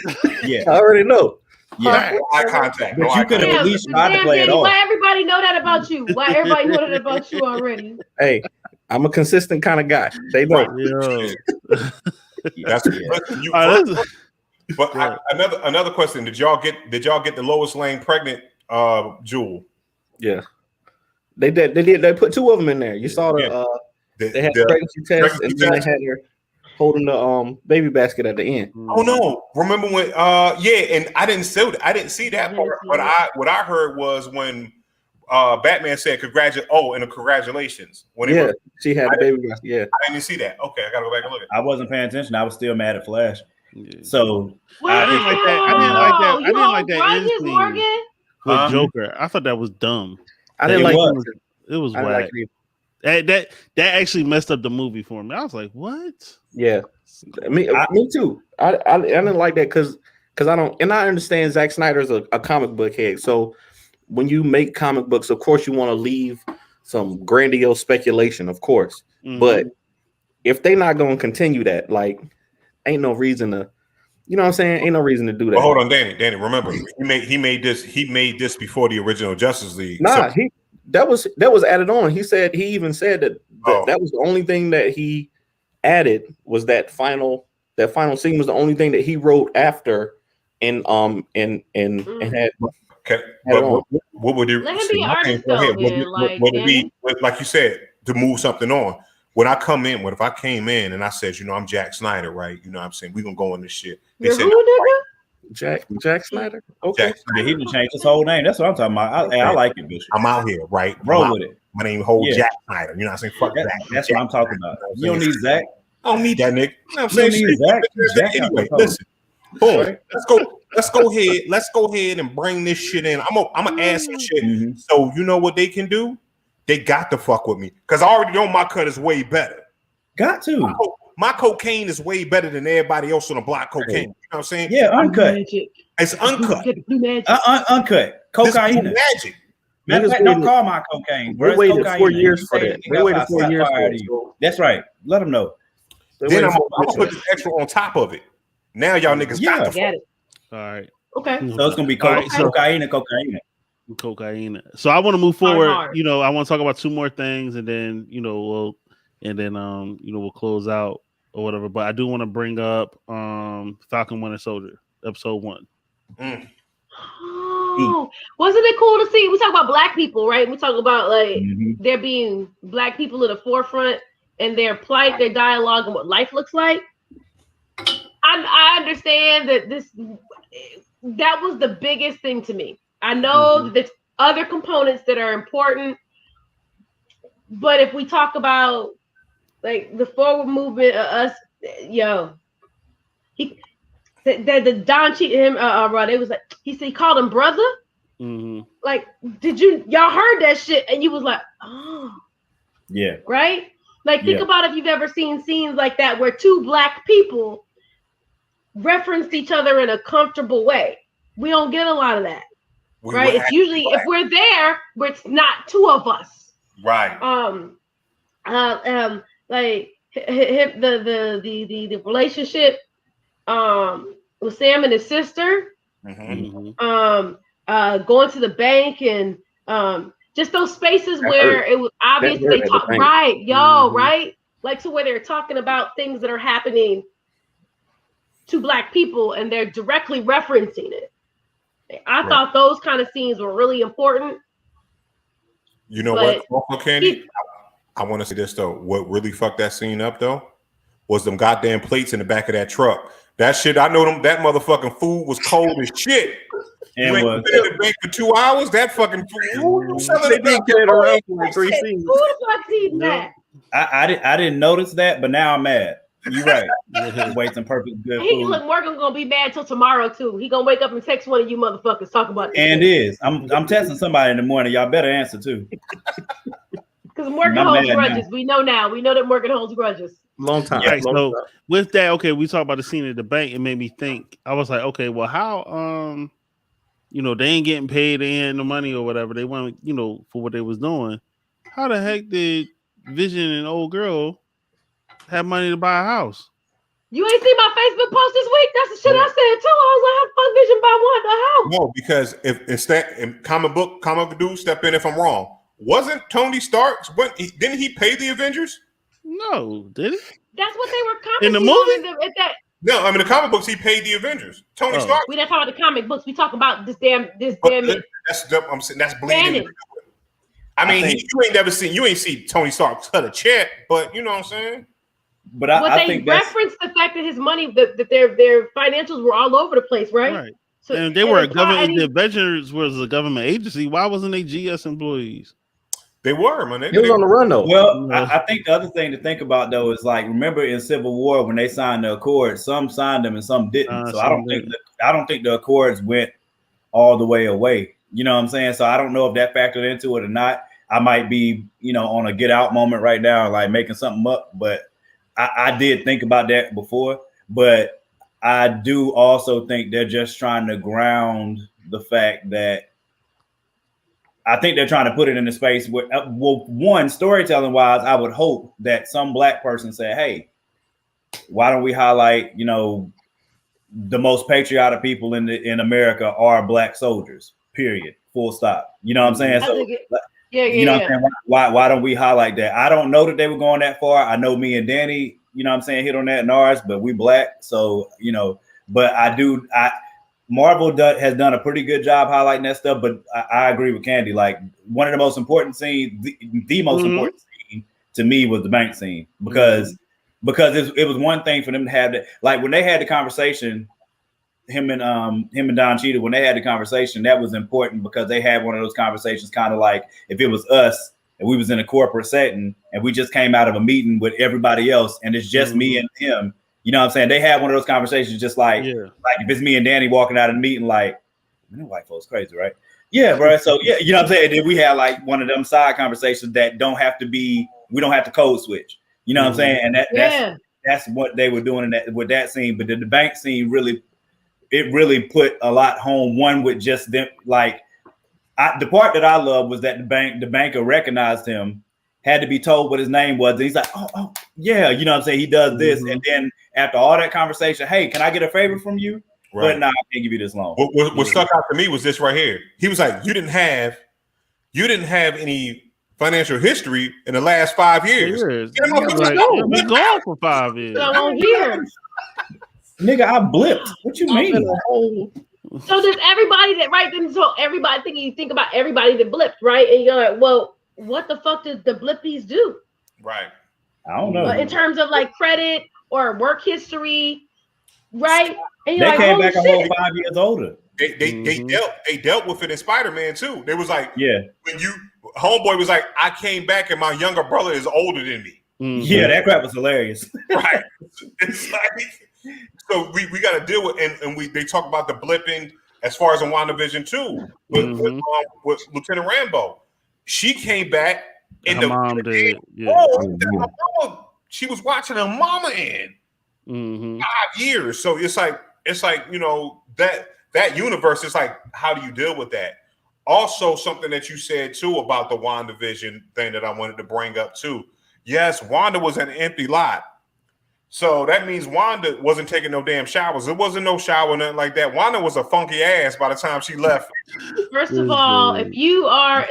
Yeah. I already know. Yeah, eye contact. But you could have at least tried to play it off. Why everybody know that about you? Why everybody know that about you already? Hey, I'm a consistent kind of guy. They know. That's but another question. Did y'all get the Lois Lane pregnant Jewel? Yeah. They did. They put 2 of them in there. You saw they had the pregnancy test, and then they had her holding the baby basket at the end. Oh no! Remember when? And I didn't see that part. But what I heard was when Batman said congratulations. When she had a baby basket. Yeah, I didn't see that. Okay, I gotta go back and look at it. I wasn't paying attention. I was still mad at Flash. Yeah. So I didn't like that. I didn't like that end scene with Joker. I thought that was dumb. I didn't like it. Was whack. That actually messed up the movie for me. I was like, what? Yeah, me too. I didn't like that because I don't, and I understand Zack Snyder's a comic book head. So when you make comic books, of course you want to leave some grandiose speculation, of course. Mm-hmm. But if they're not going to continue that, like, ain't no reason to, you know what I'm saying? Ain't no reason to do that. But hold on, Danny. Remember, he made this before the original Justice League. Nah, that was added on. He even said that was the only thing that he added was that final scene was the only thing that he wrote after and had. Okay, what would you? Let him be an artist though. Would it be like you said to move something on? When I come in, if I came in and I said, I'm Jack Snyder, right? You know what I'm saying? We're gonna go on this shit. They said, Jack Snyder. Okay. He didn't change his whole name. That's what I'm talking about. I like it, Bishop. I'm out here, right? Roll with it. My name whole Jack Snyder. You know what I'm saying? Fuck Zach. That's Jack what I'm talking Snyder, about. you know You don't need Zach. I don't need that nigga. You know what I'm You don't saying? need Zach. Jack Anyway, got the listen. Boom. Right. Let's go ahead. Let's go ahead and bring this shit in. I'm gonna add some shit. Mm-hmm. So you know what they can do? They got to fuck with me because I already know my cut is way better. Got to. My cocaine is way better than everybody else on the block cocaine. You know what I'm saying? Yeah, uncut. It's uncut. Uncut. Cocaine. Magic. Matter of fact, don't call my cocaine. They waited 4 years for that. They waited 4 years for it. That's right. Let them know. Then I'm gonna put this extra on top of it. Now y'all niggas got to get it. All right. Okay. So it's gonna be cocaine and cocaine. Cocaine. So I want to move forward. You know, I want to talk about two more things, and then we'll close out or whatever. But I do want to bring up Falcon Winter Soldier episode 1. Oh, wasn't it cool to see? We talk about black people, right? We talk about like there being black people in the forefront and their plight, their dialogue, and what life looks like. I understand that that was the biggest thing to me. I know that there's other components that are important, but if we talk about like the forward movement of us, the Don cheated him. It was like he said he called him brother. Mm-hmm. Like, y'all heard that shit and you was like, oh, yeah, right? Like, think about if you've ever seen scenes like that where two black people referenced each other in a comfortable way. We don't get a lot of that, right? It's usually if we're there, where it's not two of us, right? Like the relationship, with Sam and his sister, going to the bank and just those spaces where it was obvious they talk right, right? Like so where they're talking about things that are happening to black people and they're directly referencing it. I thought those kind of scenes were really important. You know what, Candy? I want to say this though. What really fucked that scene up though was them goddamn plates in the back of that truck. That shit, I know that motherfucking food was cold as shit. And you ain't been in the bank for 2 hours. That fucking food. They did get it around for 3 seasons. Who the fuck's eating that? I didn't notice that, but now I'm mad. You're right. Wait, some perfect good food. Look, Morgan gonna be mad till tomorrow too. He gonna wake up and text one of you motherfuckers talk about this. And is I'm texting somebody in the morning. Y'all better answer too. Because Morgan holds grudges. We know now. We know that Morgan holds grudges. Long time. Right, so with that, okay, we talked about the scene at the bank. It made me think. I was like, okay, well, how they ain't getting paid, they ain't no money or whatever. They want, for what they was doing. How the heck did Vision and old girl have money to buy a house? You ain't seen my Facebook post this week? That's the shit I said too. I was like, how the fuck Vision buy one a house? No, because if instead comic dude, step in if I'm wrong. Wasn't Tony Stark? Didn't he pay the Avengers? No, did he? That's what they were commenting in the movie. At that. No, I mean the comic books. He paid the Avengers. Tony Stark. We not talking about the comic books. We talk about this damn. I'm saying that's bleeding. I mean, you ain't seen Tony Stark cut a check, but you know what I'm saying. But I think referenced the fact that his money, that their financials were all over the place, right? Right. So and they were a government. The Avengers was a government agency. Why wasn't they GS employees? They were, man. They was on the run though. Well, I think the other thing to think about though is like, remember in Civil War when they signed the Accords, some signed them and some didn't. So I don't think the Accords went all the way away. You know what I'm saying? So I don't know if that factored into it or not. I might be, on a get out moment right now, like making something up. But I did think about that before. But I do also think they're just trying to ground the fact that I think they're trying to put it in a space where, one, storytelling wise, I would hope that some black person said, hey, why don't we highlight, the most patriotic people in America are black soldiers, period, full stop. You know what I'm saying? So, you know what I'm saying? Why don't we highlight that? I don't know that they were going that far. I know me and Danny, hit on that in ours, but we black. So, but Marvel has done a pretty good job highlighting that stuff, but I agree with Candy. Like one of the most important scenes, the most important scene to me was the bank scene because it was one thing for them to have that. Like when they had the conversation, him and Don Cheadle, when they had the conversation, that was important because they had one of those conversations, kind of like if it was us and we was in a corporate setting, and we just came out of a meeting with everybody else, and it's just me and him. You know what I'm saying? They had one of those conversations, just like if it's me and Danny walking out of the meeting, like, man, white folks crazy, right? Yeah, bro. So yeah, you know what I'm saying? Then we had like one of them side conversations that don't have to be. We don't have to code switch. You know what I'm saying? And that's what they were doing in that with that scene. But the bank scene really put a lot home. One with just them, like the part that I love was that the banker recognized him, had to be told what his name was, and he's like, oh yeah, you know what I'm saying? He does this, and then after all that conversation, hey, can I get a favor from you? Right. But no, I can't give you this loan. What stuck out to me was this right here. He was like, you didn't have any financial history in the last 5 years. We're gone for 5 years. Nigga, I blipped. What you mean? So there's everybody that so everybody think about everybody that blipped, right? And you're like, well, what the fuck did the blippies do? Right. I don't know. In terms of like credit or work history, right? And they came back a whole 5 years older. They dealt with it in Spider-Man too. They was like, when homeboy was like, I came back and my younger brother is older than me. Yeah, that crap was hilarious. Right. It's like, so we got to deal with, and they talk about the blipping as far as in WandaVision too with Lieutenant Rambo. She came back and her mom did. She was watching her mama in 5 years. So it's like you know that universe. It's like, how do you deal with that? Also, something that you said too about the WandaVision thing that I wanted to bring up too. Yes, Wanda was an empty lot. So that means Wanda wasn't taking no damn showers. There wasn't no shower, nothing like that. Wanda was a funky ass by the time she left. First of all, if you are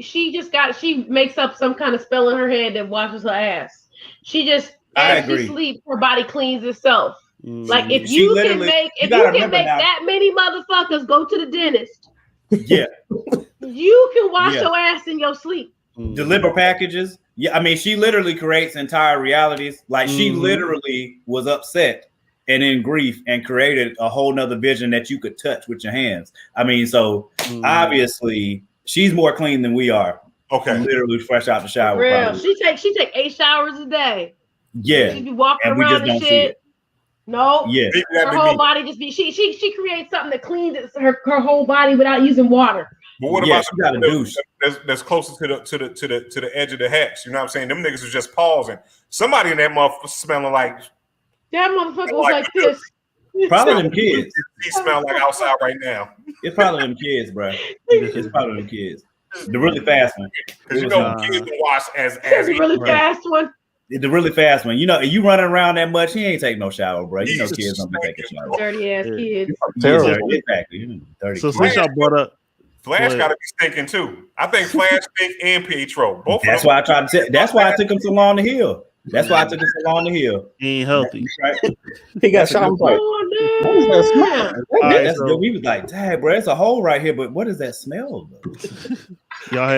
she makes up some kind of spell in her head that washes her ass. She just as she sleeps, her body cleans itself. Like if you can make that many motherfuckers go to the dentist, you can wash your ass in your sleep. Deliver packages. Yeah, I mean, she literally creates entire realities. Like she literally was upset and in grief and created a whole nother vision that you could touch with your hands. I mean, so obviously she's more clean than we are. Okay, literally fresh out the shower. Real. She take 8 showers a day. Yeah, she be walking around and shit. No, her whole body just be she creates something that cleans her whole body without using water. But what about she got a douche that's closer to the edge of the hex? You know what I'm saying? Them niggas was just pausing. Somebody in that motherfucker smelling like that motherfucker was like this. Probably them kids. He smell like outside right now. It's probably them kids, bro. It's probably them kids. The really fast one. Because you know kids can wash as the really fast one. The really fast one. You know, you running around that much, he ain't taking no shower, bro. You know kids don't be taking showers. Dirty ass kids. Terrible. Exactly. So since y'all brought up Flash got to be stinking too. I think Flash stink and Pietro. Both. That's why I tried to. That's why I took him so long to heal. That's why I took him so long to heal. He ain't healthy. Right? He got shot. Like, what is that smell? He was like, "Dang, bro, it's a hole right here, but what is that smell?" y'all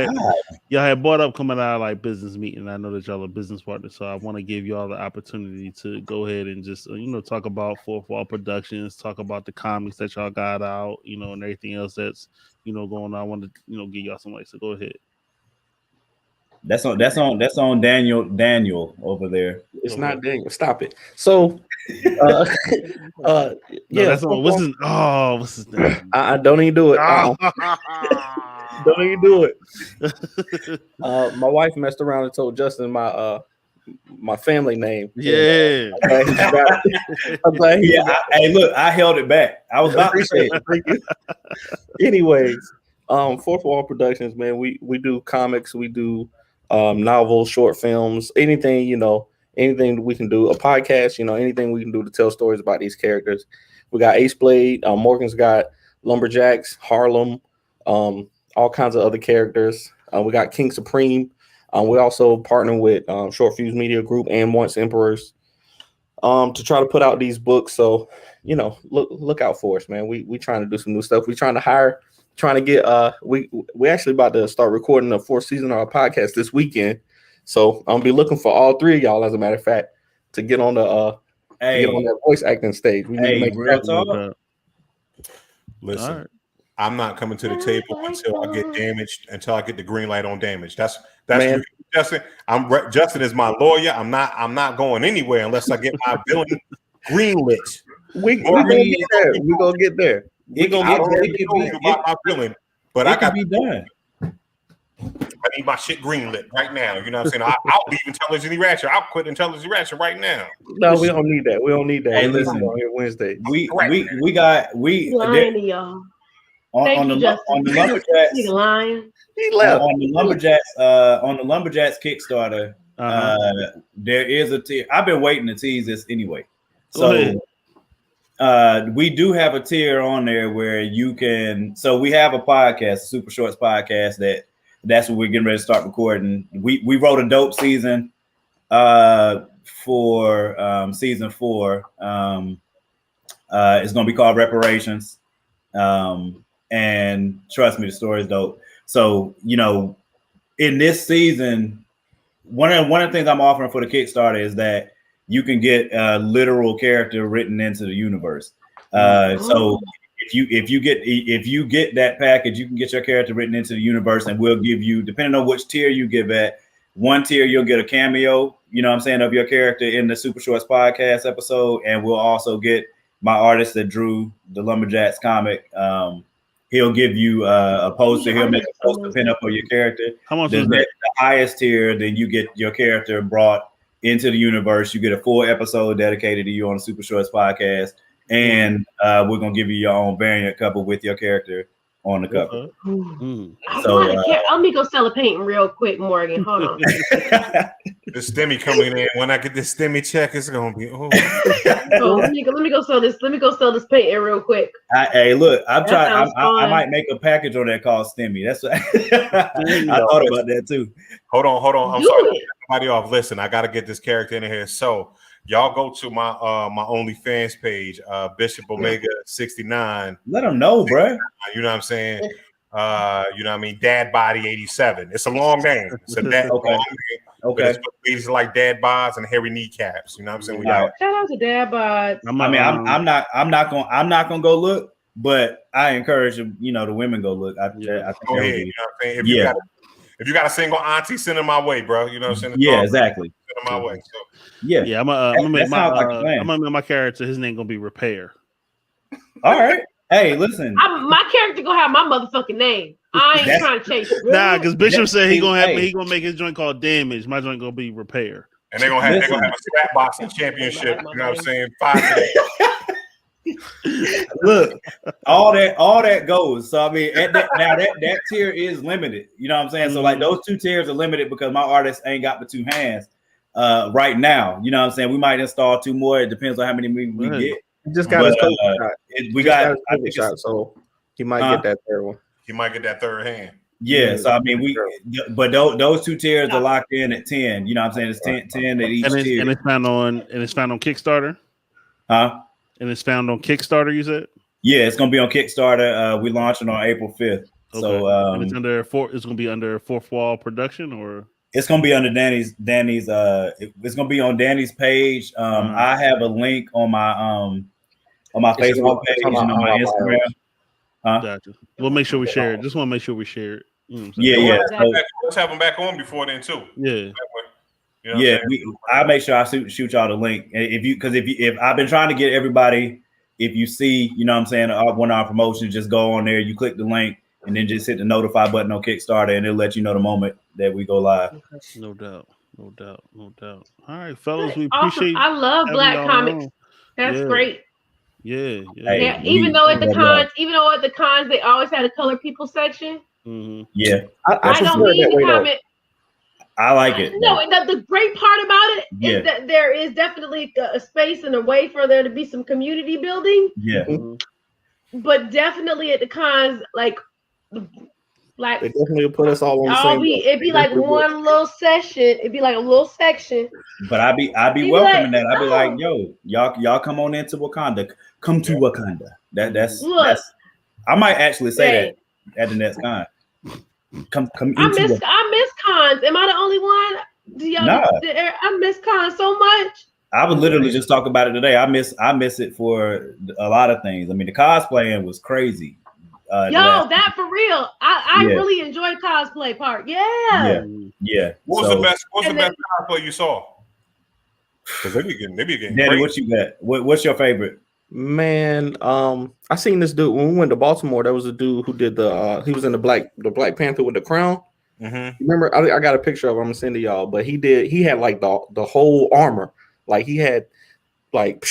had brought up coming out of like business meeting. I know that y'all are business partners, so I want to give y'all the opportunity to go ahead and just talk about Fourth Wall Productions, talk about the comics that y'all got out, and everything else that's going on. I want to give y'all some light. So go ahead. That's on Daniel over there. It's not Daniel. Stop it. So that's on what's his name? I don't even do it. Don't even do it. My wife messed around and told Justin my family name. Yeah. I'm like, hey, look, I held it back. I was about to say it. Anyways, Fourth Wall Productions, man, we do comics, we do novels, short films, anything, anything we can do, a podcast, anything we can do to tell stories about these characters. We got Ace Blade, Morgan's got Lumberjacks, Harlem, all kinds of other characters. We got King Supreme. We also partner with Short Fuse Media Group and Once Emperors to try to put out these books. So, look out for us, man. We trying to do some new stuff. We trying to get we actually about to start recording the 4th season of our podcast this weekend. So I'm gonna be looking for all 3 of y'all, as a matter of fact, to get on the get on that voice acting stage. We need to make real talk. Listen. All right. I'm not coming to the table until I get damaged, until I get the green light on damage. That's Man. you, Justin. Justin is my lawyer. I'm not going anywhere unless I get my villain greenlit. We gonna get there. We gonna get there. It can about my villain, but I got to be done. I need my shit greenlit right now. You know what I'm saying? I'll leave Intelligent Ratchet. I'll quit Intelligent Ratchet right now. No, we don't need that. We don't need that. Hey, listen, on here Wednesday. We on the lumberjacks. He left. On the lumberjacks Kickstarter. There is a tier. I've been waiting to tease this anyway. So we do have a tier on there where you can. So we have a podcast, Super Shorts podcast. That's what we're getting ready to start recording. We wrote a dope season for season 4. It's gonna be called Reparations. And trust me, the story is dope. So, in this season, one of the things I'm offering for the Kickstarter is that you can get a literal character written into the universe. So if you get that package, you can get your character written into the universe, and we'll give you, depending on which tier you give at, one tier you'll get a cameo, of your character in the Super Shorts podcast episode, and we'll also get my artist that drew the Lumberjacks comic. He'll give you a poster. He'll make a poster pin up for your character. How much then is that? The highest tier, then you get your character brought into the universe. You get a full episode dedicated to you on the Super Shorts podcast, and we're gonna give you your own variant cover with your character on the cover. So let me go sell a painting real quick, Morgan. Hold on. The STEMI coming in. When I get this STEMI check, it's gonna be. Let me go sell this. Let me go sell this painting real quick. Hey, look, I'm trying. I might make a package on that called STEMI. That's what I thought about that too. Hold on. I'm sorry. Everybody off. Listen, I gotta get this character in here. So y'all go to my my OnlyFans page, Bishop Omega 69. Let them know, bro. You know what I'm saying? You know what I mean? Dad Body 87. It's a long name. It's a dad long name. Okay. It's ladies like dad bods and hairy kneecaps. You know what I'm saying? Shout out to dad bods. I'm not gonna go look, but I encourage the women go look. I think go ahead. You know what I'm saying? If you got a single auntie, send them my way, bro. You know what I'm saying? Yeah, exactly. Send them my way. So yeah. I'm gonna make my character. His name gonna be Repair. All right. Hey, listen. My character gonna have my motherfucking name. I ain't trying to chase it. Nah, because Bishop said he gonna make his joint called Damage. My joint gonna be Repair. And they're gonna have a scrap boxing championship. You know what I'm saying? 5 days. Look, all that goes. So I mean, that tier is limited. You know what I'm saying? So like those 2 tiers are limited because my artist ain't got but 2 hands right now. You know what I'm saying? We might install 2 more. It depends on how many we get. Just got his shot. So he might get that third one. He might get that third hand. Yeah, so I mean, but those 2 tiers are locked in at 10. You know what I'm saying? It's 10 at each tier. And it's found on Kickstarter. Huh? And it's found on Kickstarter. You said? Yeah, it's gonna be on Kickstarter. We launching on April 5th. Okay. So and it's under it's gonna be under Fourth Wall Production, or it's gonna be under Danny's. It's gonna be on Danny's page. I have a link on my Facebook page and on my Instagram. Gotcha. We'll make sure we share it. Just want to make sure we share it. Yeah. Let's have them back on before then too. Yeah. I make sure I shoot y'all the link. If I've been trying to get everybody, if you see, you know what I'm saying, one of our promotions, just go on there, you click the link, and then just hit the notify button on Kickstarter, and it'll let you know the moment that we go live. No doubt. All right, fellas, we appreciate. I love Black comics. That's great. Yeah. Hey, even though at the cons they always had a color people section. Mm-hmm. Yeah, I don't need the comment. I like it. No, the great part about it is that there is definitely a space and a way for there to be some community building. Yeah. But definitely at the cons, like they definitely put us all on the same. It'd be like one little session. It'd be like a little section. But I'd be welcoming that. I'd be like, yo, y'all come on into Wakanda. Come to Wakanda. That's I might actually say that at the next con. Come I miss cons. Am I the only one? I miss cons so much. I would literally just talk about it today. I miss it for a lot of things. I mean, the cosplaying was crazy. that for real. I really enjoyed cosplay part. Yeah. What was the best cosplay you saw? Because they be getting Daddy, crazy. what you got? What's your favorite? Man, I seen this dude when we went to Baltimore. There was a dude who did he was in the Black Panther with the crown. Mm-hmm. Remember, I got a picture of him. I'm gonna send to y'all. But he had like the whole armor. Like he had like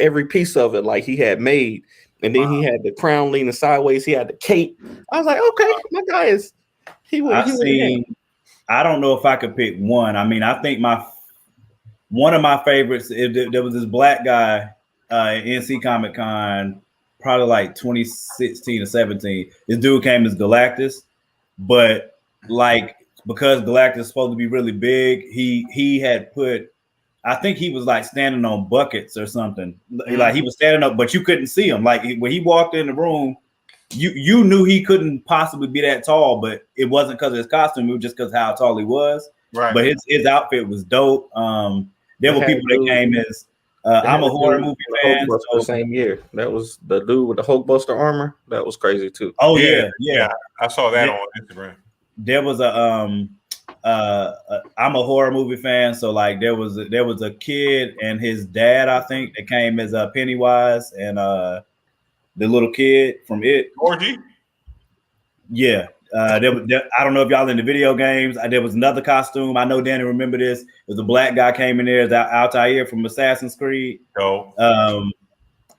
every piece of it. Like he had made, and then he had the crown leaning sideways. He had the cape. I was like, okay, my guy is. I don't know if I could pick one. I mean, I think one of my favorites. There was this black guy at NC Comic Con, probably like 2016 or 17. This dude came as Galactus, but like because Galactus is supposed to be really big, he had put. I think he was like standing on buckets or something. Like he was standing up, but you couldn't see him. Like when he walked in the room, you knew he couldn't possibly be that tall, but it wasn't because of his costume. It was just because how tall he was. Right. But his outfit was dope. There were people that came as I'm a horror movie fan. So, same year, that was the dude with the Hulkbuster armor. That was crazy too. Oh yeah. I saw that on Instagram. There was I'm a horror movie fan, so like there was a kid and his dad, I think, that came as Pennywise and the little kid from It. Georgie? Yeah. I don't know if y'all in the video games. There was another costume. I know Danny remember this. It was a black guy came in there as Altair from Assassin's Creed. No.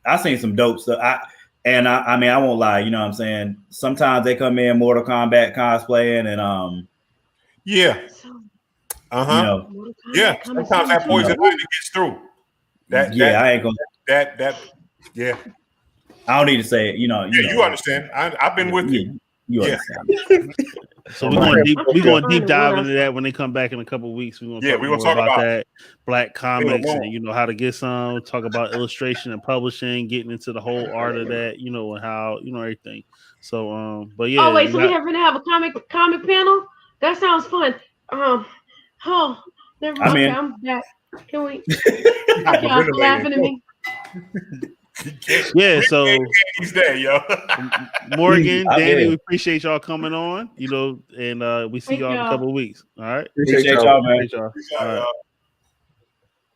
I seen some dope stuff. I mean, I won't lie. You know what I'm saying? Sometimes they come in Mortal Kombat cosplaying and yeah. Uh-huh. You know, yeah. Sometimes that poison ivy gets through. I ain't gonna. Yeah. I don't need to say it. You know. You understand. I've been with you. You understand. So we're going deep dive into that when they come back in a couple of weeks. We're going to talk about that Black comics and how to get some. Talk about illustration and publishing, getting into the whole art of that, and how everything. So but yeah. Oh wait, so we're gonna have a comic panel? That sounds fun. Never mind. I'm back. Can we? Y'all laughing at me. Yeah, so he's there, yo. Morgan, Danny, we appreciate y'all coming on, and we see y'all in a couple of weeks. All right, appreciate y'all, man. All right.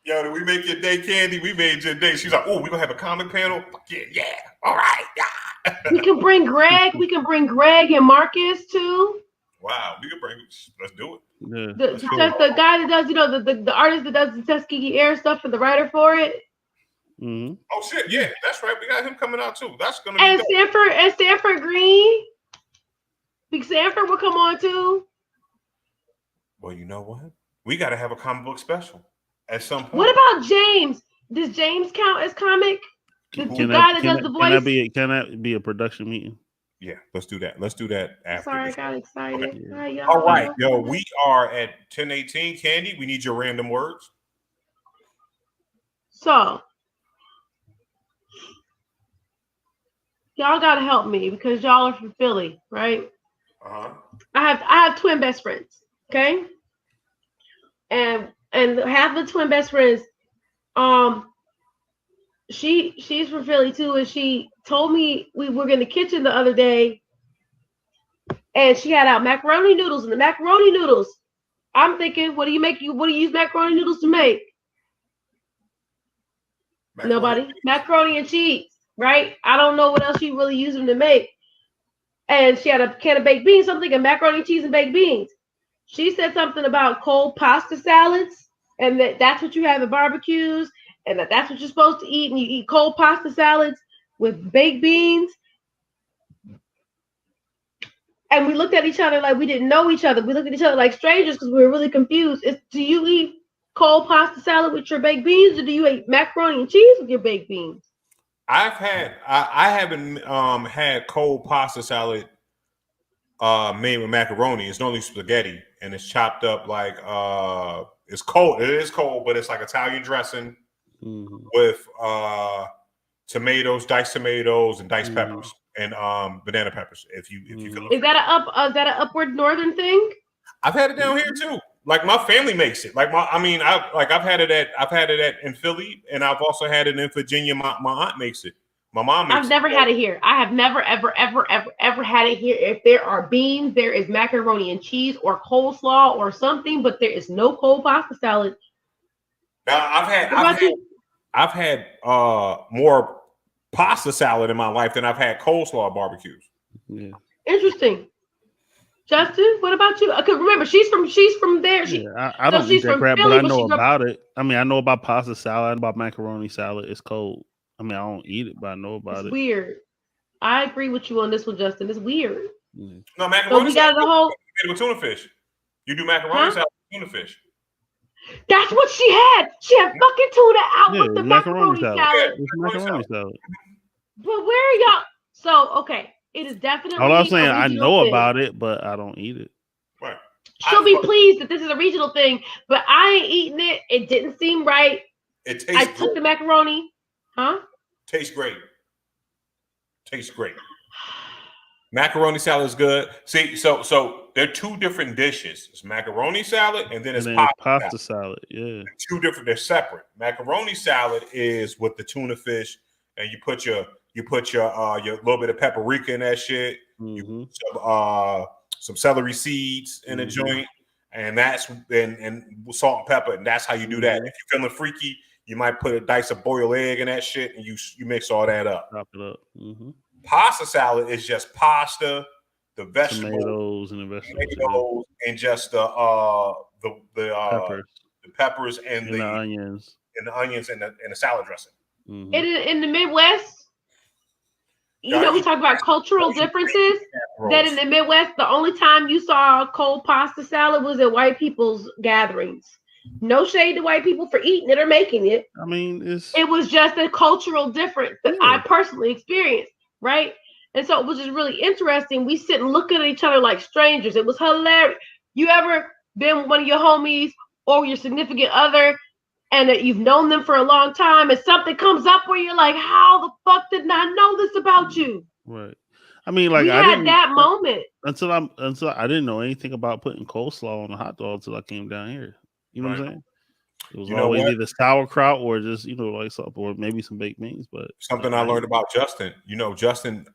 Yo, did we make your day, Candy? We made your day. She's like, oh, we gonna have a comic panel. Yeah. All right. Yeah. We can bring Greg. We can bring Greg and Marcus too. Wow, we can bring. Let's do it. Yeah, the guy that does, the artist that does the Tuskegee Air stuff and the writer for it. Mm-hmm. Oh shit! Yeah, that's right. We got him coming out too. That's gonna be Stanford Green. Stanford will come on too. Well, you know what? We got to have a comic book special at some point. What about James? Does James count as comic? The guy that does the voice. Can that be a production meeting? Yeah, let's do that. Let's do that after. Sorry, I got excited. Okay. All right, yo, we are at 10:18. Candy, we need your random words. So, y'all gotta help me because y'all are from Philly, right? Uh-huh. I have twin best friends, okay? And half the twin best friends, she's from Philly too, and she told me we were in the kitchen the other day, and she had out macaroni noodles, and the macaroni noodles. I'm thinking, what do you use macaroni noodles to make? Nobody. Macaroni and cheese, right? I don't know what else you really use them to make. And she had a can of baked beans, something, and macaroni, cheese, and baked beans. She said something about cold pasta salads, and that's what you have at barbecues, and that's what you're supposed to eat, and you eat cold pasta salads with baked beans. And we looked at each other like we didn't know each other. We looked at each other like strangers because we were really confused. Do you eat cold pasta salad with your baked beans, or do you eat macaroni and cheese with your baked beans? I haven't had cold pasta salad made with macaroni. It's normally spaghetti, and it's chopped up like it's cold. It is cold, but it's like Italian dressing with tomatoes, diced tomatoes, and diced peppers and banana peppers. If you feel is that an upward northern thing? I've had it down here too. Like my family makes it. I've had it at in Philly, and I've also had it in Virginia. My aunt makes it. My mom makes I've never had it here. I have never, ever, ever, ever, ever had it here. If there are beans, there is macaroni and cheese or coleslaw or something, but there is no cold pasta salad. Now I've had more pasta salad in my life than I've had coleslaw at barbecues. Yeah. Interesting. Justin, what about you? Because remember, she's from there. I don't eat she's that from crap, Philly, but I know she's from- about it. I mean, I know about pasta salad, I know about macaroni salad. It's cold. I mean, I don't eat it, but I know about It's it. weird. I agree with you on this one, Justin. It's weird. Yeah. No, macaroni So we got salad the whole. with tuna fish. You do macaroni salad with tuna fish. That's what she had. She had fucking tuna out with the macaroni salad. It's macaroni salad. But where are y'all? So okay, it is definitely. All I'm saying, I know thing. about it, but I don't eat it. Right. She'll be pleased that this is a regional thing, but I ain't eating it. It didn't seem right. It tastes. I took the macaroni. Huh? Tastes great. Tastes great. Macaroni salad is good. See, so they're two different dishes. It's macaroni salad and then it's pasta salad. Yeah. Two different, they're separate. Macaroni salad is with the tuna fish, and you put your little bit of paprika in that shit. Mm-hmm. You put some celery seeds in a joint, and that's and salt and pepper, and that's how you do that. If you're feeling freaky, you might put a dice of boiled egg in that shit, and you mix all that up. Chop it up. Mm-hmm. Pasta salad is just pasta, the vegetables, tomatoes and just the peppers and the onions and the salad dressing. Mm-hmm. In the Midwest, you know, we talk about cultural differences. That in the Midwest, the only time you saw cold pasta salad was at white people's gatherings. No shade to white people for eating it or making it. I mean, it was just a cultural difference that I personally experienced, right? And so it was just really interesting. We sit and look at each other like strangers. It was hilarious. You ever been with one of your homies or your significant other and that you've known them for a long time and something comes up where you're like, how the fuck did I know this about you? Right. I mean, like, I had that moment until I didn't know anything about putting coleslaw on a hot dog until I came down here. You know what I'm saying? It was always either sauerkraut or just, like something, or maybe some baked beans. But something I learned about Justin, Justin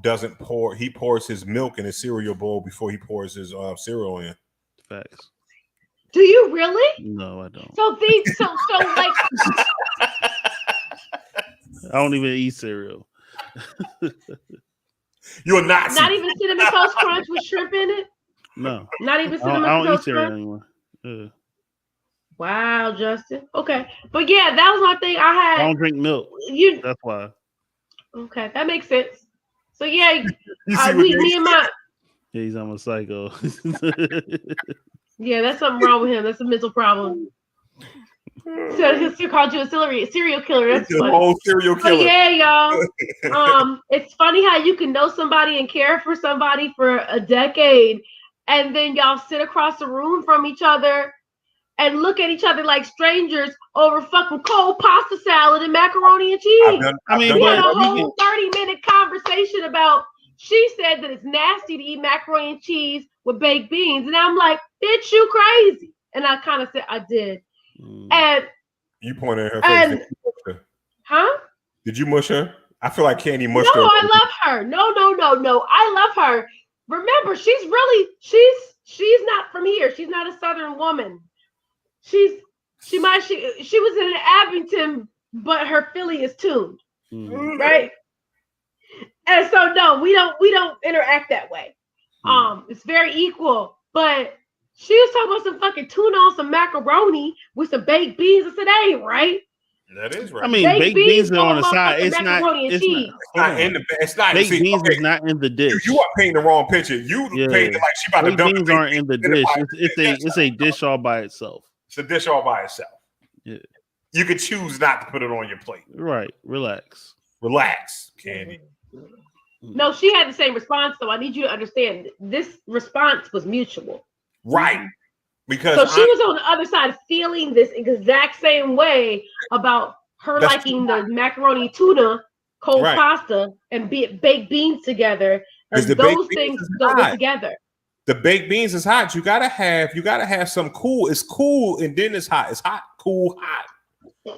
doesn't pour. He pours his milk in his cereal bowl before he pours his cereal in. Facts. Do you really? No, I don't. So like, I don't even eat cereal. You're not. Not even Cinnamon Toast Crunch with shrimp in it. No. Not even Cinnamon I don't Toast eat cereal Crunch anymore. Yeah. Wow, Justin. Okay, but yeah, that was my thing. I don't drink milk. That's why. Okay, that makes sense. So yeah, me and my. Yeah, he's on a psycho. Yeah, that's something wrong with him. That's a mental problem. So he'll still called you a serial killer. That's funny. Whole serial killer. But yeah, y'all. It's funny how you can know somebody and care for somebody for a decade, and then y'all sit across the room from each other and look at each other like strangers over fucking cold pasta salad and macaroni and cheese. We had a whole 30-minute conversation about. She said that it's nasty to eat macaroni and cheese with baked beans, and I'm like, bitch, you crazy. And I kind of said I did. And you pointed at her face. Huh? Did you mush her? I feel like Candy mushed her. No, I love her. No. I love her. Remember, she's not from here. She's not a Southern woman. She was in Abington, but her Philly is tuned, right? And so no, we don't interact that way. It's very equal. But she was talking about some fucking tuna on some macaroni with some baked beans. I said, that ain't right. That is right. I mean, baked beans are on the side. It's not in the. It's not. Baked beans is not in the dish. You are painting the wrong picture. You painted like she about to dump. Beans aren't in the dish. It's a dish all by itself. It's a dish all by itself. Yeah. You could choose not to put it on your plate. Right. Relax, Candy. No, she had the same response, though. I need you to understand this response was mutual. Right. Because so she was on the other side feeling this exact same way about her liking the macaroni tuna, cold pasta, and baked beans together. And those things go together. The baked beans is hot. You gotta have some cool. It's cool and then it's hot. It's hot, cool, hot.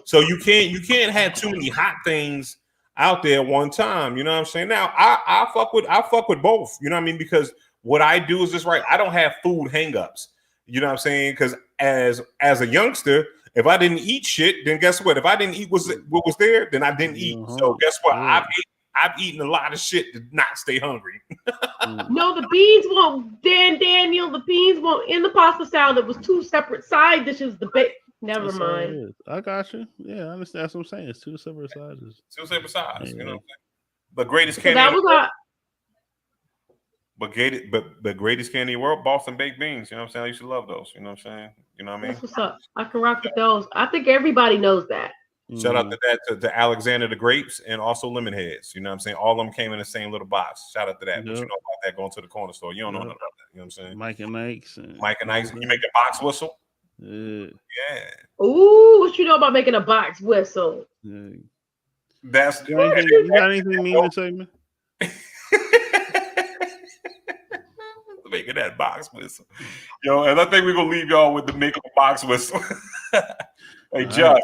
So you can't have too many hot things out there one time. You know what I'm saying? Now I fuck with both. You know what I mean? Because what I do is just right. I don't have food hangups. You know what I'm saying? Because as a youngster, if I didn't eat shit, then guess what? If I didn't eat what was there, then I didn't eat. So guess what? Yeah. I've eaten a lot of shit to not stay hungry. No, the beans won't. Daniel, the beans won't in the pasta salad. It was two separate side dishes. Never That's all it mind. is. I got you. Yeah, I understand. That's what I'm saying. It's two separate sizes. Two separate sides. You know Yeah. what I'm saying? But greatest So candy. that was our. But greatest candy in the world, Boston baked beans. You know what I'm saying? I used to love those. You know what I'm saying? You know what I mean? That's what's up. I can rock with those. I think everybody knows that. Shout out to that to Alexander the Grapes and also Lemon Heads. You know what I'm saying? All of them came in the same little box. Shout out to that. But you know about that going to the corner store. You don't know nothing about that. You know what I'm saying? Mike and Ike's. Mike and Ike's. You make a box whistle? Yeah. Ooh, what you know about making a box whistle? Yeah. That's you got anything mean to say, man? Making that box whistle. Yo, and I think we're gonna leave y'all with the make a box whistle. Hey, Josh,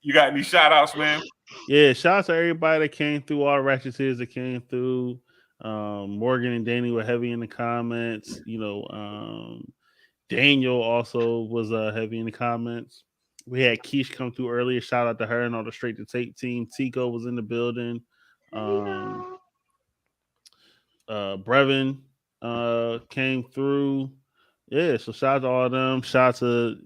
you got any shout outs, man? Yeah, shout out to everybody that came through, all Ratcheteers that came through. Morgan and Danny were heavy in the comments. You know, Daniel also was heavy in the comments. We had Keish come through earlier. Shout out to her and all the Straight to Tape team. Tico was in the building. Brevin came through. Yeah, so shout out to all of them. Shout out to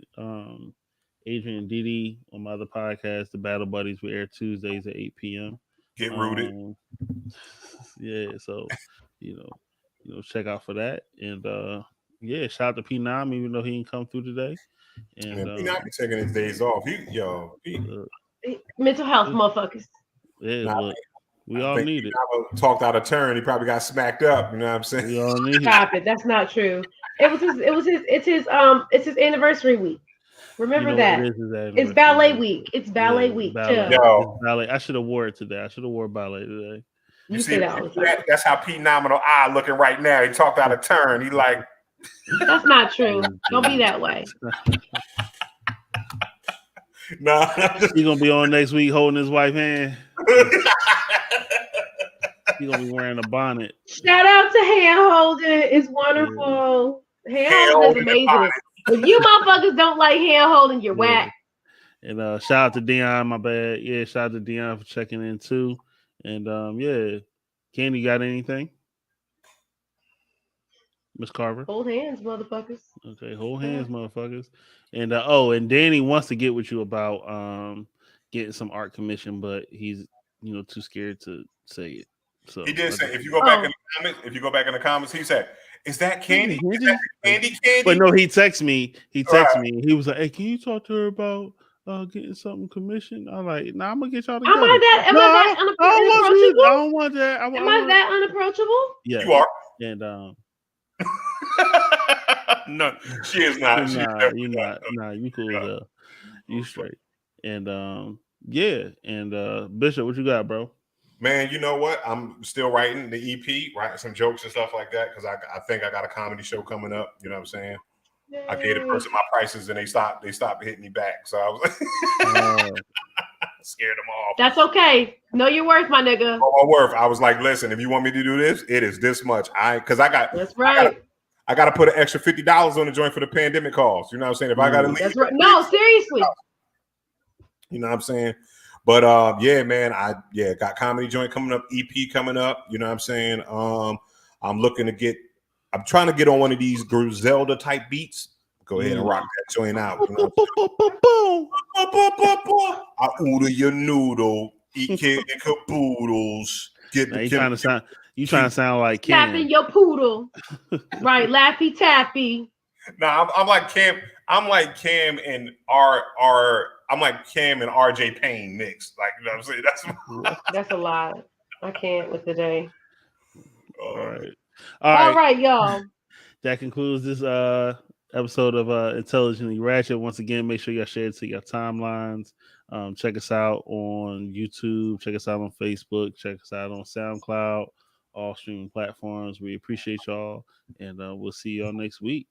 Adrian and Didi on my other podcast, The Battle Buddies. We air Tuesdays at 8 p.m. Get rooted. Yeah, so you know, check out for that. And yeah, shout out to P9, even though he didn't come through today. And P9 be taking his days off. Mental health, motherfuckers. Yeah, look, we all need it. Talked out of turn. He probably got smacked up. You know what I'm saying? We all need Stop it. That's not true. It's his anniversary week. Remember that. It's ballet week. It's ballet week. Ballet. It's ballet. I should have wore it today. I should have wore ballet today. You see that's how P Nominal eye looking right now. He talked out of turn. He like that's not true. Don't be that way. No, he's gonna be on next week holding his wife's hand. He's gonna be wearing a bonnet. Shout out to hand holding. It's wonderful. Hand holding is amazing. If you motherfuckers don't like hand holding, you're whack. And shout out to Dion, my bad. Yeah, shout out to Dion for checking in too. And yeah, Candy, got anything? Miss Carver? Hold hands, motherfuckers. Okay, hold hands, motherfuckers. And and Danny wants to get with you about getting some art commission, but he's too scared to say it. So he did say if you go back in the comments, he said, "Is that Candy? Is that Candy? But no, he texted me. He was like, "Hey, can you talk to her about getting something commissioned?" I'm like, "Nah, I'm gonna get y'all together." Am I that unapproachable? I don't want that. Am I that unapproachable? Yeah, you are. And no, she is not. You're not. Nah, you cool as hell. You straight. And yeah. And Bishop, what you got, bro? Man, you know what? I'm still writing the EP, writing some jokes and stuff like that because I think I got a comedy show coming up. You know what I'm saying? Yay. I gave the person my prices and they stopped hitting me back. So I was like, scared them off. That's okay. Know your worth, my nigga. Know my worth. I was like, listen, if you want me to do this, it is this much. That's right. I got to put an extra $50 on the joint for the pandemic calls. You know what I'm saying? If I got to leave, that's right. No, seriously. You know what I'm saying? But yeah, man, got comedy joint coming up, EP coming up. You know what I'm saying? I'm trying to get on one of these Griselda type beats. Go ahead and rock that joint out. You know I order your noodle, eat kid and caboodles. You trying to sound like Cam. Tapping your poodle. Right, laffy taffy. Nah, I'm like Cam. I'm like Cam and I'm like Cam and RJ Payne mixed. Like, you know what I'm saying? That's a lot. I can't with today. All right, y'all. That concludes this episode of Intelligently Ratchet. Once again, make sure y'all share it to your timelines. Check us out on YouTube. Check us out on Facebook. Check us out on SoundCloud. All streaming platforms. We appreciate y'all, and we'll see y'all next week.